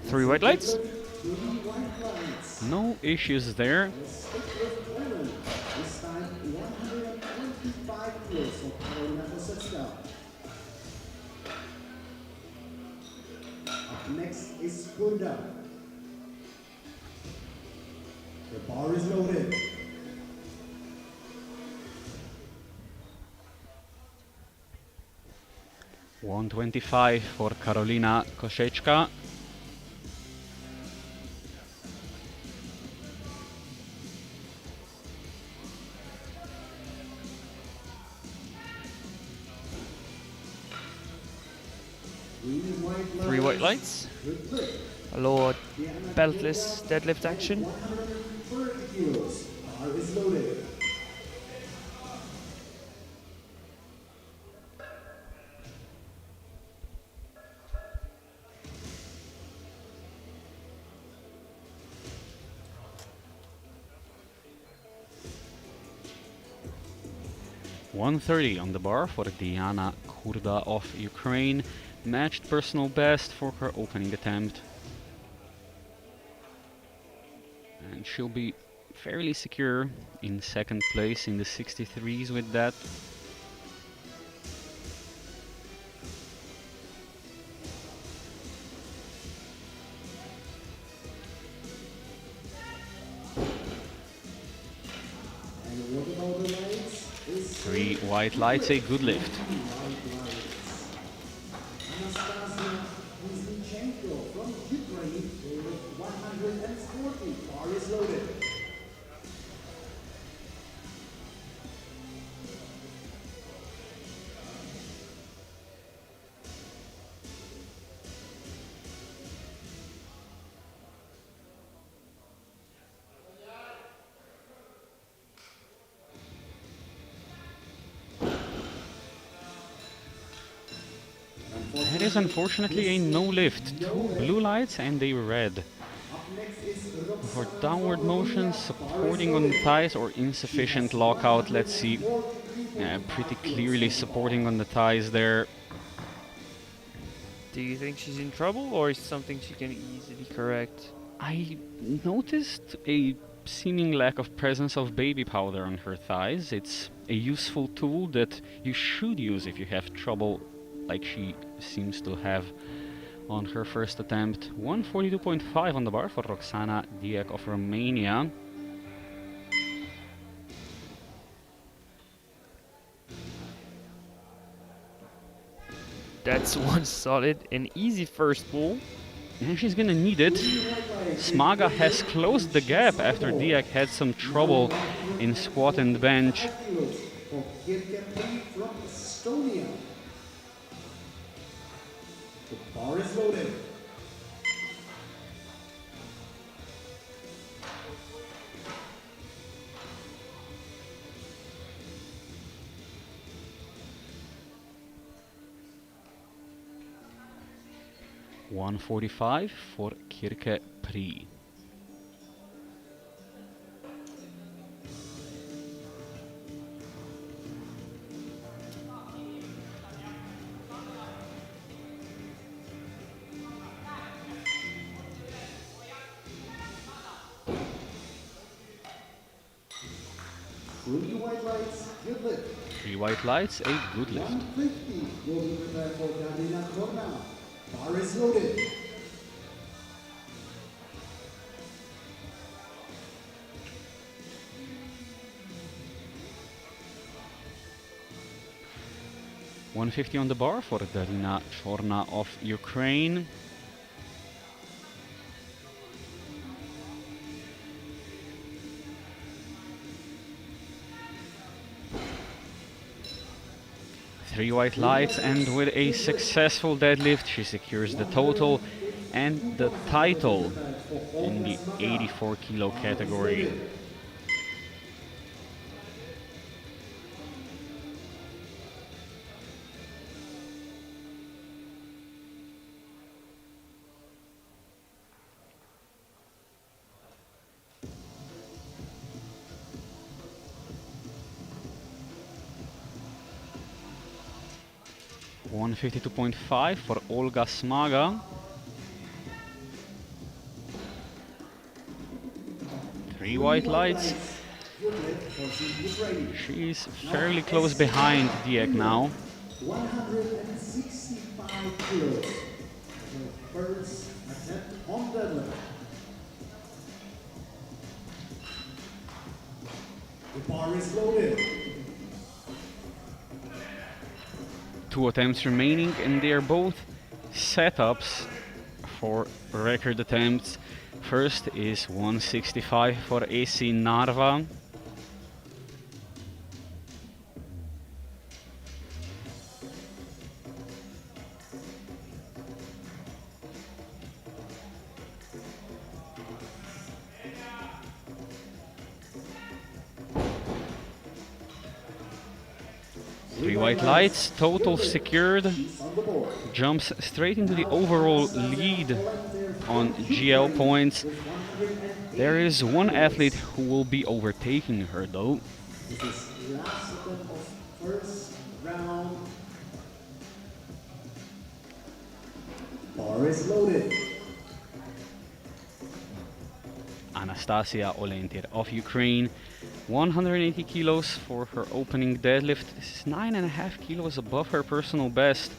Three white lights. No issues there. This time 125 kilos for Karolina Kosecka. Up next is Gunda. The bar is loaded. $125 for Karolina Kosecka. Three white lights. A lower beltless deadlift action. 130 kilos. Bar is loaded. $130 on the bar for Diana Kurda of Ukraine. Matched personal best for her opening attempt. And she'll be fairly secure in second place in the 63s with that. And what about the lights? Three white lights, a good lift. Anastasia Kuznichenko from Ukraine with 140. Bar is loaded. That is unfortunately a no lift. Two blue lights and a red. For downward motion, supporting on the thighs or insufficient lockout. Let's see. Yeah, pretty clearly supporting on the thighs there. Do you think she's in trouble, or is it something she can easily correct? I noticed a seeming lack of presence of baby powder on her thighs. It's a useful tool that you should use if you have trouble like she seems to have on her first attempt. 142.5 on the bar for Roxana Diak of Romania. That's one solid and easy first pull. And she's gonna need it. Smaga has closed the gap after Diak had some trouble in squat and bench. For Kirke from Estonia. The bar is loaded. $145 for Kirke Pri. Three white lights, good lift. 3 white lights, a good lift. 150 will be prepared for Gardina Corna. Bar is loaded. $150 on the bar for Darina Chorna of Ukraine. Three white lights, and with a successful deadlift, she secures the total and the title in the 84 kilo category. $152.5 for Olga Smaga. 3 white lights. She's fairly close behind Diek now. 165 kilos. The first attempt on deadlift. The bar is loaded. 2 attempts remaining, and they are both setups for record attempts. First is 165 for AC Narva. Three white lights, total secured, jumps straight into the overall lead on GL points. There is one athlete who will be overtaking her though. This is last attempt of first round. Bar is loaded. Anastasia Olentir of Ukraine. 180 kilos for her opening deadlift. This is 9.5 kilos above her personal best.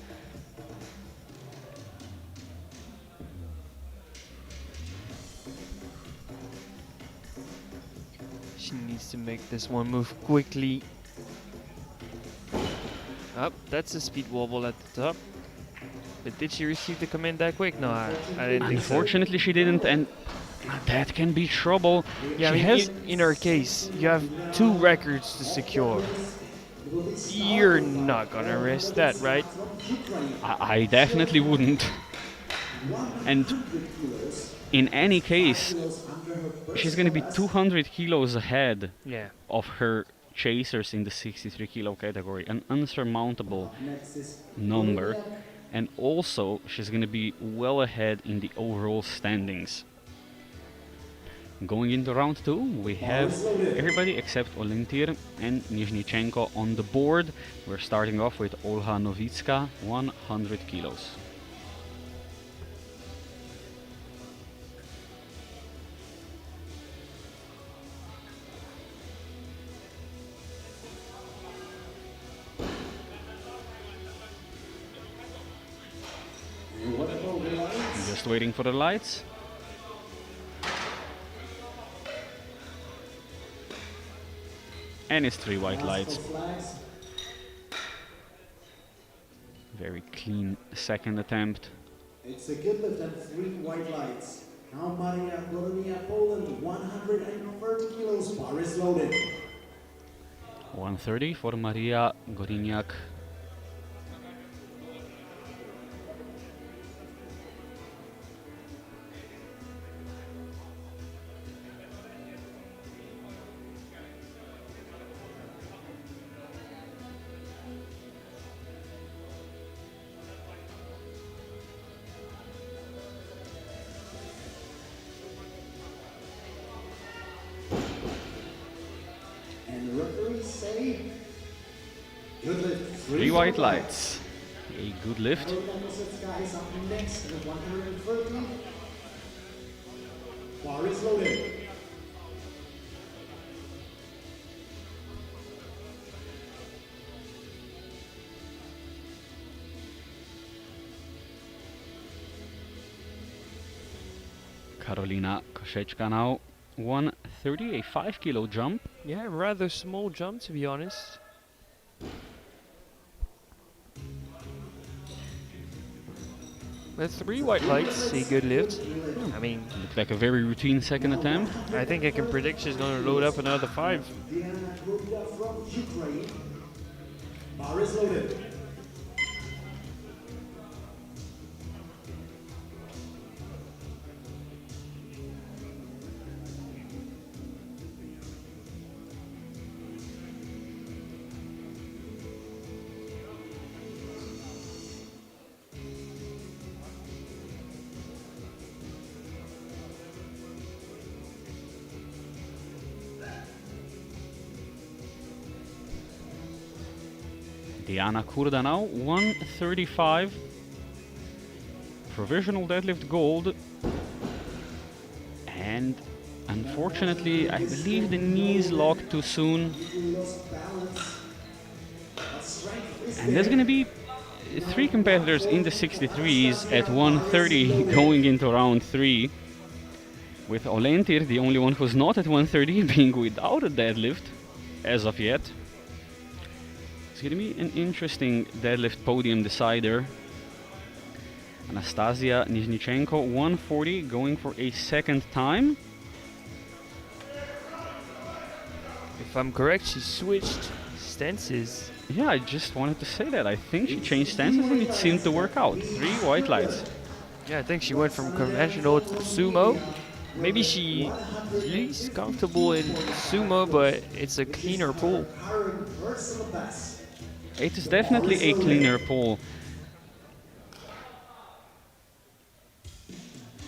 She needs to make this one move quickly. Up, that's a speed wobble at the top. But did she receive the command that quick? No, I didn't think so. Unfortunately, she didn't, and that can be trouble. Yeah, She I has. mean, in her case, you have 2 records to secure. You're not gonna risk that, right? I definitely wouldn't. And in any case, she's going to be 200 kilos ahead Yeah. of her chasers in the 63 kilo category, an unsurmountable number. And also, she's going to be well ahead in the overall standings. Going into round 2, we have everybody except Olentir and Nizhnichenko on the board. We're starting off with Olha Novitska, 100 kilos. Just waiting for the lights. And it's 3 white lights. Very clean second attempt. It's a good lift and 3 white lights. Now Maria Goronia, Poland, 130 kilos, bar is loaded. 130 for Maria Goriniak. And the referees say, good lift. 3 white lights. A good lift. Guys up next at 130. Bar is loaded. Karolina Koszeczka now. 130, a 5 kilo jump. Yeah, rather small jump to be honest. With 3 white lights, a good lift. I mean, Looked like a very routine second attempt. I think I can predict she's going to load up another 5. Diana Grubka from Ukraine. Bar is loaded. Diana Kurda now, 135. Provisional deadlift gold. And unfortunately, I believe the knees locked too soon. And there's gonna be 3 competitors in the 63s at 130 going into round 3. With Olentir, the only one who's not at 130, being without a deadlift as of yet. It's gonna be an interesting deadlift podium decider. Anastasia Nizhnichenko, 140, going for a second time. If I'm correct, she switched stances. Yeah, I just wanted to say that. I think she changed stances and it seemed to work out. 3 white lights. Yeah, I think she went from conventional to sumo. Maybe she's least comfortable in sumo, but it's a cleaner pull. It is definitely a cleaner pull.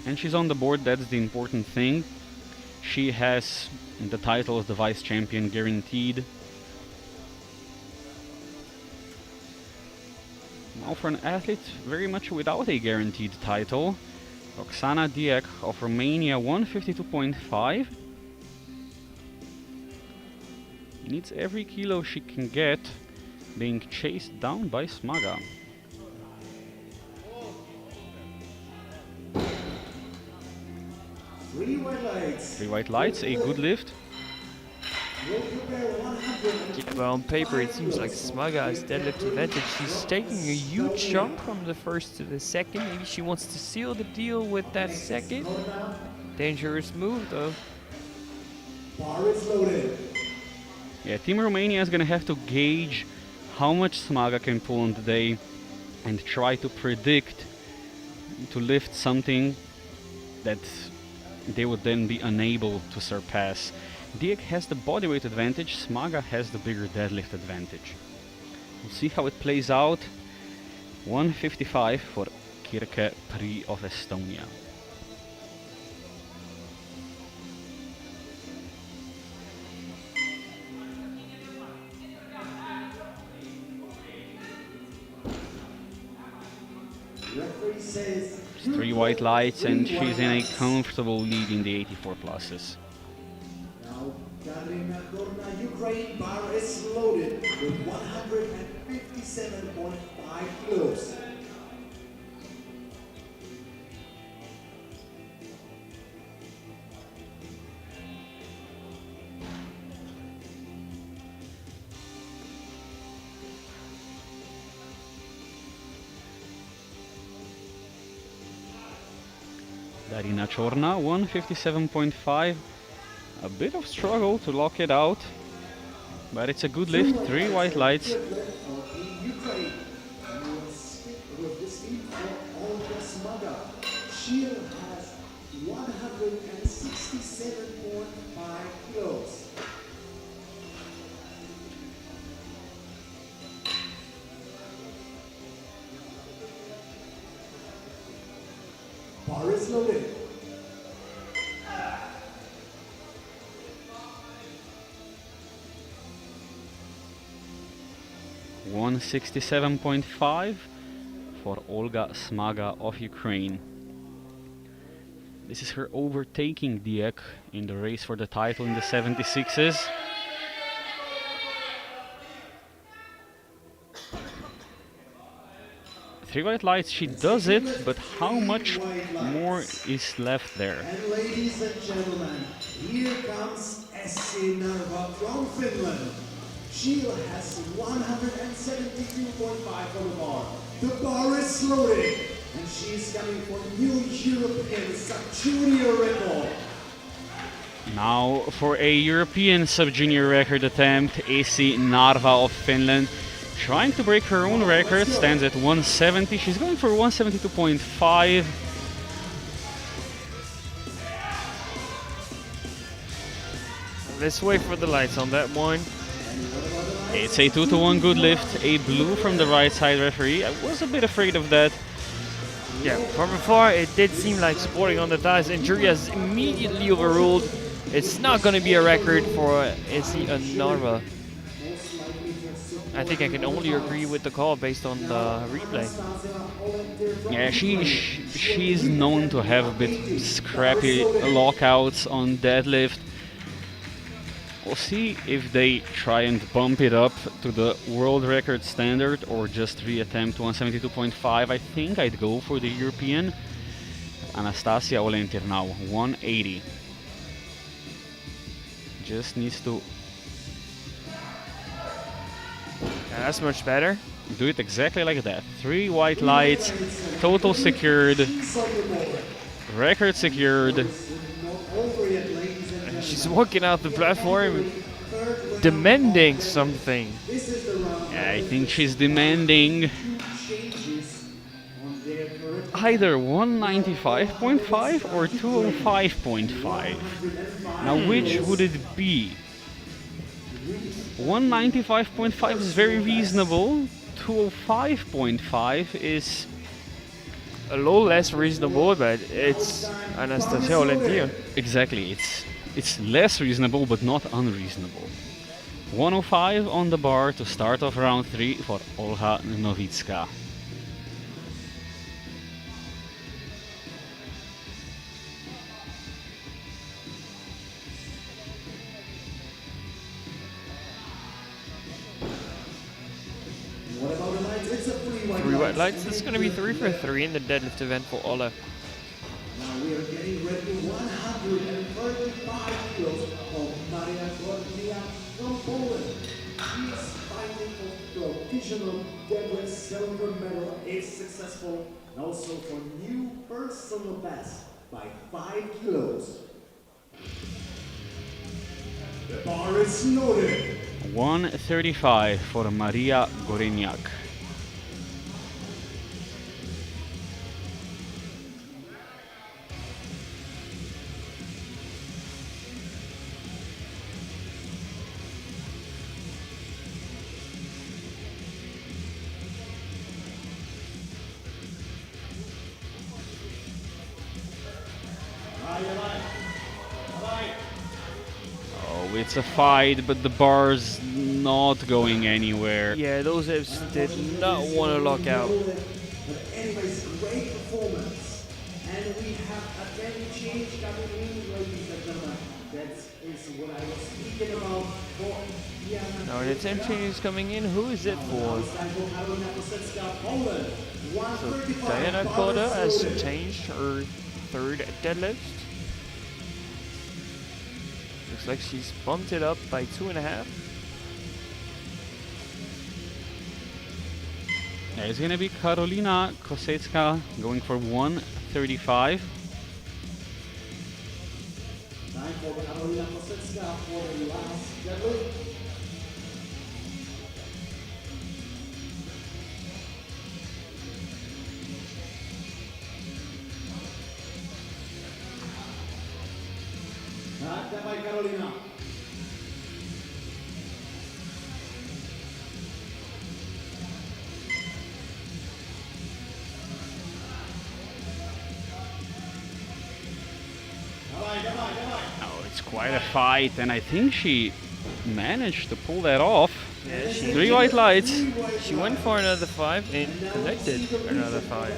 And she's on the board, that's the important thing. She has the title as the vice champion guaranteed. Now for an athlete very much without a guaranteed title, Roxana Diek of Romania, 152.5. Needs every kilo she can get, being chased down by Smaga. Three white lights. 3 white lights, a good lift. Yeah, but on paper it seems like Smaga has deadlift advantage. She's taking a huge jump from the first to the second. Maybe she wants to seal the deal with that second. Dangerous move though. Bar is loaded. Yeah, Team Romania is gonna have to gauge how much Smaga can pull on the day and try to predict to lift something that they would then be unable to surpass. Diek has the bodyweight advantage, Smaga has the bigger deadlift advantage. We'll see how it plays out. 155 for Kirke Pri of Estonia. Referee says 3 white lights and she's in a comfortable lead in the 84 pluses. now Katerina Korna, Ukraine. Bar is loaded with 157.5 kilos. Darina Chorna, 157.5. A bit of struggle to lock it out, but it's a good lift. 3 white lights. She has 167.5 kilos. Bar is loaded. $167.5 for Olga Smaga of Ukraine. This is her overtaking Dieck in the race for the title in the 76s. Three white lights, she does it, but how much more is left there? And ladies and gentlemen, here comes Essi Narva from Finland. She has 172.5 on the bar. The bar is loaded, and she's coming for new European sub-junior record. Now for a European sub-junior record attempt, Essi Narva of Finland, trying to break her own record, stands at 170. She's going for 172.5. Let's wait for the lights on that one. It's a 2-to-1 good lift, a blue from the right side referee. I was a bit afraid of that. Yeah, from afar it did seem like supporting on the thighs, and jury has immediately overruled. It's not going to be a record for Essi Narva. I think I can only agree with the call based on the replay. Yeah, she's known to have a bit scrappy lockouts on deadlift. We'll see if they try and bump it up to the world record standard or just reattempt 172.5. I think I'd go for the European. Anastasia Olentir now, 180. Just needs to That's much better. do it exactly like that. 3 white lights, total secured, record secured. She's walking out the platform demanding something. Yeah, I think she's demanding either 195.5 or 205.5. Now which would it be? 195.5 is very reasonable. 205.5 is A little less reasonable, but it's Anastasia Olentir. exactly. It's less reasonable, but not unreasonable. 105 on the bar to start off round 3 for Olga Novicka. What about the lights? It's a 3 white lights. This is going to be 3 for 3 in the deadlift event for Ola. Now we are getting ready to 135 kilos of Maria Gordia from Poland. She is fighting for provisional deadlift silver medal if successful, and also for new personal best by 5 kilos. The bar is loaded. 135 for Maria Goreniak. Oh, it's a fight, but the bar's not going anywhere. Yeah, those hips did not want to lock out. But anyways, great performance. And we have a game change coming in, ladies and gentlemen. That is what I was speaking about for Diana. Now the temp change is coming in. Who is it for? So Diana Koda has changed her 3rd deadlift. Looks like she's bumped it up by 2.5. Yeah, it's gonna be Karolina Kosecka going for 135. for Karolina Kosecka for the last deadlift. Dawaj Karolina. Oh, it's quite a fight, and I think she managed to pull that off. Yeah, Three white lights. she went for another 5 and collected another 5.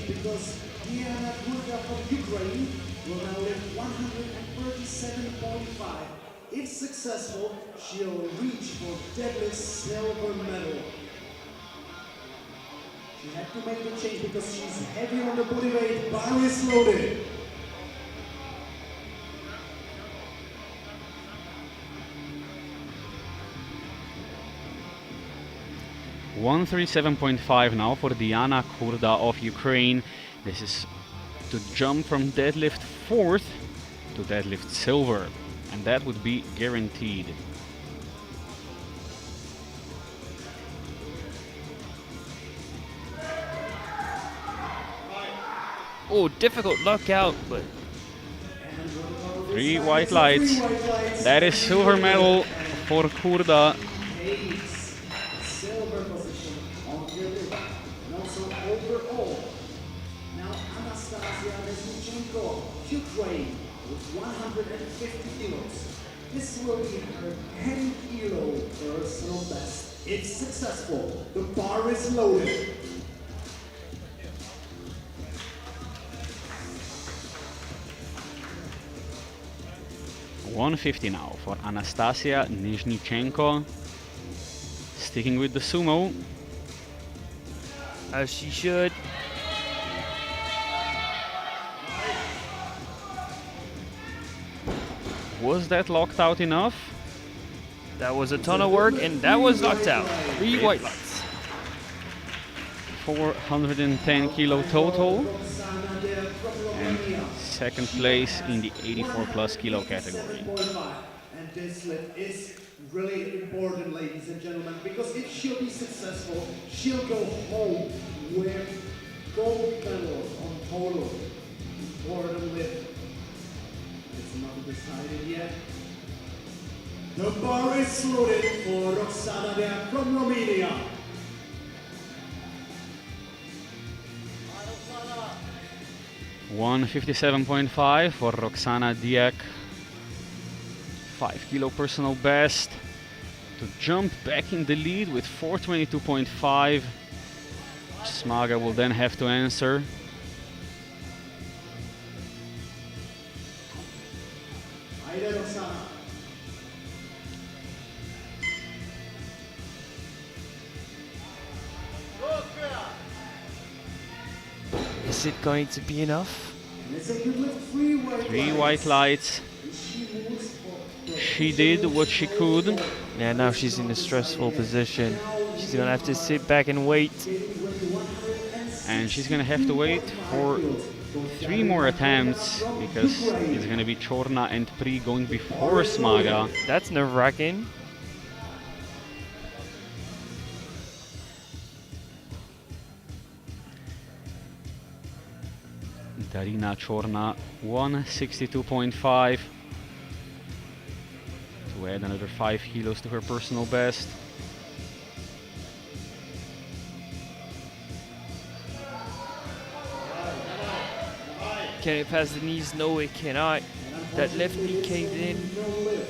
Because Diana Gurga from Ukraine will now lift 137.5. If successful, she'll reach for deadlift silver medal. She had to make the change because she's heavy on the body weight. Bar is loaded. 137.5 now for Diana Kurda of Ukraine. This is to jump from deadlift fourth to deadlift silver, and that would be guaranteed. Oh, difficult knockout, but Three white lights. That is silver medal for Kurda. Silver position on deadlift. And also overall. Now Anastasia Reznichenko, Ukraine, with 150 kilos. This will be her 10 kilo personal best. It's successful. The bar is loaded. $150 now for Anastasia Nizhnichenko. Sticking with the sumo. as she should. Was that locked out enough? That was a ton of work, and that was knocked out. 3 white lights. 410 kilo total. And second place in the 84 plus kilo category. And this lift is really important, ladies and gentlemen, because if she'll be successful, she'll go home with gold medal on total for the lift. It's not decided yet. The bar is loaded for Roxana Dea from Romania. $157.5 for Roxana Diak. 5 kilo personal best. To jump back in the lead with 422.5. Smaga will then have to answer. Haydi Roxana. Is it going to be enough? And it's a good lift, 3 white Three lights. white lights. She moves for She did what she could. Yeah, now she's in a stressful position. She's gonna have to sit back and wait. And she's gonna have to wait for 3 more attempts because it's gonna be Chorna and Pri going before Smaga. That's nerve-wracking. Darina Chorna 162.5 to add another 5 kilos to her personal best. Can it pass the knees? No, it cannot. That left knee caved in.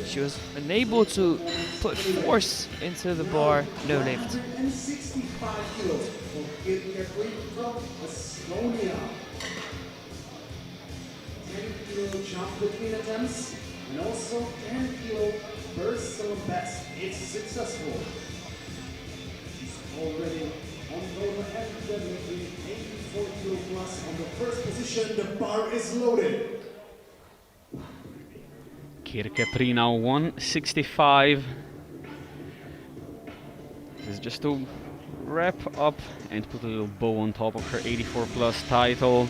She was unable to put force into the bar. No lift. 165 kilos for Kirke from Estonia. 10 kilo jump between attempts and also 10 kilo personal best. It's successful. She's already on total and deadlifting 84 kilo plus on the first position. The bar is loaded. Kirke Pri now 165. This is just to wrap up and put a little bow on top of her 84 plus title.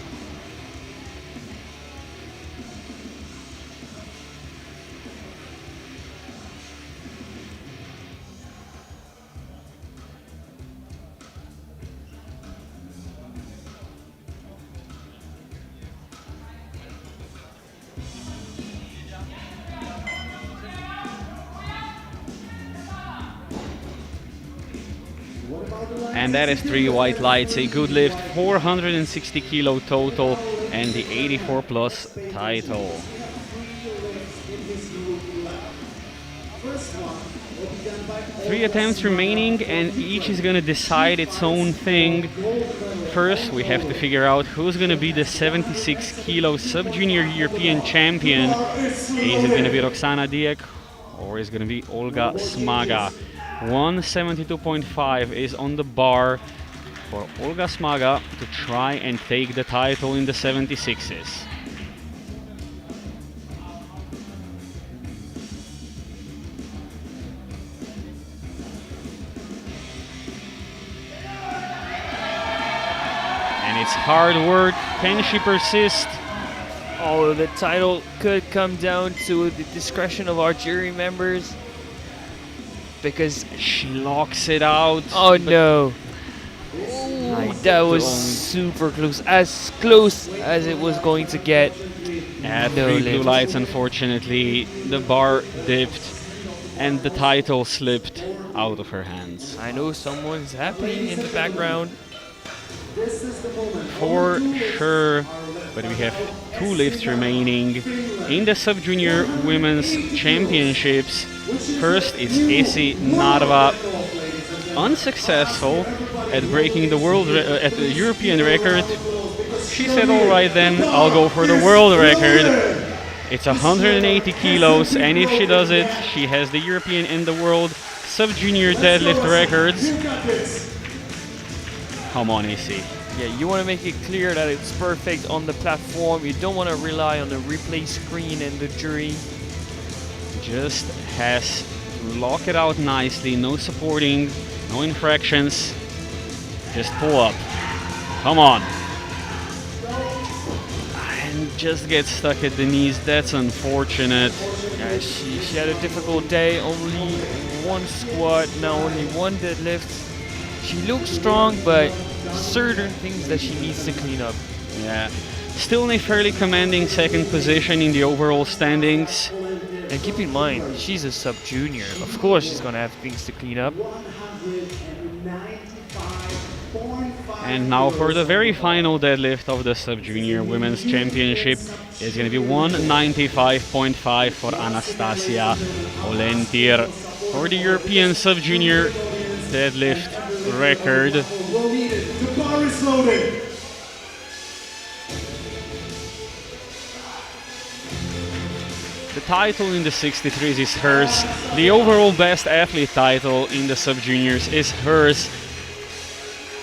And that is 3 white lights, a good lift, 460 kilo total, and the 84 plus title. Three attempts remaining, and each is going to decide its own thing. First, we have to figure out who's going to be the 76 kilo sub-junior European champion. Is it going to be Roxana Diek or is it going to be Olga Smaga? 172.5 is on the bar for Olga Smaga to try and take the title in the 76s. And it's hard work. Can she persist? Oh, the title could come down to the discretion of our jury members. Because she locks it out. Oh no. Ooh, that was super close. As close as it was going to get. At no 3 lift. blue lights, unfortunately, the bar dipped and the title slipped out of her hands. I know someone's happy in the background. For sure, but we have 2 lifts remaining in the sub-junior women's championships. First is Esi Narva, unsuccessful at breaking the at the European record. She said, all right then, I'll go for the world record. It's 180 kilos, and if she does it, she has the European and the world sub-junior deadlift records. Come on, Esi. Yeah, you want to make it clear that it's perfect on the platform. You don't want to rely on the replay screen and the jury. Just has to lock it out nicely, no supporting, no infractions. Just pull up. Come on. And just get stuck at the knees. That's unfortunate. Yeah, she had a difficult day. Only 1 squat, now only 1 deadlift. She looks strong, but certain things that she needs to clean up. Yeah. Still in a fairly commanding second position in the overall standings. And keep in mind, she's a sub-junior. Of course she's going to have things to clean up. And now for the very final deadlift of the sub-junior women's championship is going to be 195.5 for Anastasia Olentir for the European sub-junior deadlift record. The bar is loaded. The title in the 63s is hers. The overall best athlete title in the sub-juniors is hers.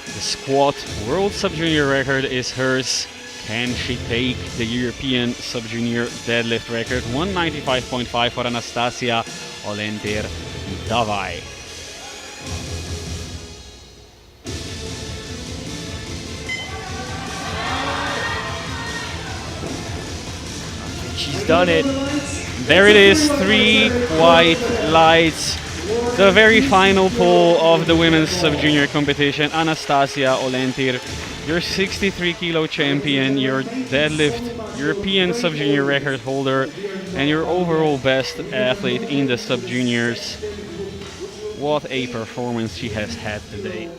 The squat world sub-junior record is hers. Can she take the European sub-junior deadlift record? 195.5 for Anastasia Olentir. Davai. She's done it. There it is, 3 white lights. The very final pull of the women's sub-junior competition. Anastasia Olentir, your 63 kilo champion, your deadlift European sub-junior record holder, and your overall best athlete in the sub-juniors. What a performance she has had today.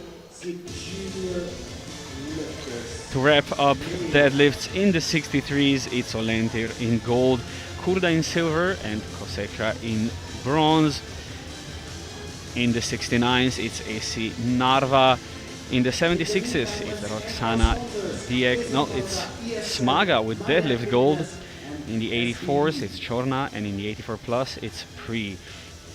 To wrap up deadlifts in the 63s, it's Olentir in gold, Kurda in silver, and Kosekra in bronze. In the 69s, it's Esi Narva. In the 76s, it's Roxana Diek. No, it's Smaga with deadlift gold. In the 84s, it's Chorna, and in the 84 plus, it's Pri.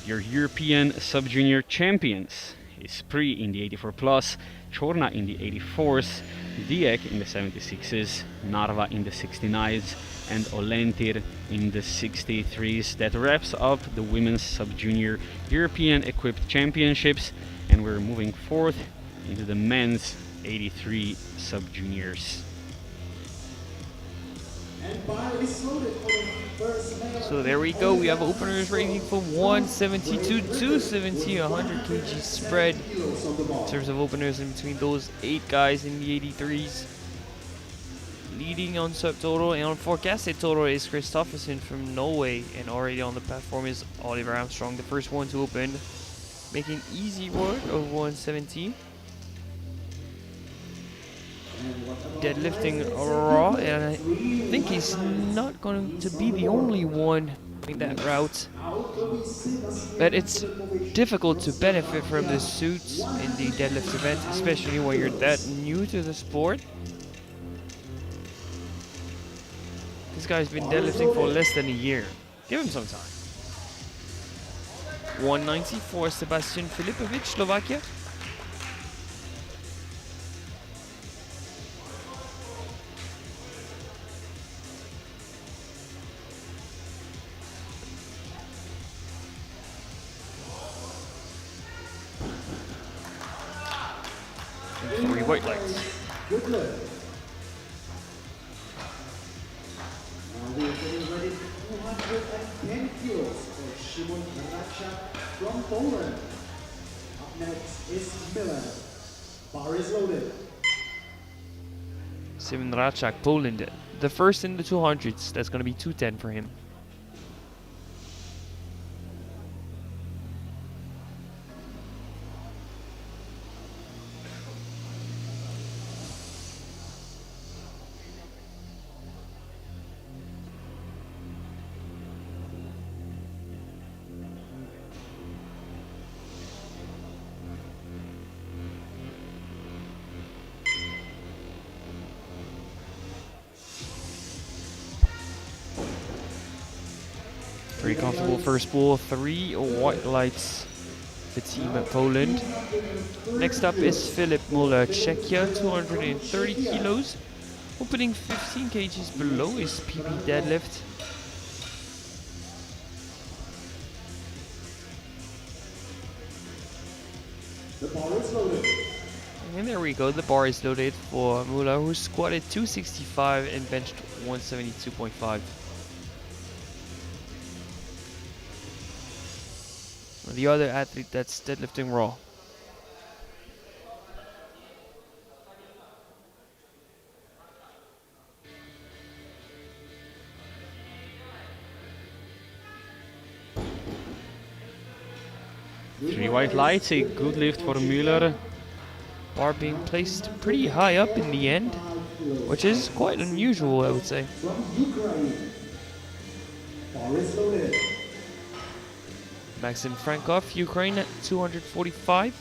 Your European sub-junior champions is Pri in the 84 plus, Chorna in the 84s, Diek in the 76s, Narva in the 69s, and Olentir in the 63s. That wraps up the women's sub-junior European equipped championships, and we're moving forth into the men's 83 sub-juniors. So there we go. We have openers ranging from 170 to 270, 100 kg spread in terms of openers in between those 8 guys in the 83s. Leading on subtotal and on forecasted total is Kristoffersen from Norway, and already on the platform is Oliver Armstrong, the first one to open, making easy work of 170. deadlifting raw, and I think he's not going to be the only one in that route. But it's difficult to benefit from the suits in the deadlift event, especially when you're that new to the sport. This guy's been deadlifting for less than a year. Give him some time. 190 for Sebastian Filipovic, Slovakia. And 3 weight lights. Good luck. Now we are getting ready for 210 kilos for Szymon Raczak from Poland. Up next is Miller. Bar is loaded. Szymon Raczak, Poland. The first in the 200s. That's going to be 210 for him. Pretty comfortable first pull, 3 white lights, the team at Poland. Next up is Filip Muller, Czechia, 230 kilos, opening 15 kgs below his PB deadlift. The bar is loaded. And there we go, the bar is loaded for Muller, who squatted 265 and benched 172.5. The other athlete that's deadlifting raw. Three white lights, a good lift for Müller. Bar being placed pretty high up in the end, which is quite unusual, I would say. From Ukraine. Bar is loaded. Maxim Frankov, Ukraine at 245.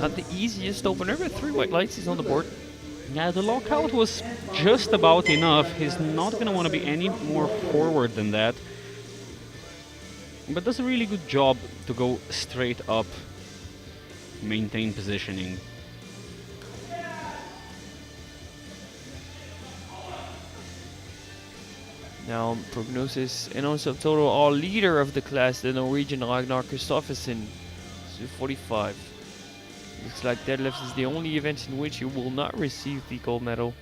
Not the easiest opener, but 3 white lights, he's on the board. Yeah, the lockout was just about enough. He's not going to want to be any more forward than that. But does a really good job to go straight up, maintain positioning. Now, prognosis and also total all leader of the class, the Norwegian Ragnar Kristoffersen, 245. Looks like deadlift is the only event in which you will not receive the gold medal.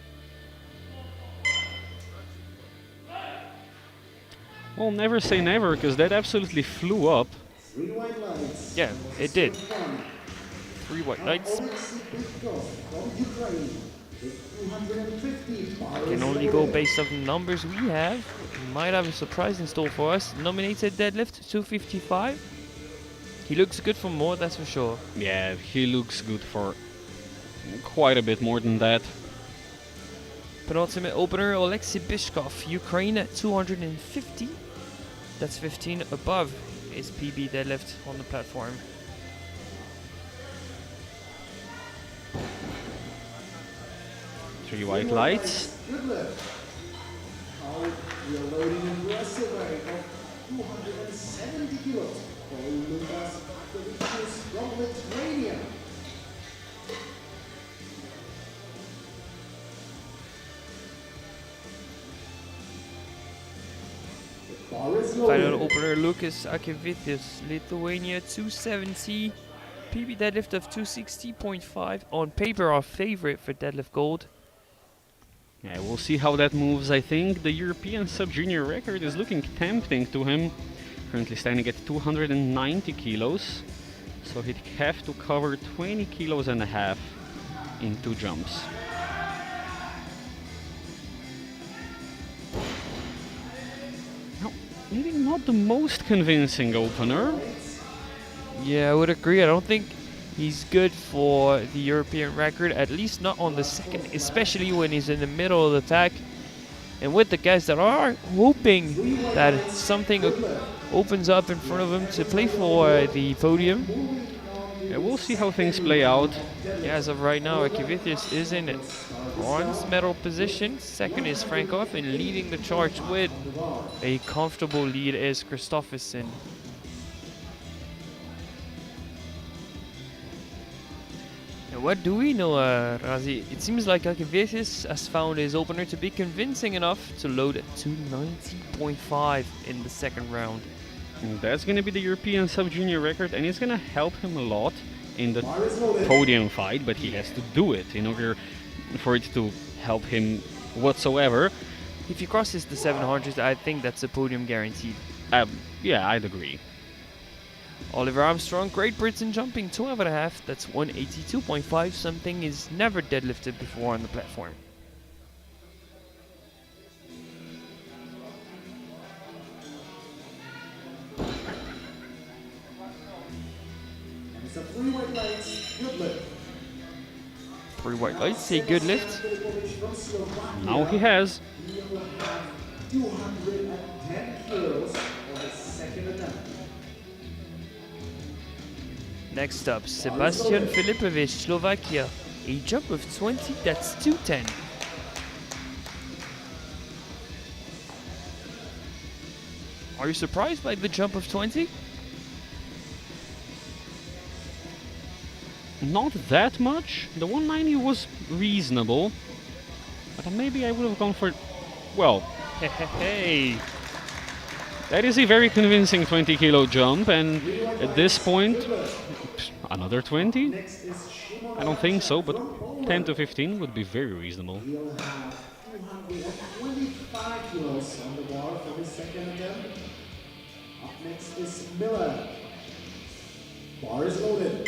Well, never say never, because that absolutely flew up. 3 white lights. Yeah, it did. 3 white lights. From Ukraine. With 250. Bar Can is only loaded. go based off the numbers we have. Might have a surprise in store for us. Nominated deadlift 255. He looks good for more, that's for sure. Yeah, he looks good for quite a bit more than that. Penultimate opener, Oleksiy Bishkov, Ukraine at 250. That's 15 above his PB deadlift on the platform. Three white lights. Good luck. Now we are loading a aggressive weight of 270 kilos for Lukas Akevicius from Lithuania. The bar is loaded. Final opener, Lukas Akevicius, Lithuania 270. PB deadlift of 260.5. On paper, our favorite for deadlift gold. Yeah, we'll see how that moves. I think the European sub-junior record is looking tempting to him. Currently standing at 290 kilos. So he'd have to cover 20 kilos and a half in 2 jumps. Now, maybe not the most convincing opener. Yeah, I would agree. I don't think he's good for the European record, at least not on the second, especially when he's in the middle of the pack. And with the guys that are hoping that something opens up in front of him to play for the podium. Yeah, we'll see how things play out. Yeah, as of right now, Akivitius is in bronze medal position. Second is Frankov, and leading the charge with a comfortable lead is Christoffersen. And what do we know, Razi? It seems like Akivitius has found his opener to be convincing enough to load at 290.5 in the second round. And that's going to be the European sub-junior record, and it's going to help him a lot in the podium fight, but he has to do it in order for it to help him whatsoever. If he crosses the 700, I think that's a podium guaranteed. Yeah, I'd agree. Oliver Armstrong, Great Britain, jumping 12.5, that's 182.5, something is never deadlifted before on the platform. It's a 3 white lights, good lift. 3 white lights, say good lift. Now he has. He will have 210 kilos for his second attempt. Next up, Sebastian Filipovic, Slovakia. A jump of 20, that's 210. Are you surprised by the jump of 20? Not that much. The 190 was reasonable, but maybe I would have gone for, well, hey. That is a very convincing 20 kilo jump, and at this point, another 20? I don't think so, but 10 to 15 would be very reasonable. He'll have 225 kilos on the bar for his second attempt. Up next is Miller. Bar is loaded.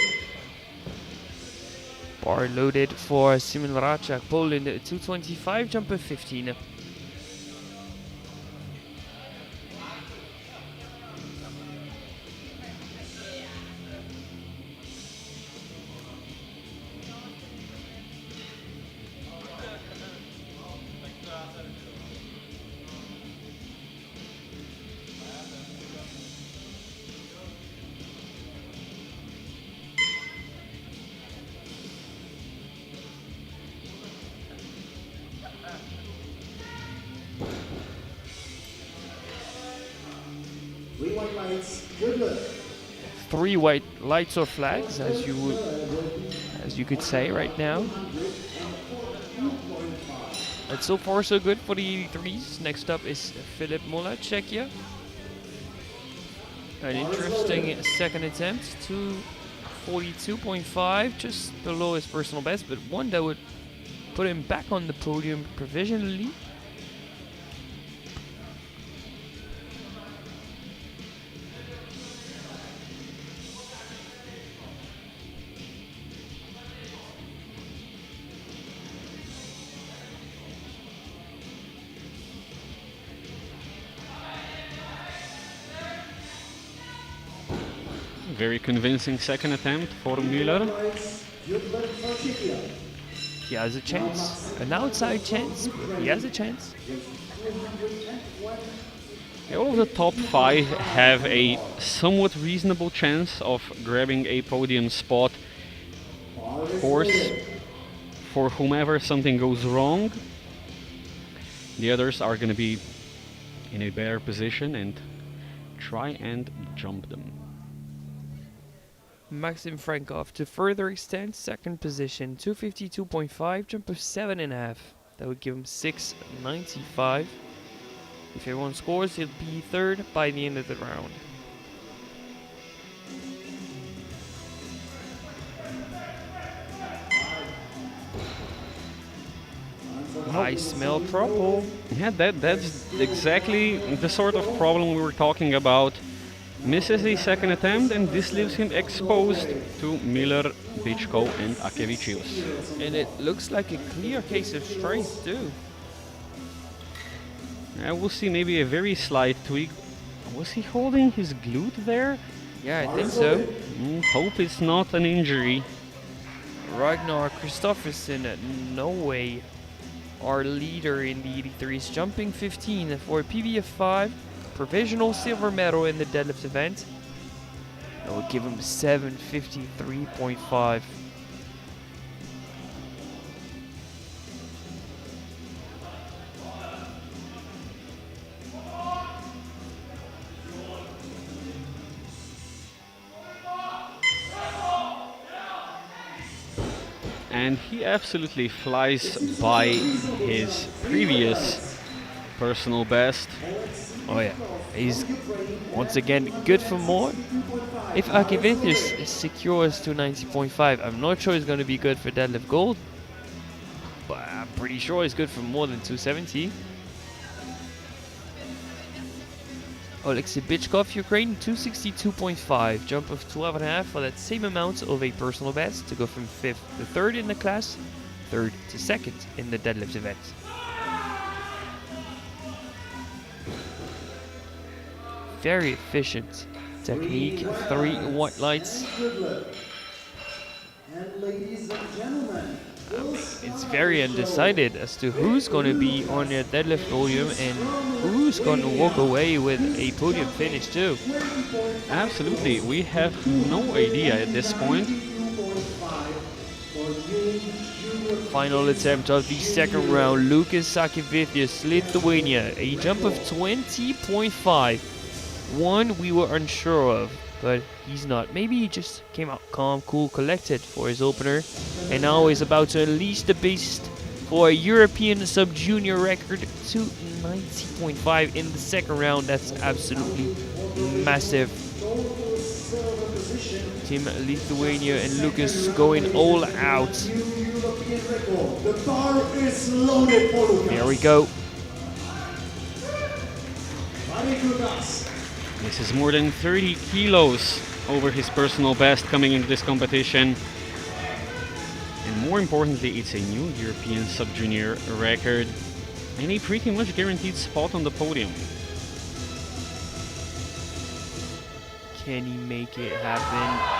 Bar loaded for Simon Racak, Poland, 225, jump of 15. Three white lights, good lift. 3 white lights or flags, as you could say right now. And so far so good for the 83s. Next up is Filip Mola, Czechia. An interesting second attempt, 242.5, just below his personal best, but one that would put him back on the podium provisionally. Very convincing second attempt for Müller. Good lift for Czechia. He has a chance, an outside chance, but he has a chance. All of the top 5 have a somewhat reasonable chance of grabbing a podium spot. Of course, for whomever something goes wrong, the others are going to be in a better position and try and jump them. Maxim Frankov to further extend second position, 252.5, jump of 7.5. That would give him 695. If everyone scores, he'll be third by the end of the round. I smell trouble. Yeah, that's exactly the sort of problem we were talking about. Misses a second attempt, and this leaves him exposed to Miller, Bichko, and Akevicius. And it looks like a clear case of strength too. I will see maybe a very slight tweak. Was he holding his glute there? Yeah, I think so. Hope it's not an injury. Ragnar Kristoffersen, no way. Our leader in the 83s, jumping 15 for a PB of 5, provisional silver medal in the deadlift event. That will give him 753.5. And he absolutely flies by his previous personal best. Oh yeah, he's once again good for more. If Akevicius secures 290.5, I'm not sure he's going to be good for deadlift gold, but I'm pretty sure he's good for more than 270. Oleksiy Bichkov, Ukraine, 262.5, jump of 12.5 for that same amount of a personal best to go from 5th to 3rd in the class, 3rd to 2nd in the deadlift event. Very efficient technique, 3 white lights. And ladies and gentlemen, It's very undecided as to who's going to be on the deadlift podium and who's going to walk away with a podium finish too. Absolutely, we have no idea at this point. Final attempt of the second round, Lukas Sakivicius, Lithuania, a jump of 20.5. One we were unsure of, but he's not. Maybe he just came out calm, cool, collected for his opener, and now he's about to unleash the beast for a European sub-junior record, 290.5 in the second round. That's absolutely massive. Team Lithuania and Lucas going all out. the bar is loaded for Lucas. There we go. This is more than 30 kilos over his personal best coming into this competition. And more importantly, it's a new European sub-junior record and a pretty much guaranteed spot on the podium. Can he make it happen?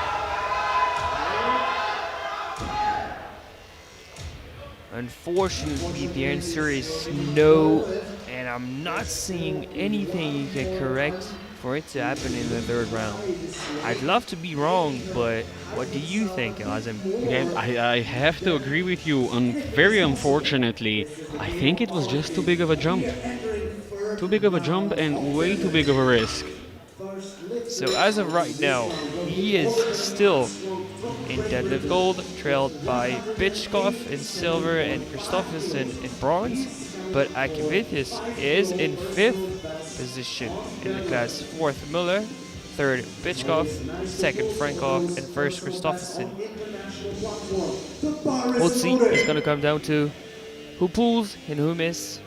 Unfortunately, the answer is no, and I'm not seeing anything you can correct for it to happen in the third round. I'd love to be wrong, but what do you think, Azim? Yeah, I have to agree with you. Very unfortunately, I think it was just too big of a jump. Too big of a jump and way too big of a risk. So as of right now, he is still in deadlift gold, trailed by Bichkov in silver and Kristoffersen in bronze. But Akevicius is in 5th position in the class. 4th Müller, 3rd Bichkov, 2nd Frankov, and 1st Kristoffersen. We'll see. It's going to come down to who pulls and who miss.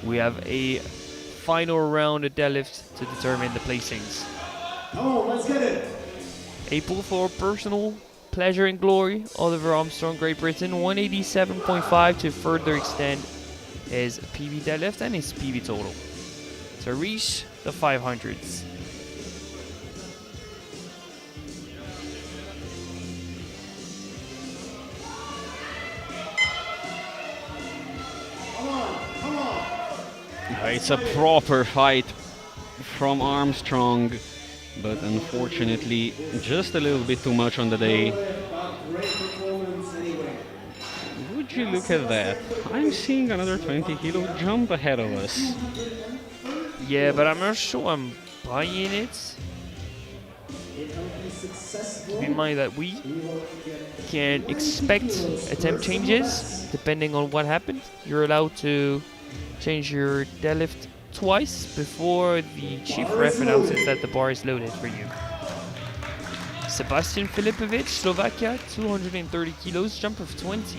We have a final round of deadlift to determine the placings. Come on, let's get it. A pull for personal pleasure and glory. Oliver Armstrong, Great Britain, 187.5 to further extend his PB deadlift and his PB total to reach the 500s. It's a proper fight from Armstrong, but unfortunately just a little bit too much on the day. Would you look at that? I'm seeing another 20 kilo jump ahead of us. Yeah, but I'm not sure I'm buying it. Keep in mind that we can expect attempt changes depending on what happened. You're allowed to change your deadlift twice before the chief ref announces that the bar is loaded for you. Sebastian Filipovic, Slovakia, 230 kilos, jump of 20.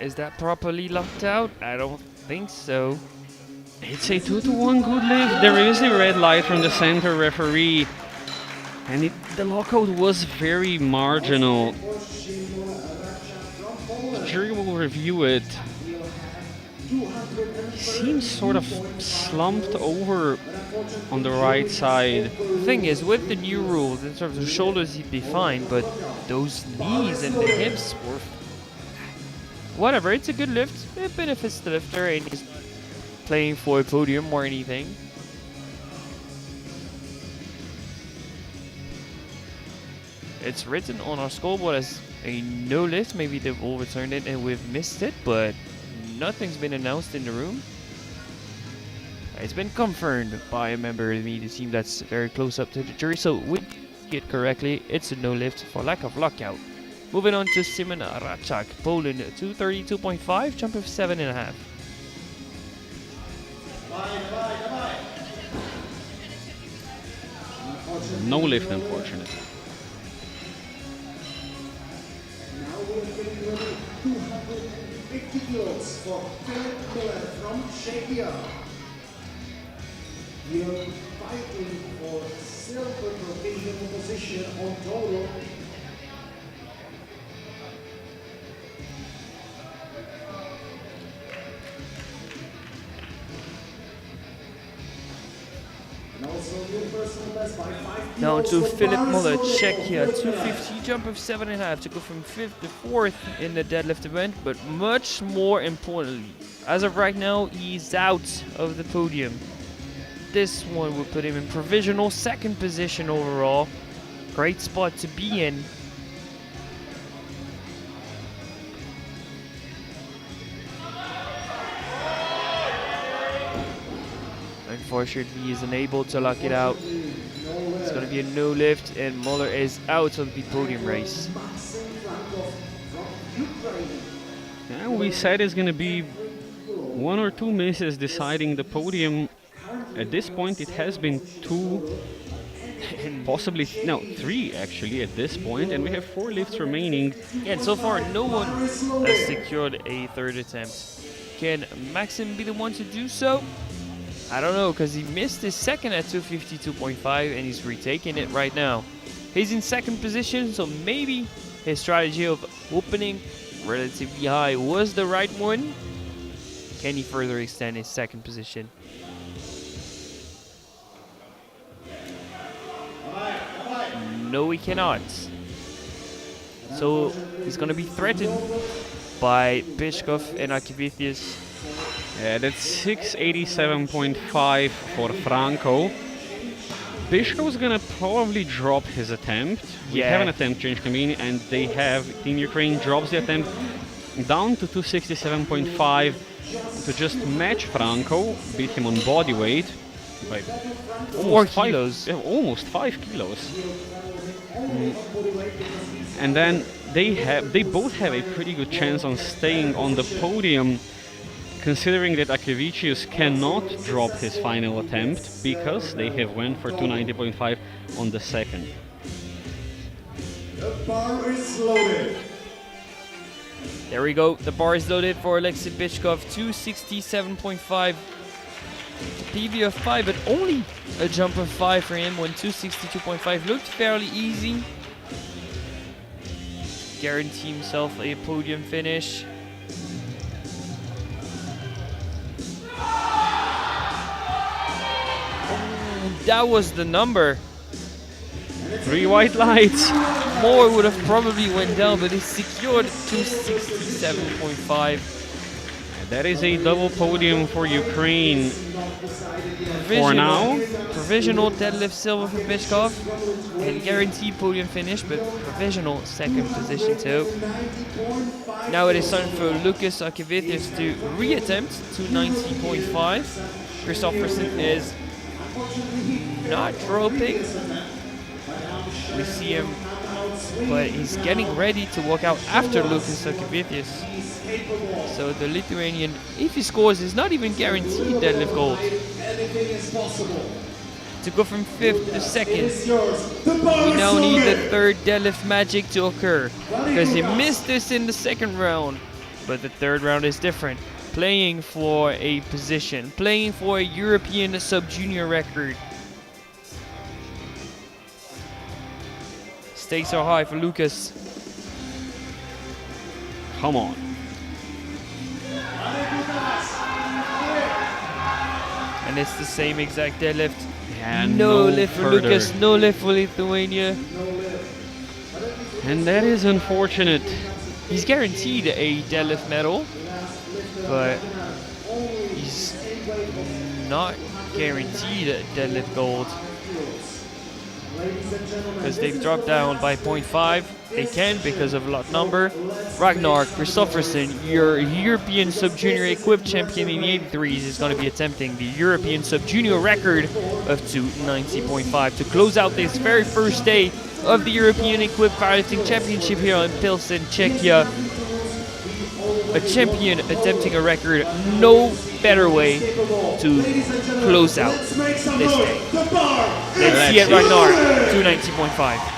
Is that properly locked out? I don't think so. It's a 2-to-1 good lift. There is a red light from the center referee. And the lockout was very marginal. The jury will review it. He seems sort of slumped over on the right side. The thing is, with the new rules, in terms of shoulders, he'd be fine, but those knees and the hips were... Whatever, it's a good lift. It benefits the lifter, and he's playing for a podium or anything. It's written on our scoreboard as a no lift. Maybe they've overturned it and we've missed it, but nothing's been announced in the room. It's been confirmed by a member of the media team that's very close up to the jury, so we get correctly, it's a no lift for lack of lockout. Moving on to Simon Raczak, Poland, 232.5, jump of 7.5. No lift, unfortunately. Now we're getting ready 250 kilos for Philip Miller from Czechia. You're fighting for silver provisional position on total. And also new personal best by 5 Down kilos to for Philip Muller, Barcelona. Czechia, 250, jump of 7.5 to go from 5th to 4th in the deadlift event, but much more importantly, as of right now, he's out of the podium. This one will put him in provisional 2nd position overall. Great spot to be in. Unfortunately, he is unable to lock it out. It's going to be a no lift, and Muller is out of the podium race. Yeah, we said it's going to be 1 or 2 misses deciding the podium. At this point, it has been 2, possibly, no, 3 actually at this point, and we have 4 lifts remaining. Yeah, and so far, no one has secured a 3rd attempt. Can Maxim be the one to do so? I don't know, because he missed his 2nd at 252.5 and he's retaking it right now. He's in 2nd position, so maybe his strategy of opening relatively high was the right one. Can he further extend his 2nd position? No, he cannot. So he's going to be threatened by Bishkov and Akivithius. Yeah, that's 687.5 for Franco. Bishkov's gonna probably drop his attempt. We Yeah. have an attempt change coming, and they have Team Ukraine drops the attempt down to 267.5 to just match Franco, beat him on body weight by 4 5 kilos. almost 5 kilos. And then they both have a pretty good chance on staying on the podium, considering that Akevicius cannot drop his final attempt because they have went for 290.5 on the 2nd. The bar is loaded. There we go. The bar is loaded for Alexei Bishkov. 267.5. PV of 5, but only a jump of 5 for him when 262.5 looked fairly easy. Guarantee himself a podium finish. That was the number. 3 white lights. More would have probably went down, but he secured 267.5. That is a double podium for Ukraine for now. Provisional deadlift silver for Bishkov. And guaranteed podium finish, but provisional 2nd position too. Now it is time for Lucas Akevicius to re-attempt 290.5. Christofferson is not dropping. We see him, but he's getting ready to walk out after Lucas Akevicius. So the Lithuanian, if he scores, is not even guaranteed deadlift gold. To go from 5th to 2nd, we now need the 3rd deadlift magic to occur, because he missed this in the 2nd round. But the third round is different. Playing for a position, playing for a European sub-junior record. Stakes are high for Lucas. Come on. And it's the same exact deadlift. And no lift for further. Lucas, no lift for Lithuania. And that is unfortunate. He's guaranteed a deadlift medal, but he's not guaranteed a deadlift gold. Because they've dropped down by 0.5. They can because of lot number. Ragnar Kristoffersen, your European Sub-Junior Equipped Champion in the 83s, is going to be attempting the European Sub-Junior record of 290.5 to close out this very first day of the European Equipped Powerlifting Championship here in Pilsen, Czechia. A champion attempting a record, no better way to close out this day. Let's see it, Ragnar, 290.5.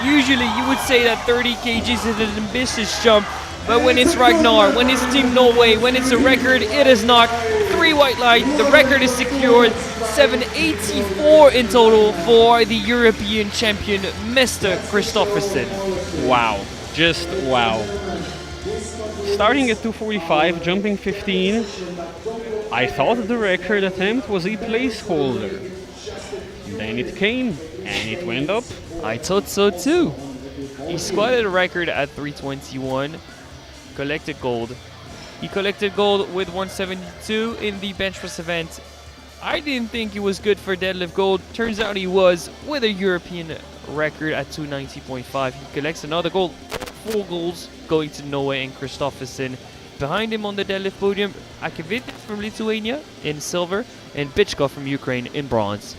Usually you would say that 30 kgs is an ambitious jump, but when it's Ragnar, when it's Team Norway, when it's a record, it is not. 3 white light, the record is secured. 784 in total for the European champion, Mr. Kristoffersen. Wow, just wow. Starting at 245, jumping 15, I thought the record attempt was a placeholder. Then it came, and it went up. I thought so too. He squatted a record at 321, collected gold. He collected gold with 172 in the bench press event. I didn't think he was good for deadlift gold. Turns out he was, with a European record at 290.5. He collects another gold, 4 golds going to Norway and Kristoffersen. Behind him on the deadlift podium, Akevit from Lithuania in silver and Bichkov from Ukraine in bronze.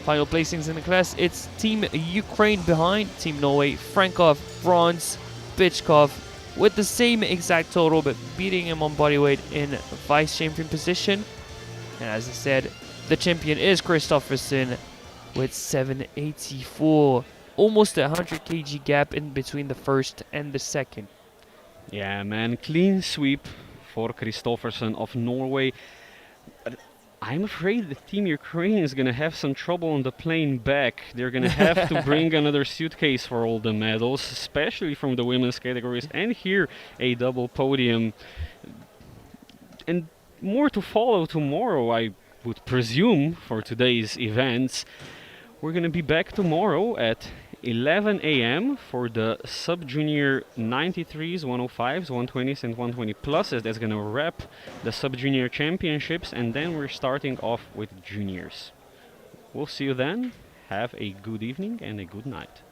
Final placings in the class, it's Team Ukraine behind Team Norway. Frankov, bronze, Bichkov with the same exact total, but beating him on bodyweight in vice champion position. And as I said, the champion is Kristoffersen with 784. Almost a 100 kg gap in between the first and the second. Yeah, man, clean sweep for Kristoffersen of Norway. I'm afraid the Team Ukraine is going to have some trouble on the plane back. They're going to have to bring another suitcase for all the medals, especially from the women's categories, and here a double podium. And more to follow tomorrow, I would presume, for today's events. We're going to be back tomorrow at 11 a.m. for the sub-junior 93s, 105s, 120s and 120 pluses. That's going to wrap the sub-junior championships, and then we're starting off with juniors. We'll see you then. Have a good evening and a good night.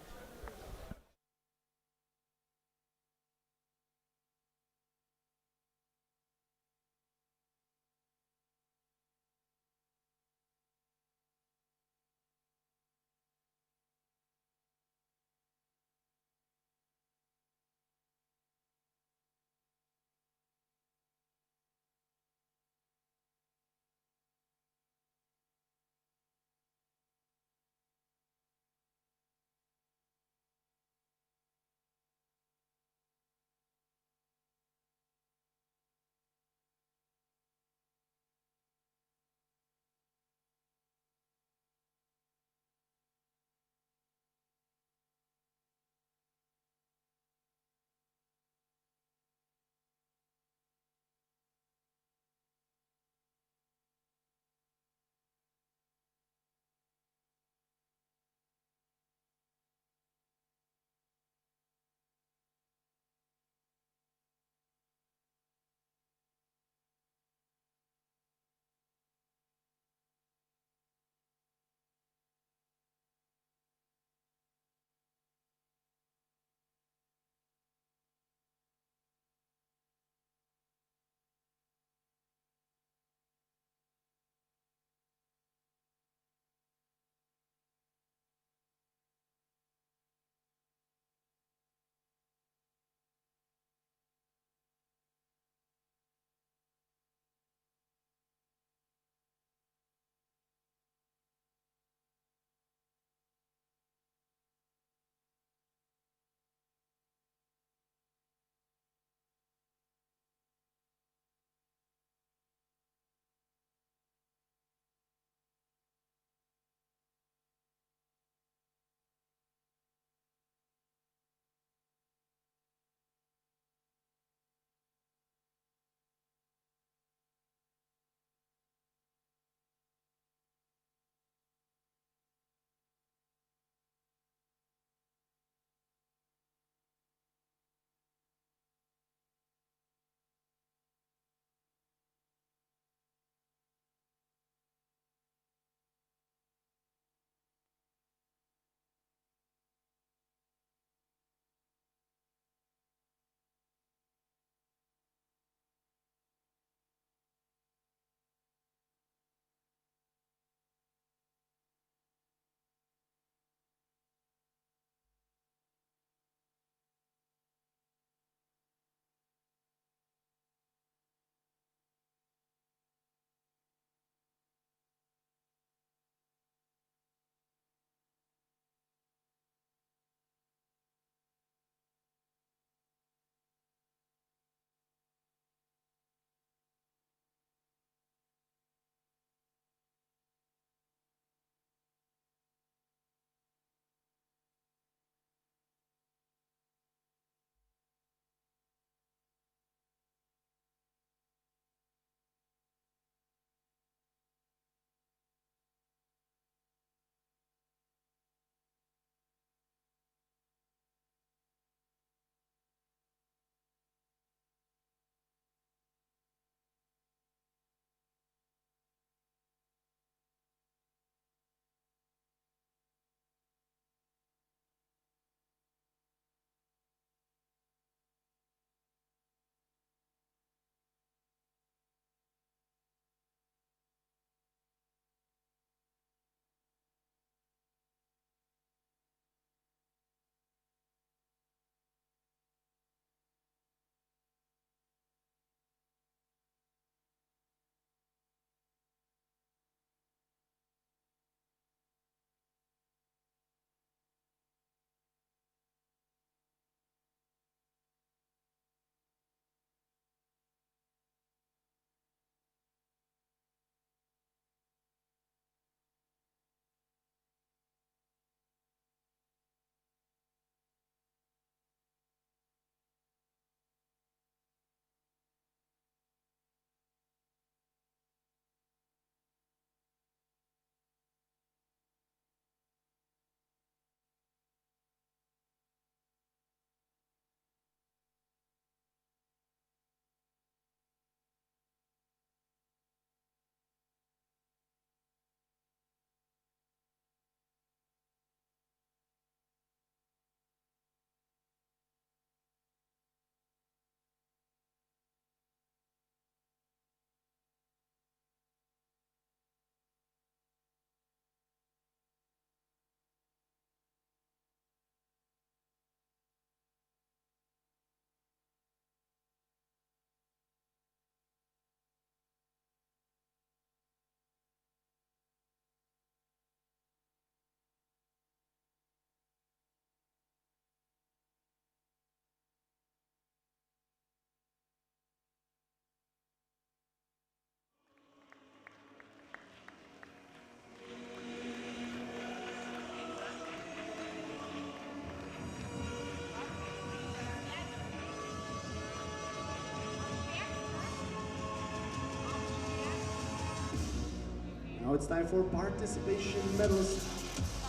Now it's time for participation medals.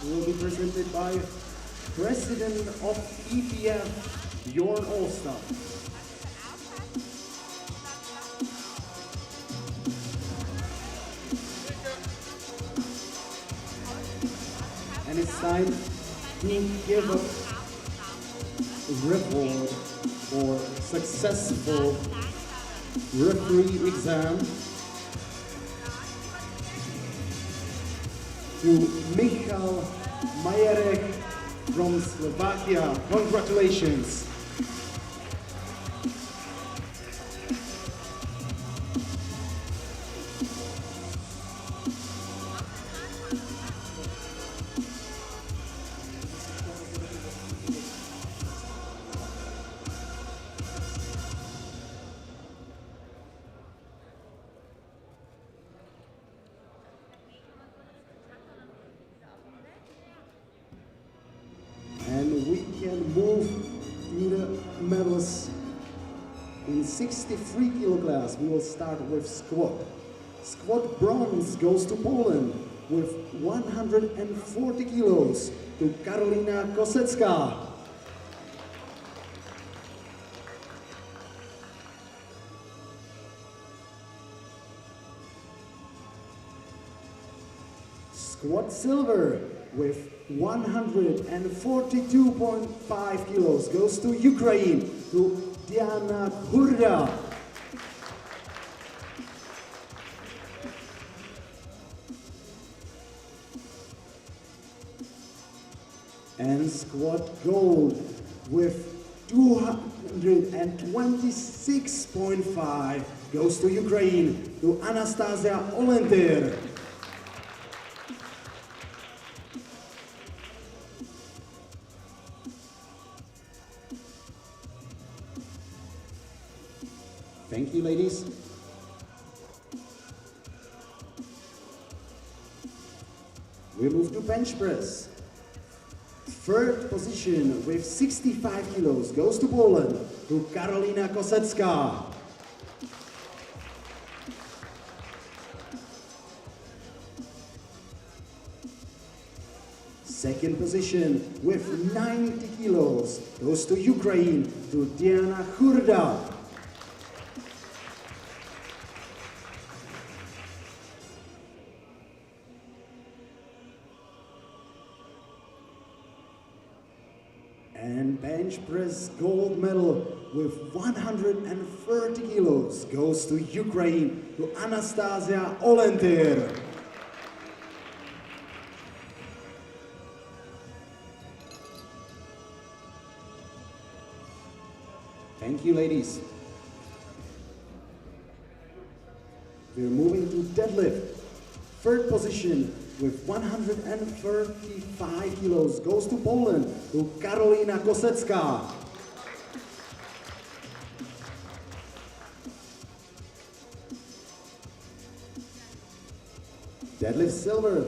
Will be presented by President of EPF, Bjorn Olstad. And it's time to give a reward for successful referee exam to Michal Majerek from Slovakia. Congratulations. And we can move to the medals in 63 kilo class. We will start with squat. Squat bronze goes to Poland with 140 kilos to Karolina Kosecka. Squat silver with 142.5 kilos goes to Ukraine, to Diana Hurda. And squat gold with 226.5 goes to Ukraine, to Anastasia Olenter. Thank you, ladies. We move to bench press. Third position with 65 kilos goes to Poland, to Karolina Kosecka. Second position with 90 kilos goes to Ukraine, to Diana Hurda. And bench press gold medal with 130 kilos goes to Ukraine, to Anastasia Olenter. Thank you, ladies. We're moving to deadlift. Third position with 135 kilos goes to Poland, to Karolina Kosecka. Deadlift silver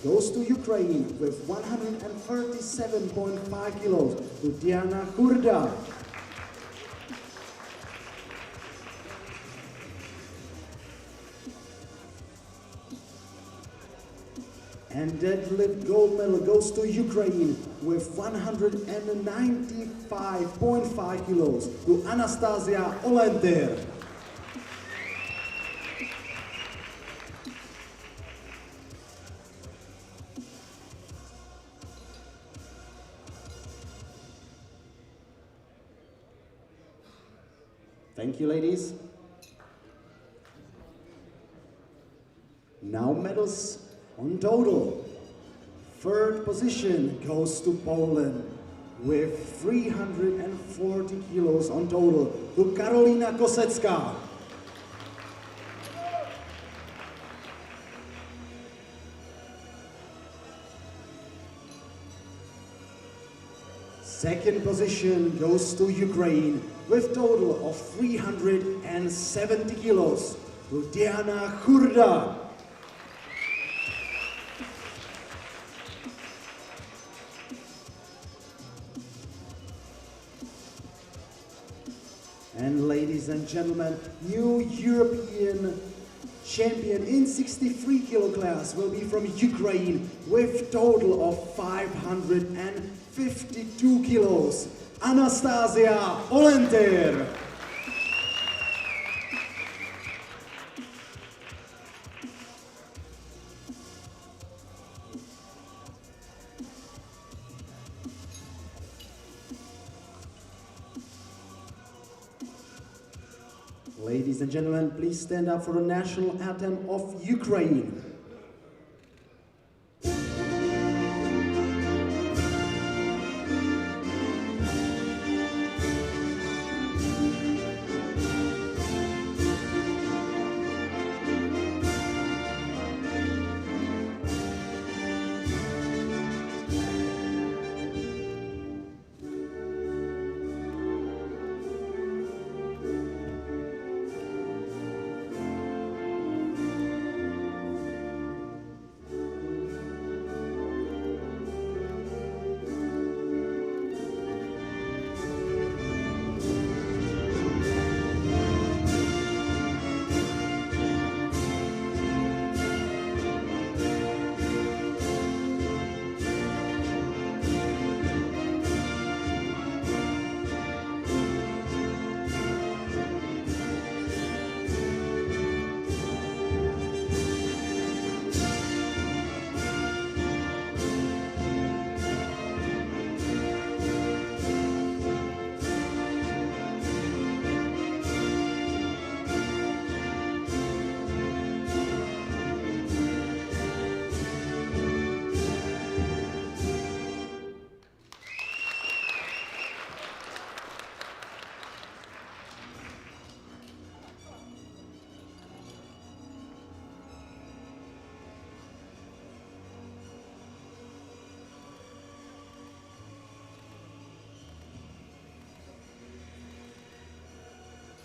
goes to Ukraine with 137.5 kilos, to Diana Hurda. And deadlift gold medal goes to Ukraine with 195.5 kilos, to Anastasia Olenter. Thank you, ladies. Now medals on total. Third position goes to Poland with 340 kilos on total, to Karolina Kosecka. Second position goes to Ukraine with total of 370 kilos, to Diana Hurda. And ladies and gentlemen, new European champion in 63 kilo class will be from Ukraine with total of 552 kilos. Anastasia Volenter. Ladies and gentlemen, please stand up for the national anthem of Ukraine.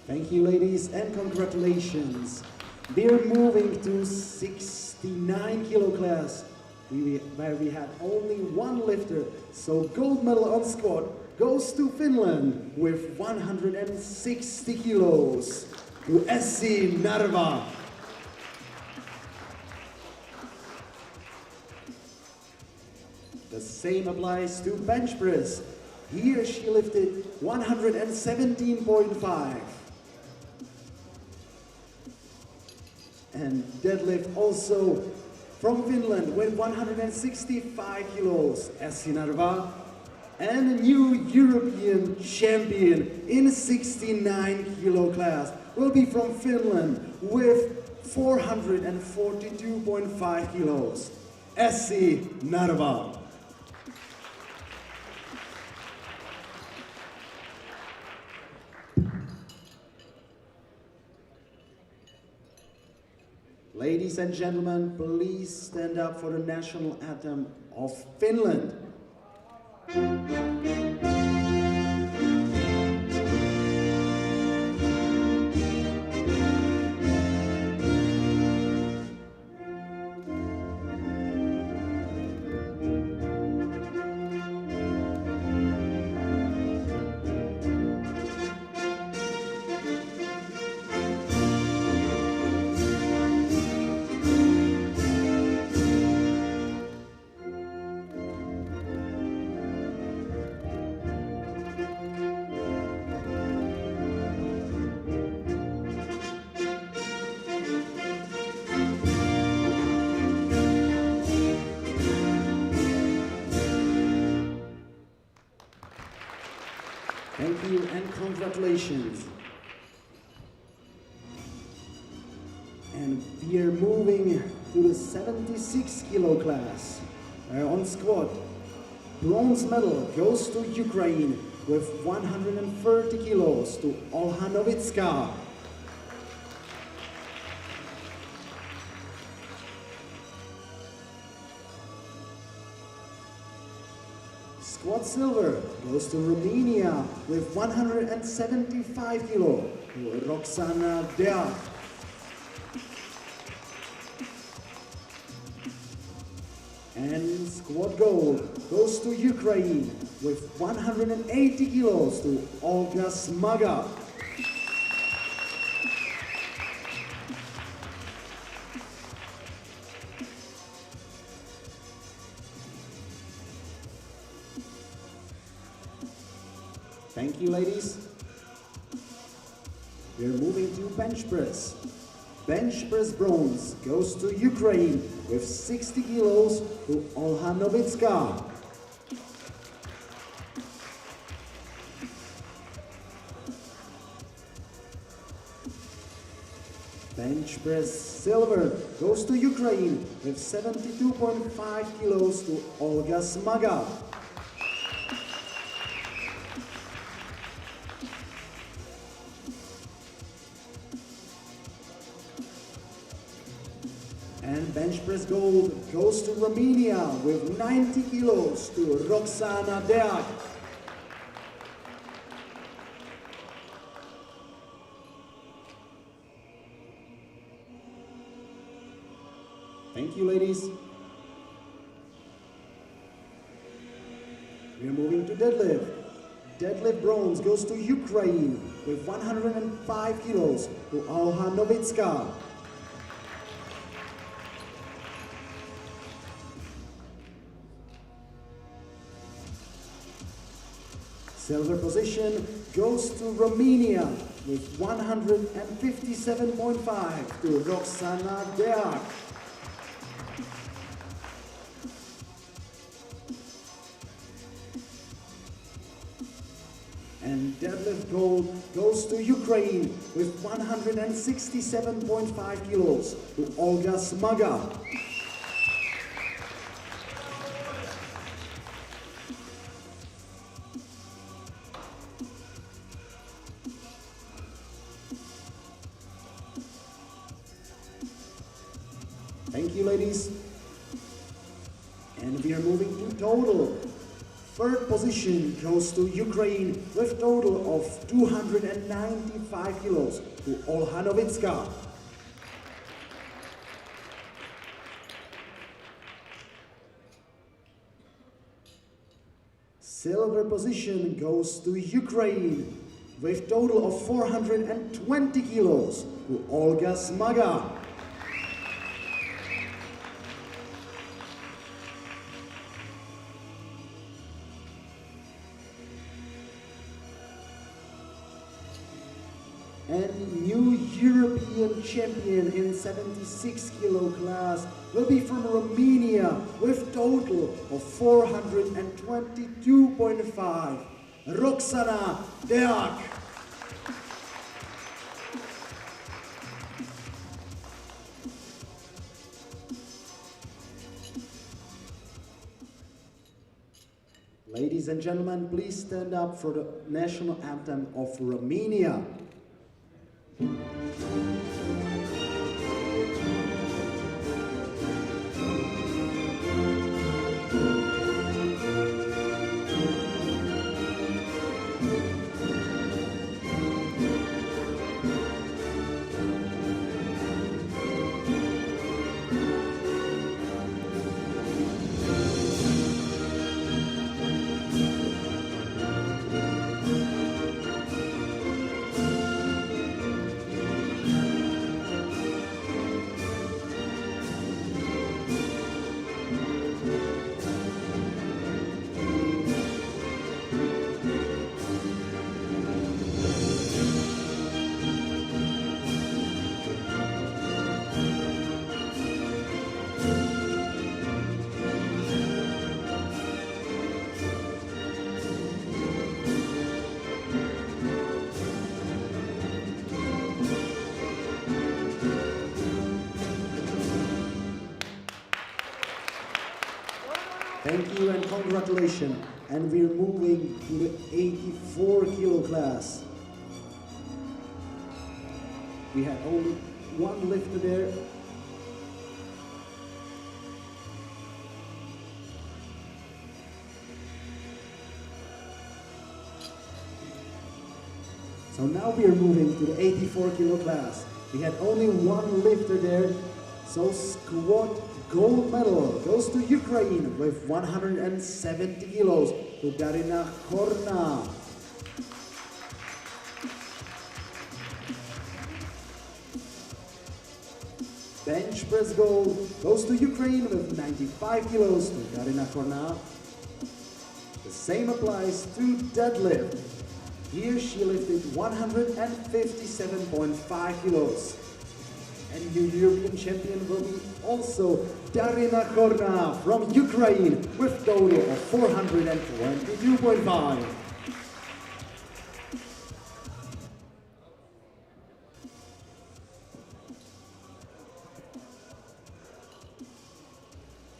Thank you, ladies, and congratulations. We're moving to 69 kilo class, where we had only one lifter. So gold medal on squat goes to Finland with 160 kilos, to Essi Narva. The same applies to bench press. Here she lifted 117.5. And deadlift also from Finland with 165 kilos, Essi Narva. And a new European champion in 69 kilo class will be from Finland with 442.5 kilos, Essi Narva. Ladies and gentlemen, please stand up for the national anthem of Finland. Thank you and congratulations. And we are moving to the 76 kilo class. On squat, bronze medal goes to Ukraine with 130 kilos, to Olha Novitska. Squat silver goes to Romania with 175 kilo, to Roxana Dea. And squat gold goes to Ukraine with 180 kilos, to Olga Smaga. Thank you, ladies. We're moving to bench press. Bench press bronze goes to Ukraine with 60 kilos to Olha Novitska. Bench press silver goes to Ukraine with 72.5 kilos to Olga Smaga. And bench press gold goes to Romania with 90 kilos to Roxana Deac. Thank you, ladies. We're moving to deadlift. Deadlift bronze goes to Ukraine with 105 kilos to Olha Novitska. Silver position goes to Romania with 157.5 to Roxana Deac. And deadlift gold goes to Ukraine with 167.5 kilos to Olga Smaga. Thank you, ladies. And we are moving to total. Third position goes to Ukraine with total of 295 kilos to Olha Novitska. Silver position goes to Ukraine with total of 420 kilos to Olga Smaga. And new European champion in 76 kilo class will be from Romania with total of 422.5, Roxana Deac. Ladies and gentlemen, please stand up for the national anthem of Romania. Thank you and congratulations. And we're moving to the 84 kilo class. We had only one lifter there. So now we are moving to the 84 kilo class. We had only one lifter there. So squat gold medal goes to Ukraine with 170 kilos to Darina Korna. Bench press gold goes to Ukraine with 95 kilos to Darina Korna. The same applies to deadlift. Here she lifted 157.5 kilos. And your European champion will be also Darina Korna from Ukraine with total of 422.5.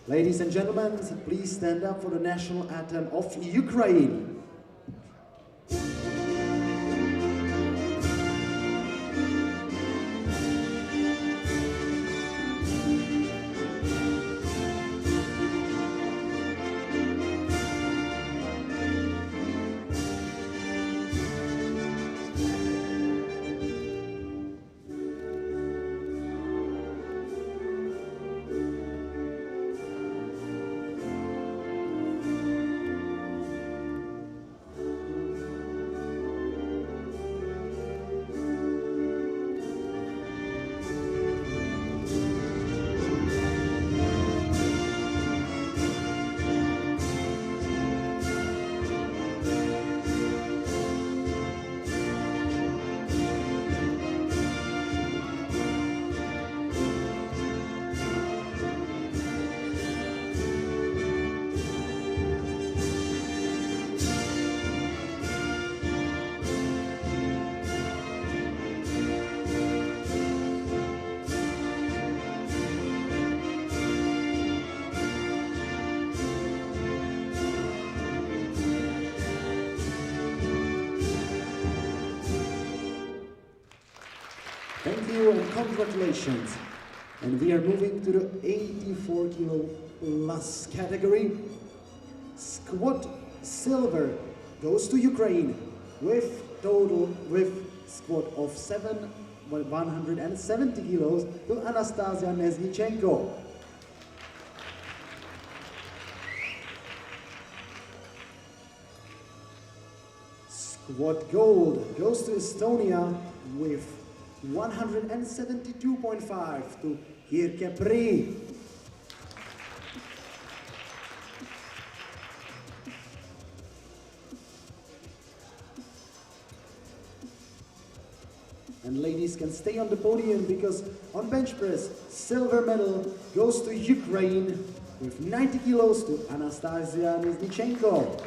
Ladies and gentlemen, please stand up for the national anthem of Ukraine. Thank you and congratulations. And we are moving to the 84 kilo plus category. Squat silver goes to Ukraine with squat of 170 kilos to Anastasia Neznichenko. Squat gold goes to Estonia with 172.5 to Hirke Pri. And ladies can stay on the podium because on bench press, silver medal goes to Ukraine with 90 kilos to Anastasia Neznichenko.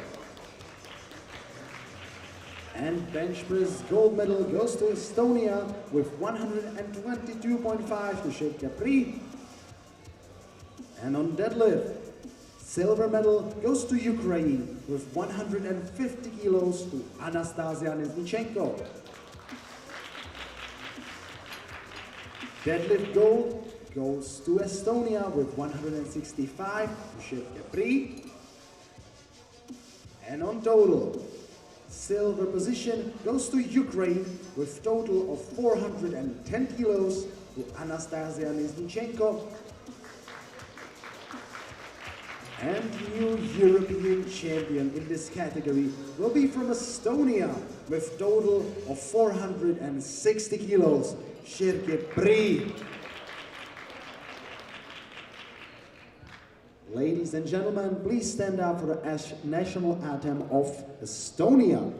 And bench press gold medal goes to Estonia with 122.5 to Sheikh Capri. And on deadlift, silver medal goes to Ukraine with 150 kilos to Anastasia Neznichenko. Deadlift gold goes to Estonia with 165 to Sheikh Capri. And on total, silver position goes to Ukraine with total of 410 kilos to Anastasia Neznichenko. And new European champion in this category will be from Estonia with total of 460 kilos, Shirke Pri. Ladies and gentlemen, please stand up for the national anthem of Estonia.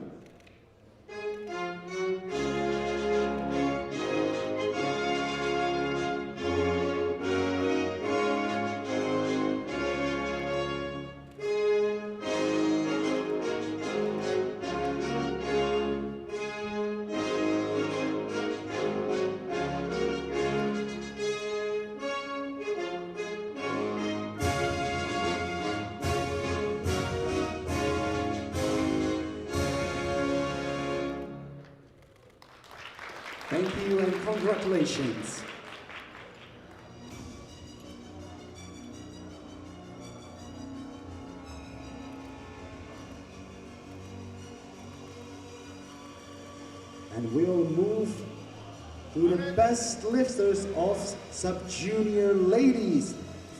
Thank you and congratulations. And we'll move to the best lifters of sub-junior ladies.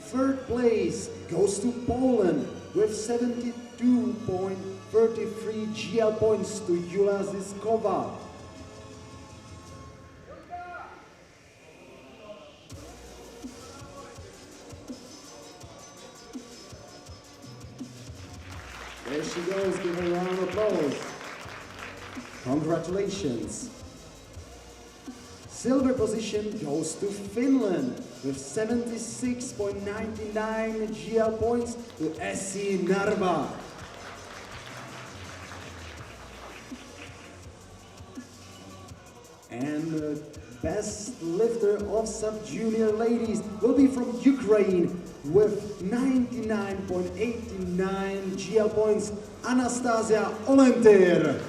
Third place goes to Poland with 72.33 GL points to Jula Ziskova. There she goes, give her a round of applause. Congratulations. Silver position goes to Finland with 76.99 GL points to Essi Narva. And the best lifter of sub-junior ladies will be from Ukraine with 99.89 GL points, Anastasia Olentyr.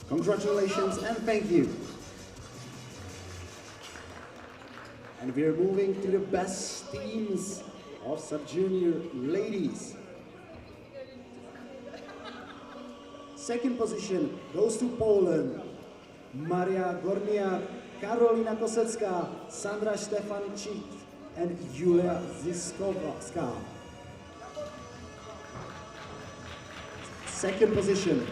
Congratulations and thank you. And we are moving to the best teams of sub-junior ladies. Second position goes to Poland. Maria Gorniak, Karolina Kosecka, Sandra Stefanczyk, and Julia Ziskowska. Second position.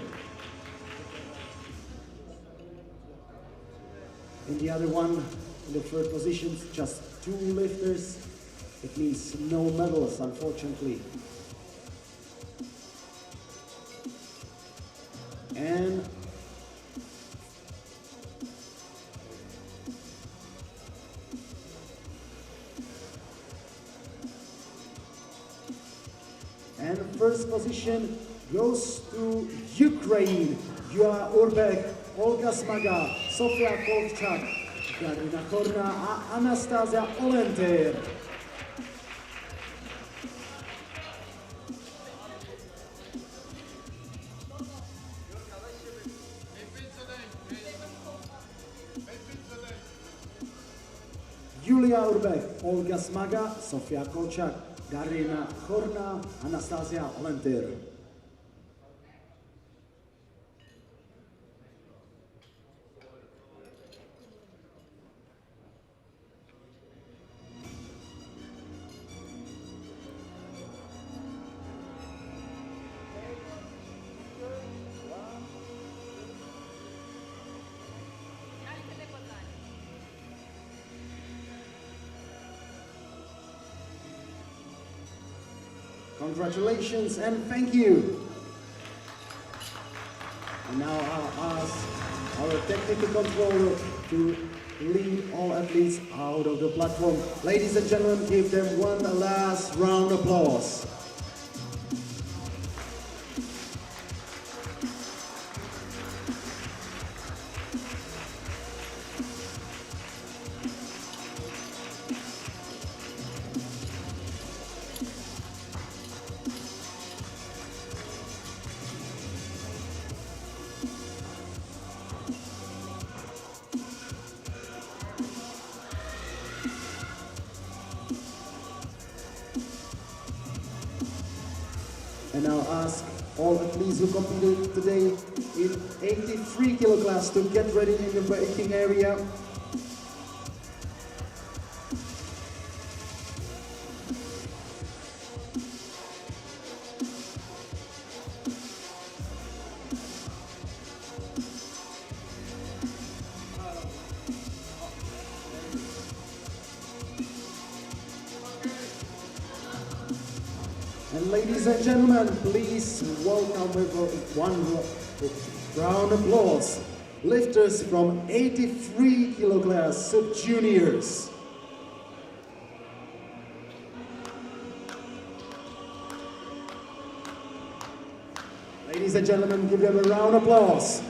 In the other one, in the third position, just 2 lifters. It means no medals, unfortunately. And first position goes to Ukraine. Joa Urbek, Olga Smaga, Sofia Kovchak, Karina Korna, Anastasia Olentyr. Julia Urbek, Olga Smaga, Sofia Kovchak, Karina Korna, Anastasia Olentyr. Congratulations and thank you. And now I'll ask our technical controller to lead all athletes out of the platform. Ladies and gentlemen, give them one last round of applause. And I'll ask all athletes who competed today in 83 kilo class to get ready in the waiting area. And ladies and gentlemen, please welcome with one round of applause lifters from 83 kilo class sub-juniors. Ladies and gentlemen, give them a round of applause.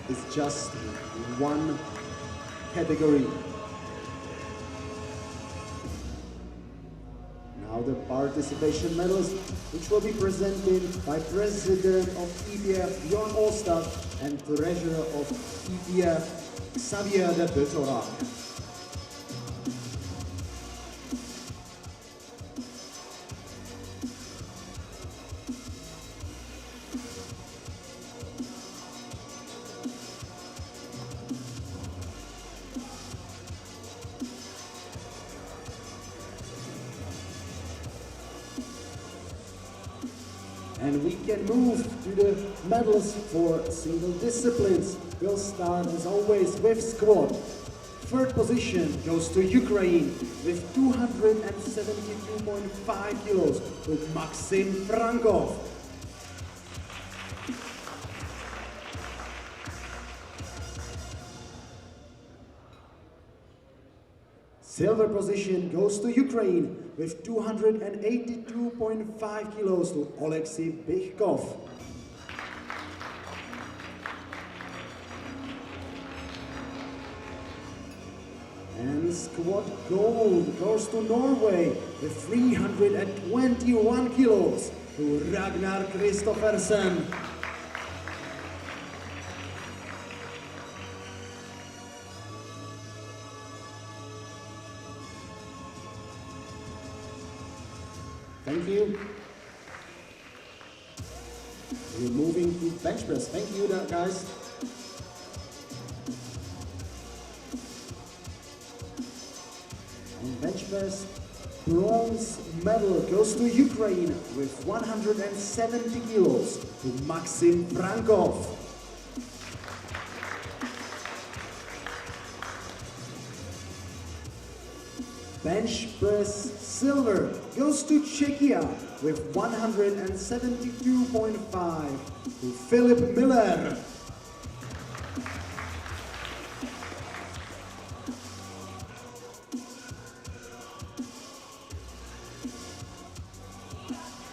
It's just one category. Now the participation medals, which will be presented by President of EPF Bjorn Ostad and Treasurer of EPF Xavier de Betorak. we can move to the medals for single disciplines. We'll start as always with squat. Third position goes to Ukraine with 272.5 kilos to Maxim Frankov. Silver position goes to Ukraine with 282.5 kilos to Oleksiy Bychkov. And squat gold goes to Norway with 321 kilos to Ragnar Kristoffersen. Thank you. We're moving to bench press. Thank you, guys. And bench press, bronze medal goes to Ukraine with 170 kilos to Maxim Frankov. Bench press silver goes to Czechia with 172.5 to Philip Miller.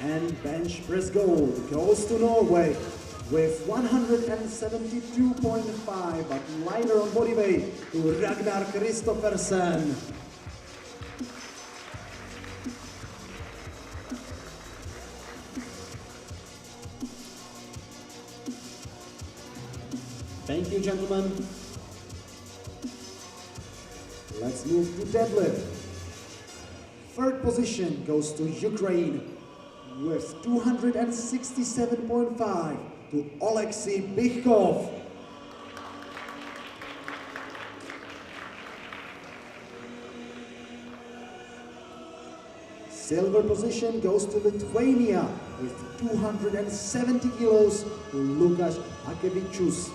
And bench press gold goes to Norway with 172.5, but lighter on body weight to Ragnar Kristoffersen. Thank you, gentlemen. Let's move to deadlift. Third position goes to Ukraine with 267.5 to Oleksiy Bychkov. Silver position goes to Lithuania with 270 kilos to Lukas Akevičius.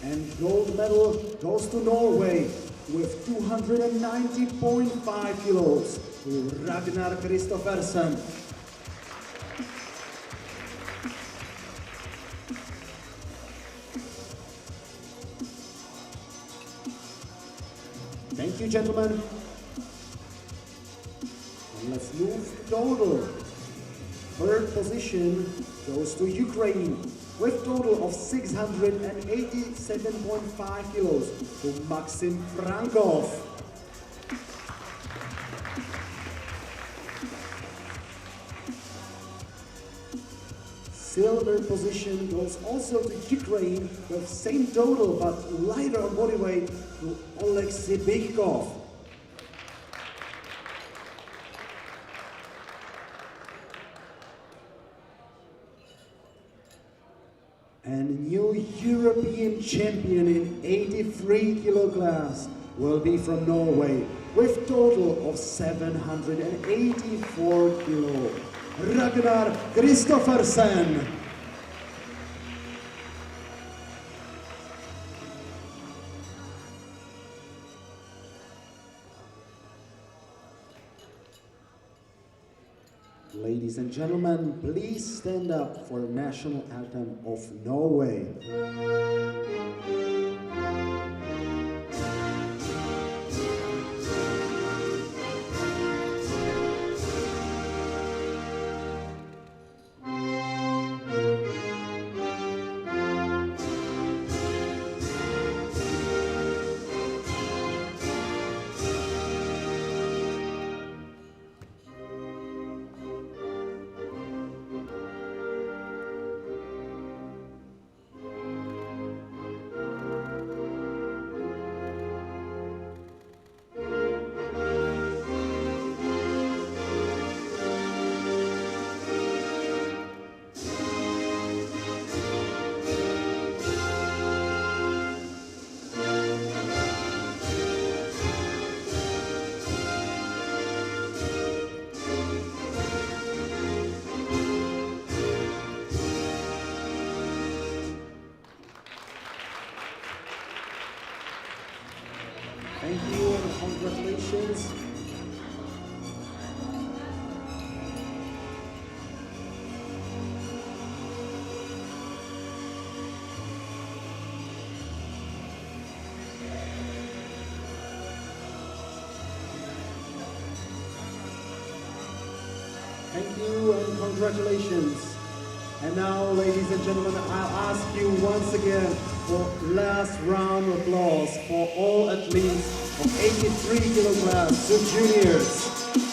And gold medal goes to Norway with 290.5 kilos to Ragnar Kristoffersen. Thank you, gentlemen. And let's move to total. Third position goes to Ukraine with total of 687.5 kilos to Maxim Frankov. Silver position goes also to Ukraine with same total but lighter on body weight to Oleksiy Bychkov. And new European champion in 83 kilo class will be from Norway with total of 784 kilo. Ragnar Kristoffersen. Ladies and gentlemen, please stand up for the national anthem of Norway. congratulations. Thank you and congratulations. And now, ladies and gentlemen, I'll ask you once again for last round of applause for all athletes of 83 kilo class to juniors.